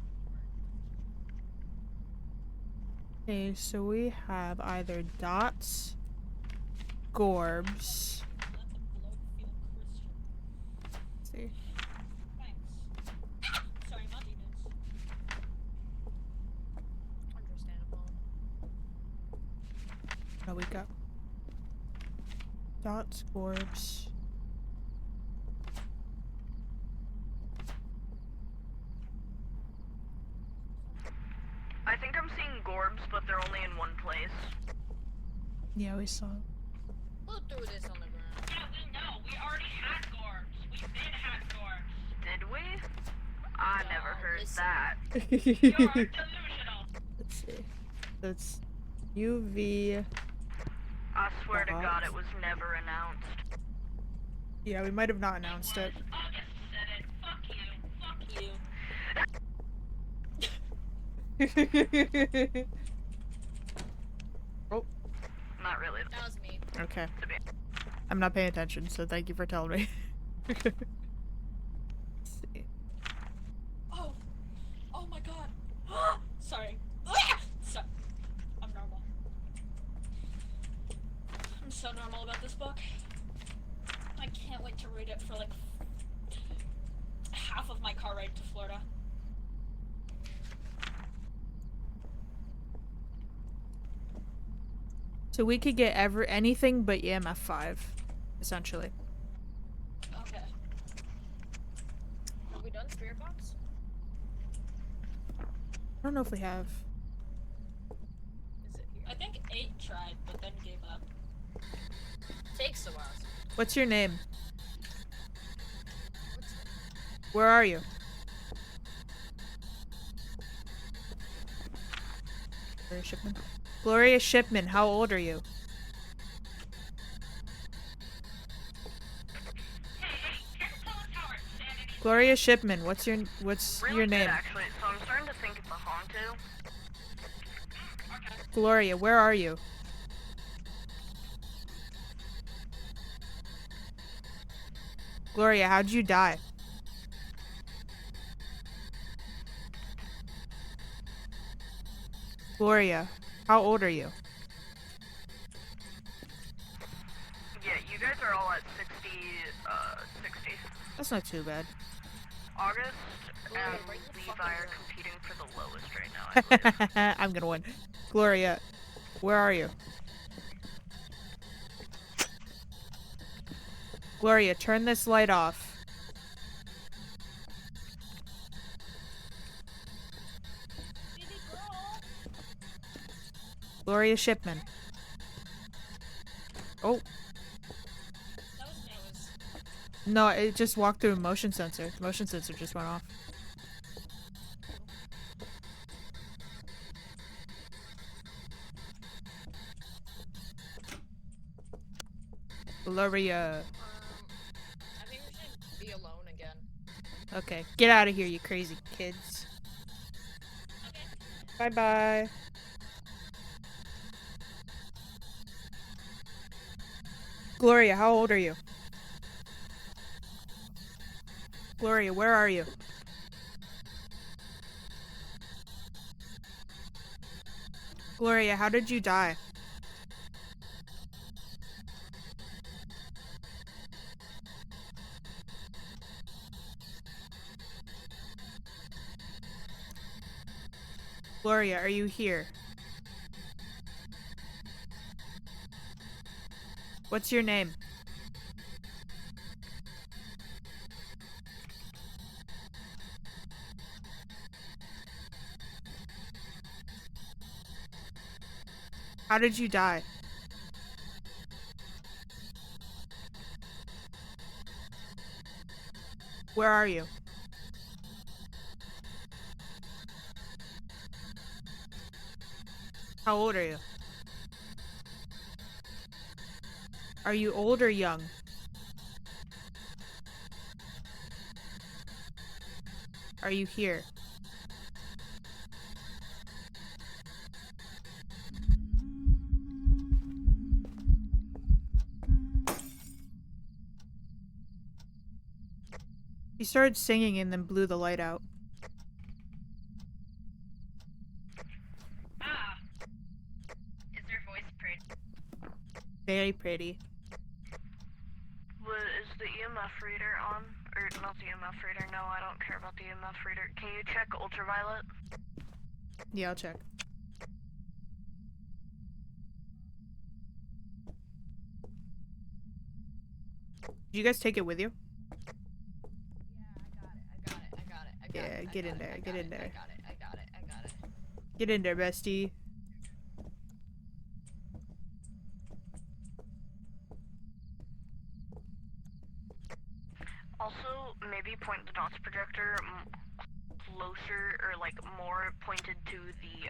Speaker 2: Okay, so we have either dots, gorbs. Let's see.
Speaker 1: Thanks. Sorry, not demons.
Speaker 3: Understandable.
Speaker 2: No, we got dots, gorbs.
Speaker 12: I think I'm seeing gorbs, but they're only in one place.
Speaker 2: Yeah, we saw.
Speaker 3: Who threw this on the ground?
Speaker 7: Yeah, we know. We already had gorbs. We did have gorbs.
Speaker 12: Did we? I
Speaker 3: No,
Speaker 12: never heard
Speaker 3: listen.
Speaker 12: that.
Speaker 7: You're delusional.
Speaker 2: Let's see. That's UV.
Speaker 12: I swear to God, it was never announced.
Speaker 2: Yeah, we might have not announced it.
Speaker 7: August said it. Fuck you. Fuck you.
Speaker 2: Oh.
Speaker 12: Not really.
Speaker 3: That was me.
Speaker 2: Okay. I'm not paying attention, so thank you for telling me. Let's see.
Speaker 1: Oh my god. Sorry. So, I'm normal. I'm so normal about this book. I can't wait to read it for like half of my car ride to Florida.
Speaker 2: So we could get anything but EMF 5, essentially.
Speaker 1: Okay.
Speaker 3: Have we done spirit box?
Speaker 2: I don't know if we have.
Speaker 3: Is it here?
Speaker 1: I think 8 tried, but then gave up.
Speaker 3: Takes a while.
Speaker 2: What's your name? Where are you? Gloria Shipman. Gloria Shipman, how old are you? Gloria Shipman, what's your
Speaker 12: Really
Speaker 2: name?
Speaker 12: good, actually. So I'm starting to think it's a Hontu.
Speaker 2: Gloria, where are you? Gloria, how'd you die? Gloria, how old are you?
Speaker 12: Yeah, you guys are all at 60.
Speaker 2: That's not too bad.
Speaker 12: August
Speaker 3: Gloria,
Speaker 12: and
Speaker 3: right in the
Speaker 12: Levi
Speaker 3: fucking
Speaker 12: are
Speaker 3: room.
Speaker 12: competing for the lowest right now, I believe.
Speaker 2: I'm gonna win. Gloria, where are you? Gloria, turn this light off.
Speaker 1: Baby girl.
Speaker 2: Gloria Shipman. Oh,
Speaker 1: That was me.
Speaker 2: no, it just walked through a motion sensor. The motion sensor just went off. Gloria.
Speaker 3: I think we should be alone again.
Speaker 2: Okay, get out of here, you crazy kids. Bye-bye. Gloria, how old are you? Gloria, where are you? Gloria, how did you die? Gloria, are you here? What's your name? How did you die? Where are you? How old are you? Are you old or young? Are you here? He started singing and then blew the light out.
Speaker 7: Ah. Is their voice pretty?
Speaker 2: Very pretty.
Speaker 12: Is the EMF reader on? Or not the EMF reader, no, I don't care about the EMF reader. Can you check ultraviolet?
Speaker 2: Yeah, I'll check. Did you guys take it with you? Yeah, get in there, get in there.
Speaker 3: I got it.
Speaker 2: Get in there, bestie.
Speaker 12: Also, maybe point the dots projector closer, or like more pointed to the,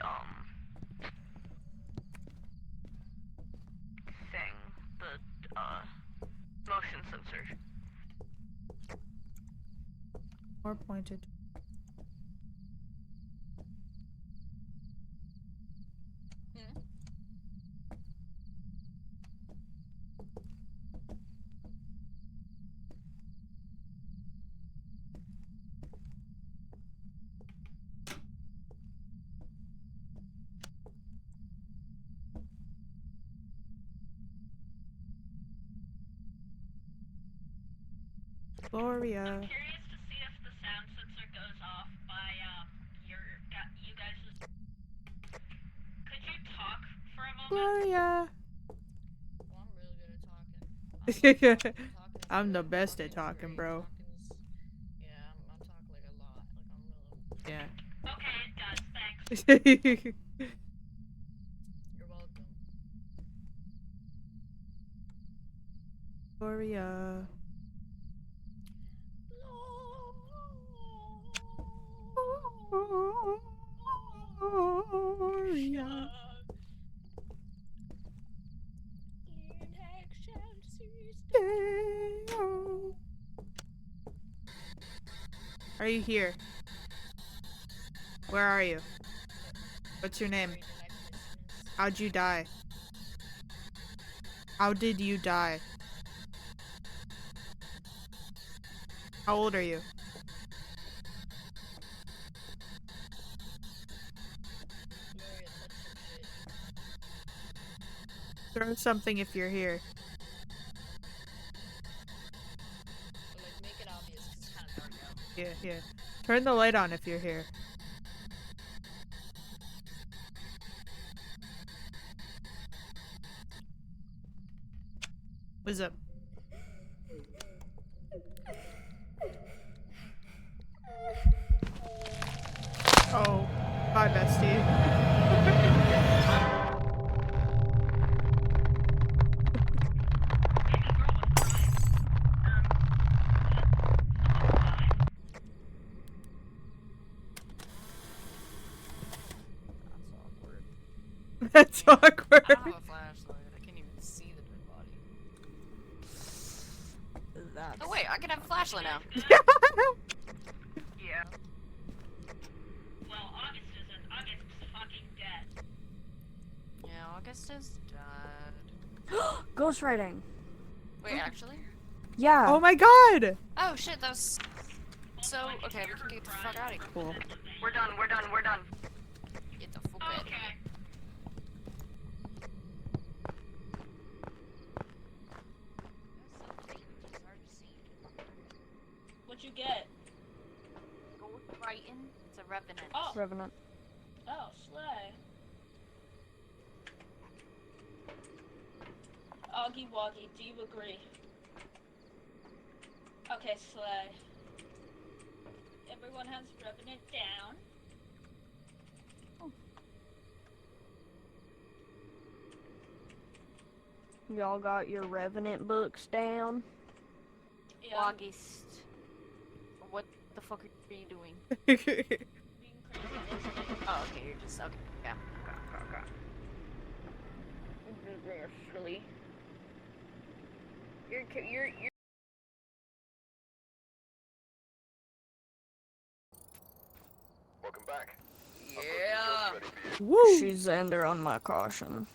Speaker 12: thing. The, motion sensor.
Speaker 2: More pointed. Gloria.
Speaker 7: I'm curious to see if the sound sensor goes off by you guys. Could you talk for a moment?
Speaker 2: Gloria.
Speaker 3: Well, I'm really good at talking.
Speaker 2: I'm the best at talking, bro.
Speaker 3: Yeah, I'm talking like a lot. Like I'm really.
Speaker 2: Yeah.
Speaker 7: Okay, it does. Thanks.
Speaker 3: You're welcome.
Speaker 2: Gloria. Gloria. Are you here? Where are you? What's your name? How'd you die? How did you die? How old are you?
Speaker 3: Gloria, touch
Speaker 2: Throw something if you're here.
Speaker 3: Like, make it obvious, 'cause it's kind of dark out.
Speaker 2: Yeah, yeah. Turn the light on if you're here. What's up? Oh, bye, bestie. That's awkward.
Speaker 3: I don't have a flashlight. I can't even see the dead body.
Speaker 11: That's...
Speaker 3: Oh wait, I can have a flashlight now.
Speaker 12: Yeah.
Speaker 7: Well, August isn't. August's fucking dead.
Speaker 3: Yeah, August is dead.
Speaker 11: Ghostwriting.
Speaker 3: Wait, actually?
Speaker 11: Yeah.
Speaker 2: Oh my god!
Speaker 3: Oh shit, that was so. Okay, we can get the fuck out of here.
Speaker 11: Cool.
Speaker 12: We're done.
Speaker 3: Get the fuck out of here.
Speaker 7: Okay.
Speaker 1: What'd you get?
Speaker 3: Ghostwriting. It's a revenant.
Speaker 1: Oh.
Speaker 11: Revenant.
Speaker 1: Oh, slay. Augie Woggy, do you agree? Okay, slay. Everyone has Revenant down.
Speaker 11: Y'all got your Revenant books down?
Speaker 1: Yeah.
Speaker 3: August. What the fuck are you doing?
Speaker 1: Being crazy.
Speaker 3: Oh, okay, you're just okay. Yeah.
Speaker 11: Silly. You're.
Speaker 8: Welcome back.
Speaker 3: Yeah.
Speaker 8: Ready for you.
Speaker 2: Woo!
Speaker 11: She's Xander on my caution.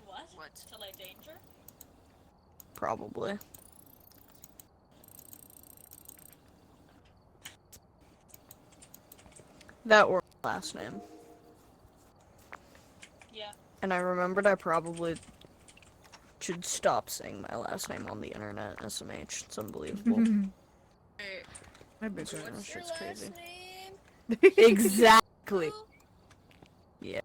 Speaker 1: What?
Speaker 3: What?
Speaker 1: Delay danger?
Speaker 11: Probably. That or last name.
Speaker 1: Yeah.
Speaker 11: And I remembered I probably should stop saying my last name on the internet. SMH. It's unbelievable.
Speaker 3: Hey,
Speaker 2: My big
Speaker 11: What's
Speaker 2: one.
Speaker 11: your
Speaker 3: what's your
Speaker 11: shit's
Speaker 3: last
Speaker 11: crazy.
Speaker 3: name?
Speaker 11: Exactly. Yeah.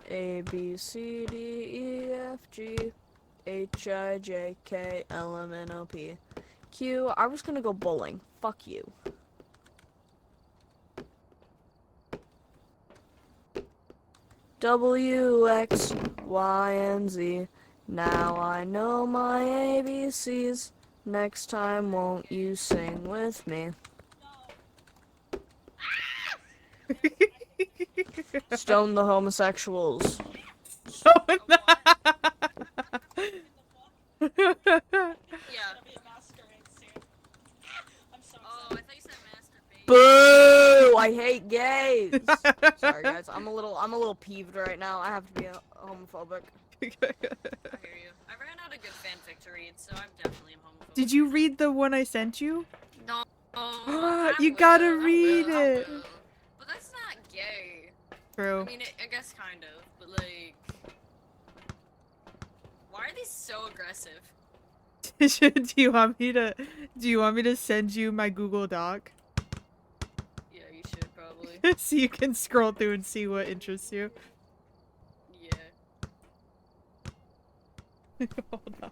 Speaker 11: A B C D E F G H I J K L M N O P Q. I was gonna go bowling. Fuck you. W X Y and Z. Now I know my ABCs. Next time, won't you sing with me? Stone the homosexuals.
Speaker 2: Oh, no.
Speaker 3: Yeah.
Speaker 1: Gonna be a masquerade soon. I'm so
Speaker 3: Oh, I
Speaker 1: excited.
Speaker 3: thought you said masturbate.
Speaker 11: Boo! I hate gays. Sorry guys, I'm a little peeved right now. I have to be homophobic.
Speaker 3: I hear you. I ran out of good fanfic to read, so I'm definitely homophobic.
Speaker 2: Did you read the one I sent you?
Speaker 3: No. I
Speaker 2: You
Speaker 3: will,
Speaker 2: gotta
Speaker 3: I
Speaker 2: read
Speaker 3: will, I
Speaker 2: it.
Speaker 3: will. But that's not gay.
Speaker 2: True.
Speaker 3: I mean, I guess kind of, but like, why are these so aggressive?
Speaker 2: Do you want me to send you my Google Doc
Speaker 3: Yeah, you should probably.
Speaker 2: so you can scroll through and see what interests you?
Speaker 3: Yeah.
Speaker 2: Hold on.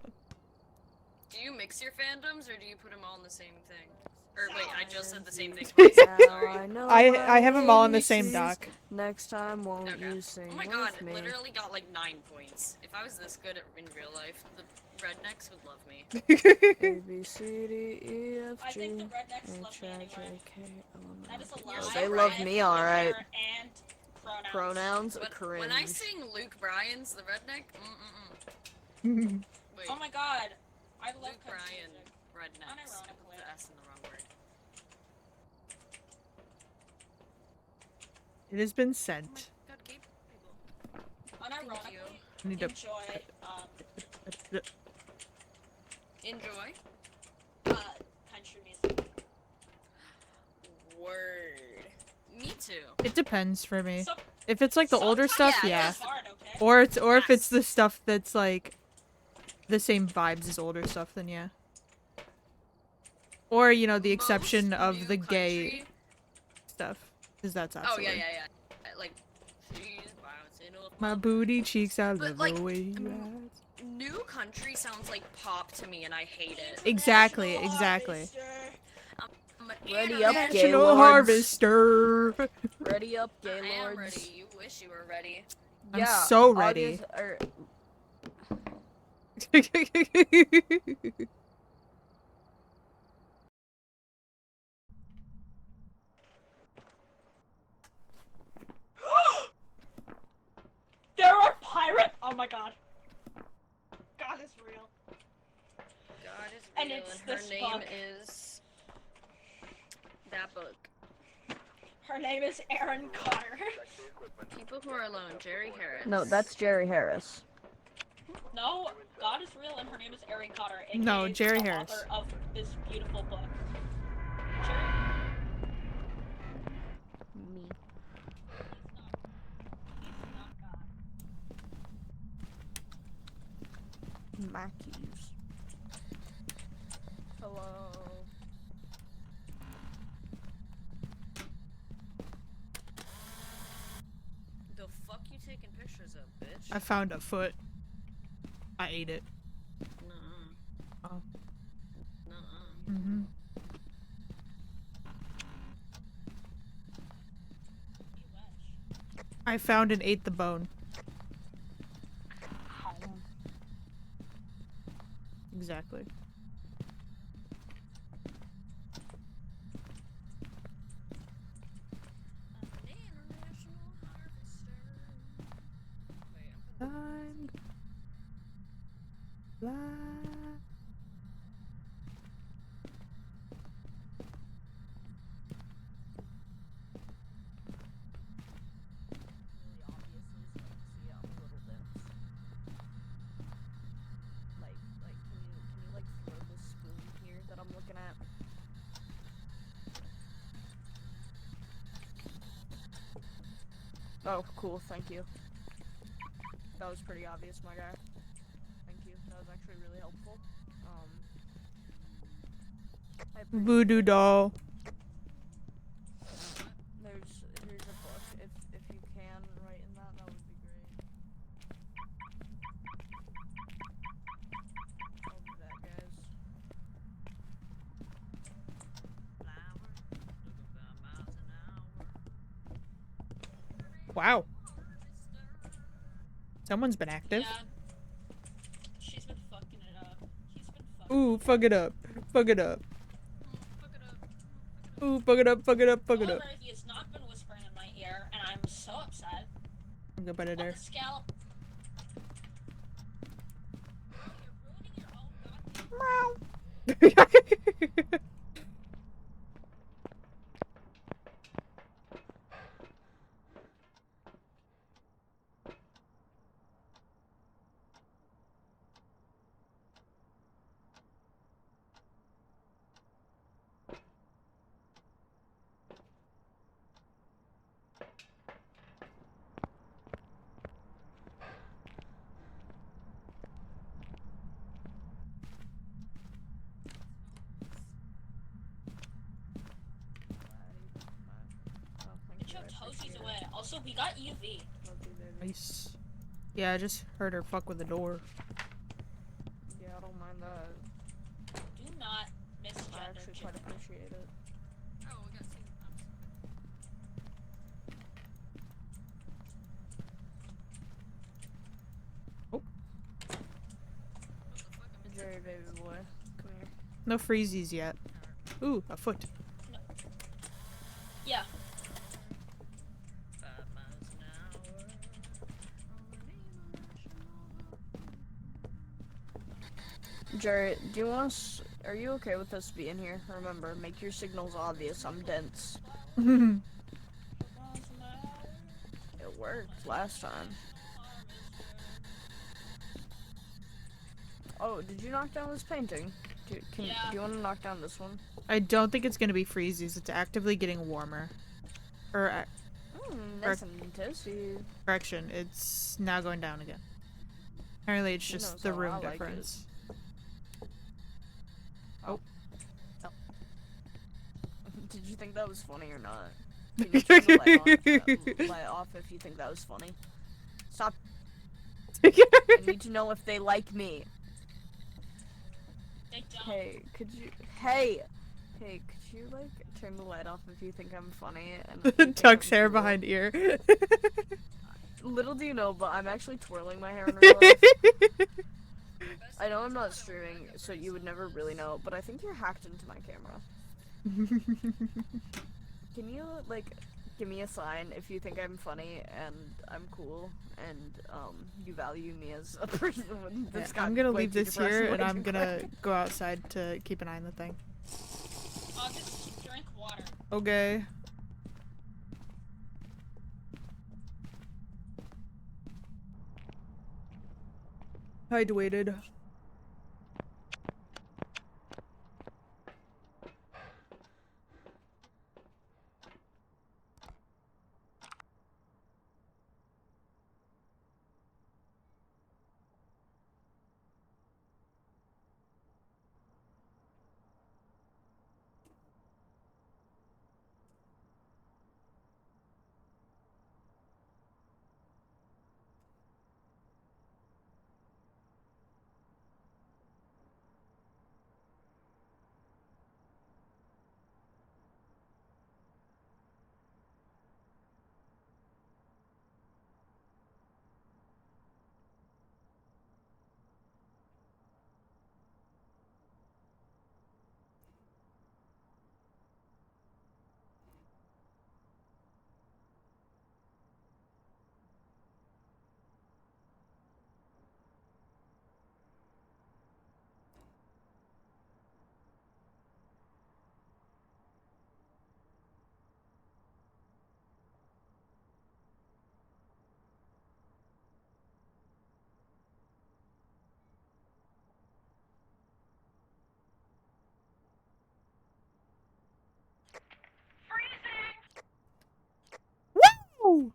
Speaker 3: Do you mix your fandoms, or do you put them all in the same thing? Or wait, I just said the same thing.
Speaker 11: Now
Speaker 3: Sorry.
Speaker 11: I know
Speaker 2: I have them all in the
Speaker 11: my
Speaker 2: same
Speaker 11: ABCs.
Speaker 2: doc.
Speaker 11: Next time, won't
Speaker 3: Okay.
Speaker 11: you sing
Speaker 3: Oh my god,
Speaker 11: with me?
Speaker 3: literally got like 9 points. If I was this good in real life, the rednecks would love me.
Speaker 11: A B C D E F
Speaker 1: I
Speaker 11: G
Speaker 1: think the rednecks love
Speaker 11: H
Speaker 1: me
Speaker 11: I
Speaker 1: anyway.
Speaker 11: J K L M N
Speaker 1: That is a
Speaker 11: O P.
Speaker 1: lie.
Speaker 11: They love me, all right.
Speaker 1: And pronoun
Speaker 11: pronouns
Speaker 3: When
Speaker 11: cringe.
Speaker 3: I sing Luke Bryan's The Redneck, Wait,
Speaker 1: Oh my god. I love
Speaker 3: Luke
Speaker 1: country
Speaker 3: Bryan,
Speaker 1: music.
Speaker 3: Rednecks. I put
Speaker 1: Unironically.
Speaker 3: the S in the wrong word.
Speaker 2: It has been sent.
Speaker 3: God, gay people.
Speaker 1: Unironically,
Speaker 2: I need to.
Speaker 1: enjoy,
Speaker 3: Enjoy?
Speaker 1: country music.
Speaker 3: Word. Me too.
Speaker 2: It depends for me.
Speaker 1: So,
Speaker 2: If it's like the older stuff,
Speaker 3: yeah,
Speaker 2: yeah.
Speaker 3: it's
Speaker 1: hard, okay?
Speaker 2: Or if it's
Speaker 3: Yes.
Speaker 2: the stuff that's like the same vibes as older stuff, then yeah. Or you know the exception
Speaker 3: Most
Speaker 2: of
Speaker 3: new
Speaker 2: the gay
Speaker 3: country-
Speaker 2: stuff, because that's
Speaker 3: Oh
Speaker 2: absolutely.
Speaker 3: yeah. Like, she's bouncing off
Speaker 2: My booty cheeks, I
Speaker 3: But,
Speaker 2: love
Speaker 3: like,
Speaker 2: the way you act.
Speaker 3: New country sounds like pop to me, and I hate it.
Speaker 2: Exactly.
Speaker 3: I'm an
Speaker 11: Ready up,
Speaker 3: international-
Speaker 11: gay
Speaker 2: National
Speaker 11: lords.
Speaker 2: Harvester.
Speaker 11: Ready up, gay
Speaker 3: I am
Speaker 11: lords.
Speaker 3: ready. You wish you were ready.
Speaker 2: I'm
Speaker 11: Yeah,
Speaker 2: so ready.
Speaker 1: There are pirates! Oh my god. God is real.
Speaker 3: God is
Speaker 1: And
Speaker 3: real,
Speaker 1: it's
Speaker 3: and her
Speaker 1: this
Speaker 3: name
Speaker 1: book.
Speaker 3: is that book.
Speaker 1: Her name is Erin Carter.
Speaker 3: People Who Are Alone, Jerry Harris.
Speaker 11: No, that's Jerry Harris.
Speaker 1: No, God is real and her name is Erin Carter. aka
Speaker 2: No, Jerry
Speaker 1: the
Speaker 2: Harris.
Speaker 1: author of this beautiful book.
Speaker 11: Me. Mackies. Hello.
Speaker 3: The fuck you taking pictures of, bitch?
Speaker 2: I found a foot. I ate it.
Speaker 3: Nuh-uh.
Speaker 2: Oh.
Speaker 3: Nuh-uh.
Speaker 2: Mm-hmm. I found and ate the bone. Exactly. I'm fly.
Speaker 11: Oh, cool, thank you. That was pretty obvious, my guy. Thank you. That was actually really helpful. I appreciate
Speaker 2: Voodoo
Speaker 11: it.
Speaker 2: doll.
Speaker 11: Here's a book. If you can write in that would be great. I'll do that, guys.
Speaker 2: Wow. Someone's been active.
Speaker 1: Yeah. She's been fucking it up. He's been fucking
Speaker 2: Ooh, fuck it up. Fuck it up. Ooh, fuck it up, fuck it up, fuck it up.
Speaker 1: However, he has not been whispering in my ear, and I'm so upset.
Speaker 2: I'm gonna put it
Speaker 1: On
Speaker 2: there.
Speaker 1: the scale. Get your toesies away. Also, we got UV.
Speaker 2: Nice. Yeah, I just heard her fuck with the door.
Speaker 11: Yeah, I don't mind that.
Speaker 1: Do not misgender
Speaker 11: I actually quite
Speaker 1: Jimmy.
Speaker 11: appreciate it.
Speaker 3: Oh, we got seen.
Speaker 11: Jerry, baby boy, come here.
Speaker 2: No freezies yet. Ooh, a foot.
Speaker 1: Yeah.
Speaker 11: Jarrett, do you want us? Are you okay with us being here? Remember, make your signals obvious. I'm dense. It worked last time. Oh, did you knock down this painting? Do you want to knock down this one?
Speaker 2: I don't think it's gonna be freezies. It's actively getting warmer. Or,
Speaker 11: Nice and toasty.
Speaker 2: correction, it's now going down again. Apparently it's
Speaker 11: You
Speaker 2: just
Speaker 11: know,
Speaker 2: the
Speaker 11: so
Speaker 2: room
Speaker 11: I like it.
Speaker 2: difference.
Speaker 11: Did you think that was funny or not? Can you turn the light off if you think that was funny? Stop. I need to know if they like me.
Speaker 1: They don't.
Speaker 11: Hey, could you? Hey, could you like turn the light off if you think I'm funny? And
Speaker 2: Tuck's hair behind ear.
Speaker 11: Little do you know, but I'm actually twirling my hair in real life. I know I'm not streaming, so you would never really know, but I think you're hacked into my camera. Can you, like, give me a sign if you think I'm funny and I'm cool and, you value me as a person that's got
Speaker 2: I'm gonna
Speaker 11: way
Speaker 2: leave
Speaker 11: too
Speaker 2: this here
Speaker 11: depressed
Speaker 2: and
Speaker 11: way
Speaker 2: I'm
Speaker 11: too
Speaker 2: gonna
Speaker 11: quick.
Speaker 2: go outside to keep an eye on the thing.
Speaker 1: I'll just drink water.
Speaker 2: Okay. Hydrated. Woo!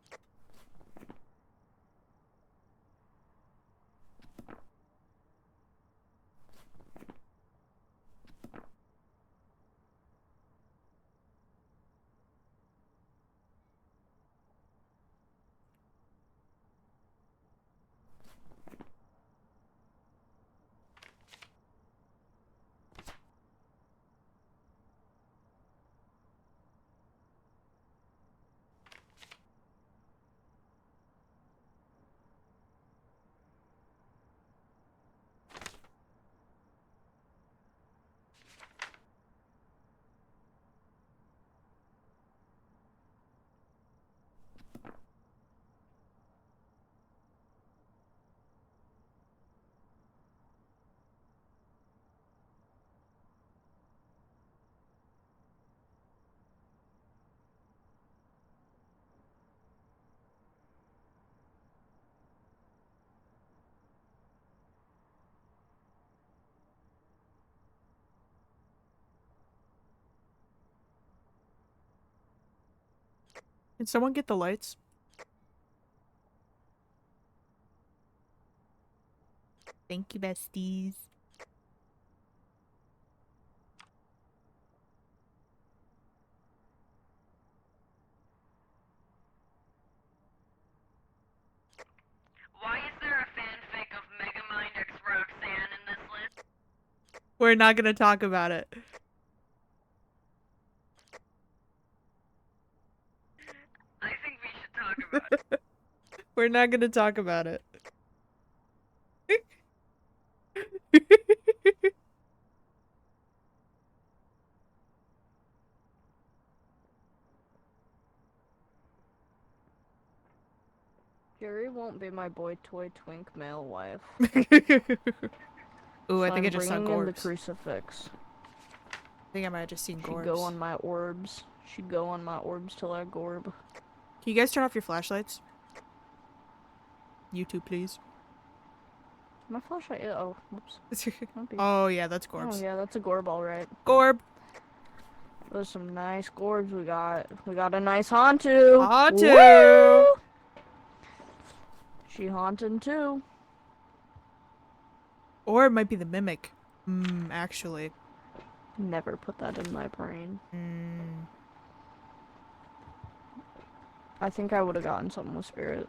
Speaker 2: Can someone get the lights? Thank you, besties.
Speaker 12: Why is there a fanfic of Megamind X Roxanne in this list?
Speaker 2: We're not gonna talk about it.
Speaker 12: I think we should talk about it.
Speaker 2: We're not gonna talk about it.
Speaker 11: Jerry won't be my boy toy twink male wife.
Speaker 2: Ooh, I
Speaker 11: So
Speaker 2: think I
Speaker 11: I'm
Speaker 2: just saw
Speaker 11: bringing in the
Speaker 2: Gorbs.
Speaker 11: crucifix.
Speaker 2: I think I might have just seen
Speaker 11: She'd
Speaker 2: Gorbs.
Speaker 11: go on my orbs. She'd go on my orbs till I gorb.
Speaker 2: Can you guys turn off your flashlights? You two, please.
Speaker 11: My flashlight. Oh, whoops. Might be.
Speaker 2: Oh yeah, that's Gorbs.
Speaker 11: Oh yeah, that's a gorb, all right.
Speaker 2: Gorb.
Speaker 11: Those some nice gorbs we got. We got a nice Hantu.
Speaker 2: Hantu.
Speaker 11: Woo! She haunting too.
Speaker 2: Or it might be the mimic. Actually.
Speaker 11: Never put that in my brain. I think I would have gotten something with spirit.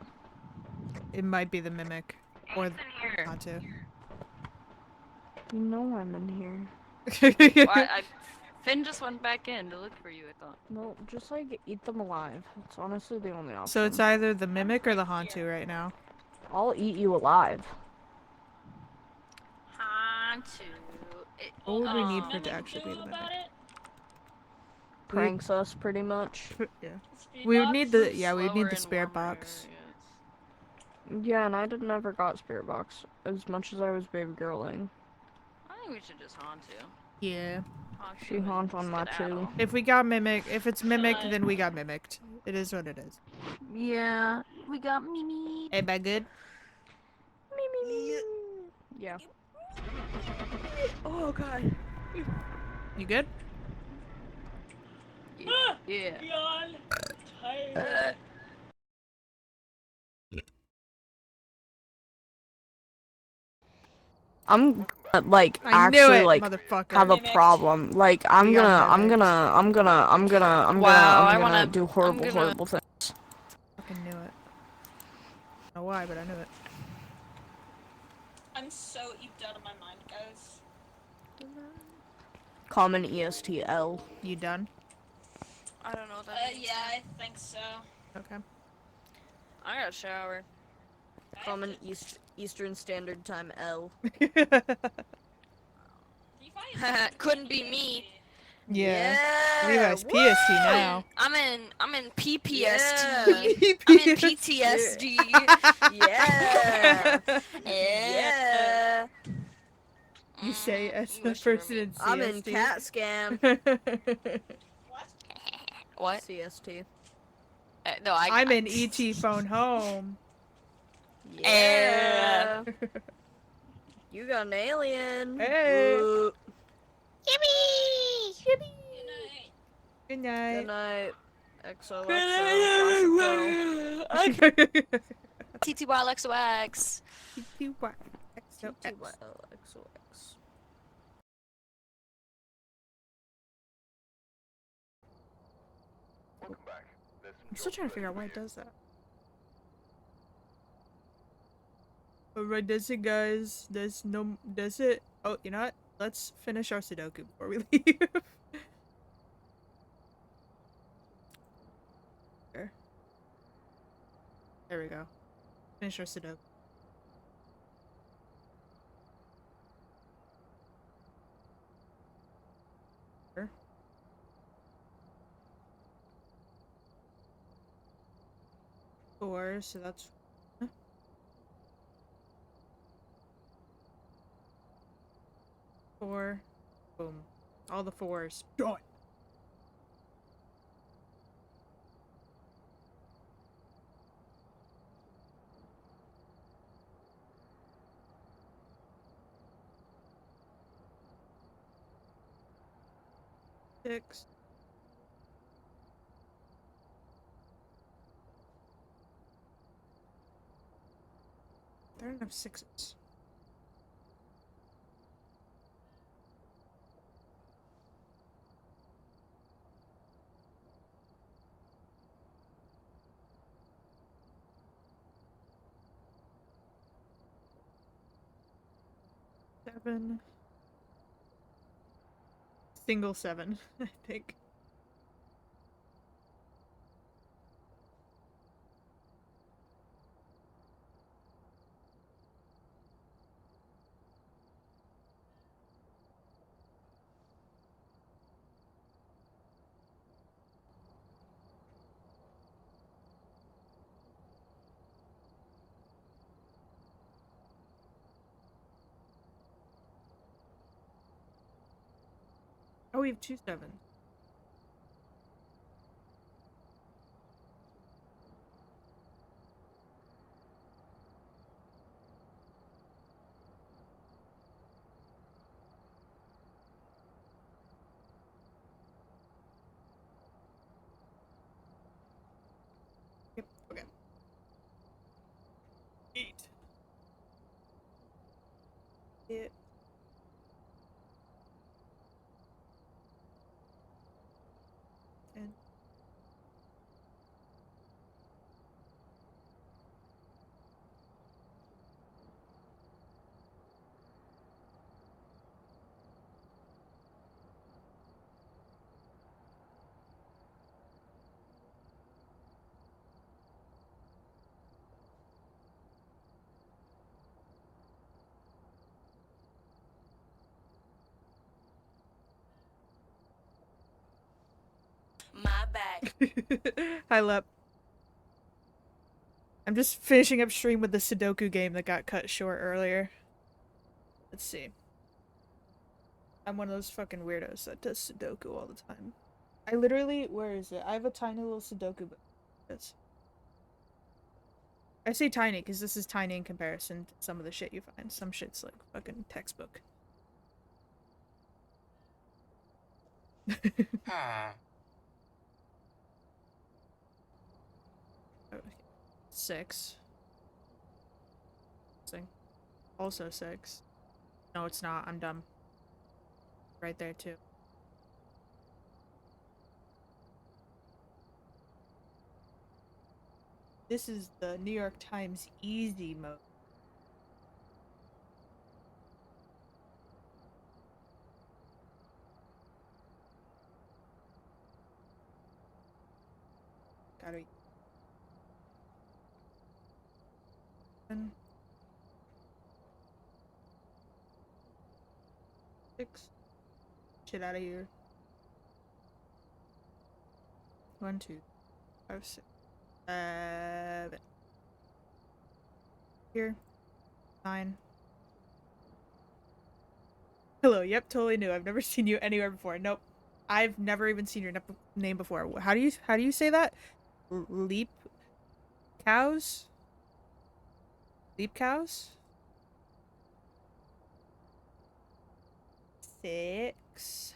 Speaker 2: It might be the mimic. Or the
Speaker 5: here.
Speaker 2: Hantu.
Speaker 11: You know I'm in here.
Speaker 5: Finn just went back in to look for you, I thought.
Speaker 11: No, just like eat them alive. It's honestly the only option.
Speaker 2: So it's either the mimic or the Hantu right now.
Speaker 11: I'll eat you alive.
Speaker 5: Hantu.
Speaker 2: What would we need for it to actually be the mimic?
Speaker 11: Pranks us pretty much.
Speaker 2: Yeah. We would need the we would need the spirit box.
Speaker 11: Yeah, and I never got spirit box as much as I was baby girling.
Speaker 5: I think we should just Hantu.
Speaker 2: Yeah.
Speaker 11: She haunt on my two.
Speaker 2: If we got mimic, if it's mimic, then we got mimicked. It is what it is.
Speaker 5: Yeah, we got Mimi.
Speaker 2: Am I good?
Speaker 11: Mimi. Yeah. Oh god.
Speaker 2: You good?
Speaker 5: Yeah.
Speaker 11: I'm like
Speaker 2: I knew
Speaker 11: actually
Speaker 2: it,
Speaker 11: like
Speaker 2: motherfucker.
Speaker 11: have a problem. Like I'm gonna do horrible things.
Speaker 2: Fucking knew it. I don't know why, but I knew it.
Speaker 1: I'm so eeped out of my mind, guys.
Speaker 11: Common ESTL.
Speaker 2: You done?
Speaker 5: I don't know what that means.
Speaker 1: Yeah, I think so.
Speaker 2: Okay.
Speaker 5: I got a shower.
Speaker 11: Common Eastern Standard Time L.
Speaker 5: Couldn't be me.
Speaker 2: Yeah. Levi's PST now.
Speaker 5: I'm in PPST.
Speaker 11: Yeah.
Speaker 5: I'm in PTSD.
Speaker 11: Yeah.
Speaker 5: Yeah.
Speaker 2: You say as the person in CST.
Speaker 11: I'm in cat scam.
Speaker 5: What?
Speaker 11: CST.
Speaker 5: No,
Speaker 2: I'm in ET phone home.
Speaker 11: Yeah. You got an alien.
Speaker 2: Hey.
Speaker 11: Woo.
Speaker 4: Yippee!
Speaker 2: Good night.
Speaker 11: Good night. XOXO.
Speaker 5: TTYLXOX.
Speaker 11: TTYLXOX.
Speaker 8: Welcome back.
Speaker 2: I'm still trying to figure out why it does that. Alright, does it, guys? Does it? Oh, you know what? Let's finish our Sudoku before we leave. There we go. Finish our Sudoku. Sure. 4, so that's 4. Boom. All the 4s. Done. Six. There are enough 6s. Seven. Single 7, I think. Oh, we have 2 sevens. Yep. Okay. 8. Yeah. And
Speaker 10: My bad.
Speaker 2: Hi, Lep. I'm just finishing up stream with the Sudoku game that got cut short earlier. Let's see. I'm one of those fucking weirdos that does Sudoku all the time. I literally, where is it? I have a tiny little Sudoku book. Yes. I say tiny because this is tiny in comparison to some of the shit you find. Some shit's like fucking textbook.
Speaker 10: Huh.
Speaker 2: Okay. 6. Also 6. No, it's not. I'm dumb. Right there, too. This is the New York Times easy mode. Gotta... 6. Shit out of here. 1, 2, 5, 6, 7. Here. 9. Hello, yep, totally new. I've never seen you anywhere before. Nope. I've never even seen your name before. How do you say that? Leap cows? Leap cows? 6.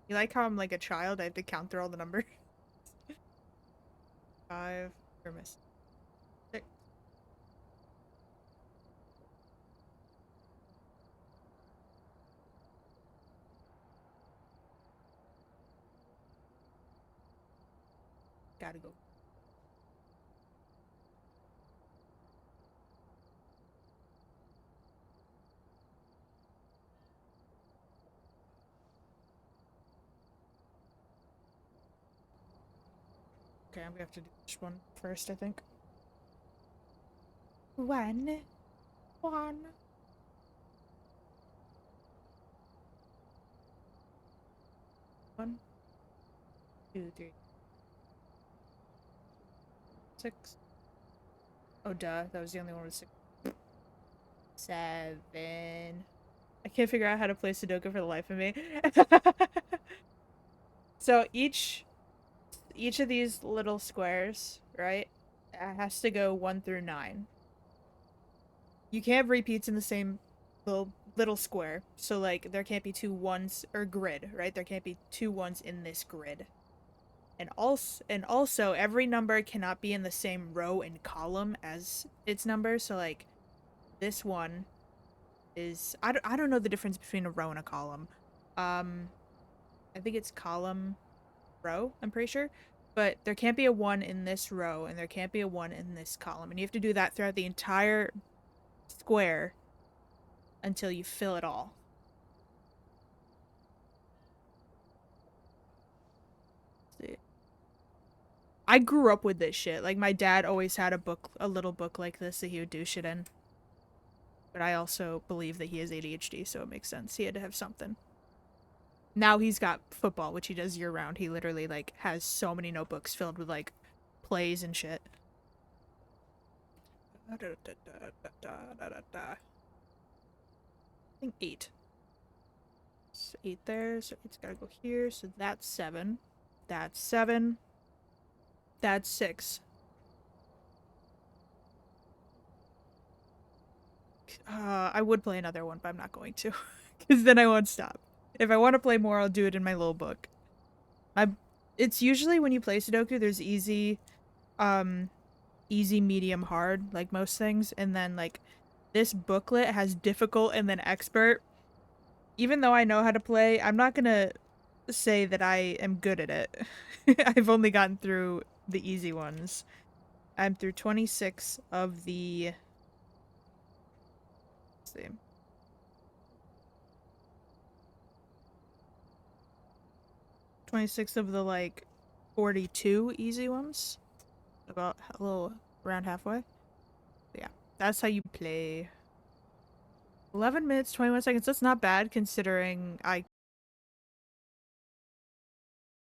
Speaker 2: You like how I'm like a child? I have to count through all the numbers. 5. You're missing. 6. Gotta go. Okay, I'm gonna have to do this one first, I think. 1. 1. 1, 2, 3. 6. Oh, duh. That was the only one with 6. 7. I can't figure out how to play Sudoku for the life of me. So each of these little squares, right, has to go 1 through 9. You can't have repeats in the same little square. So like there can't be 2 1s or grid, right? There can't be 2 1s in this grid. And also every number cannot be in the same row and column as its number. So like this one is I don't know the difference between a row and a column. I think it's column row, I'm pretty sure. But there can't be a 1 in this row and there can't be a 1 in this column. And you have to do that throughout the entire square until you fill it all. Let's see. I grew up with this shit. Like my dad always had a little book like this that he would do shit in. But I also believe that he has ADHD, so it makes sense. He had to have something. Now he's got football, which he does year round. He literally like has so many notebooks filled with like plays and shit. I think 8. So 8 there, so it's gotta go here, so that's 7. That's 7. That's 6. I would play another one, but I'm not going to. Because then I won't stop. If I want to play more, I'll do it in my little book. It's usually when you play Sudoku, there's easy, easy, medium, hard, like most things. And then, like, this booklet has difficult and then expert. Even though I know how to play, I'm not gonna say that I am good at it. I've only gotten through the easy ones. I'm through 26 of the... Let's see. .26 of the, like, 42 easy ones. About a little around halfway. But yeah, that's how you play. 11 minutes, 21 seconds. That's not bad considering I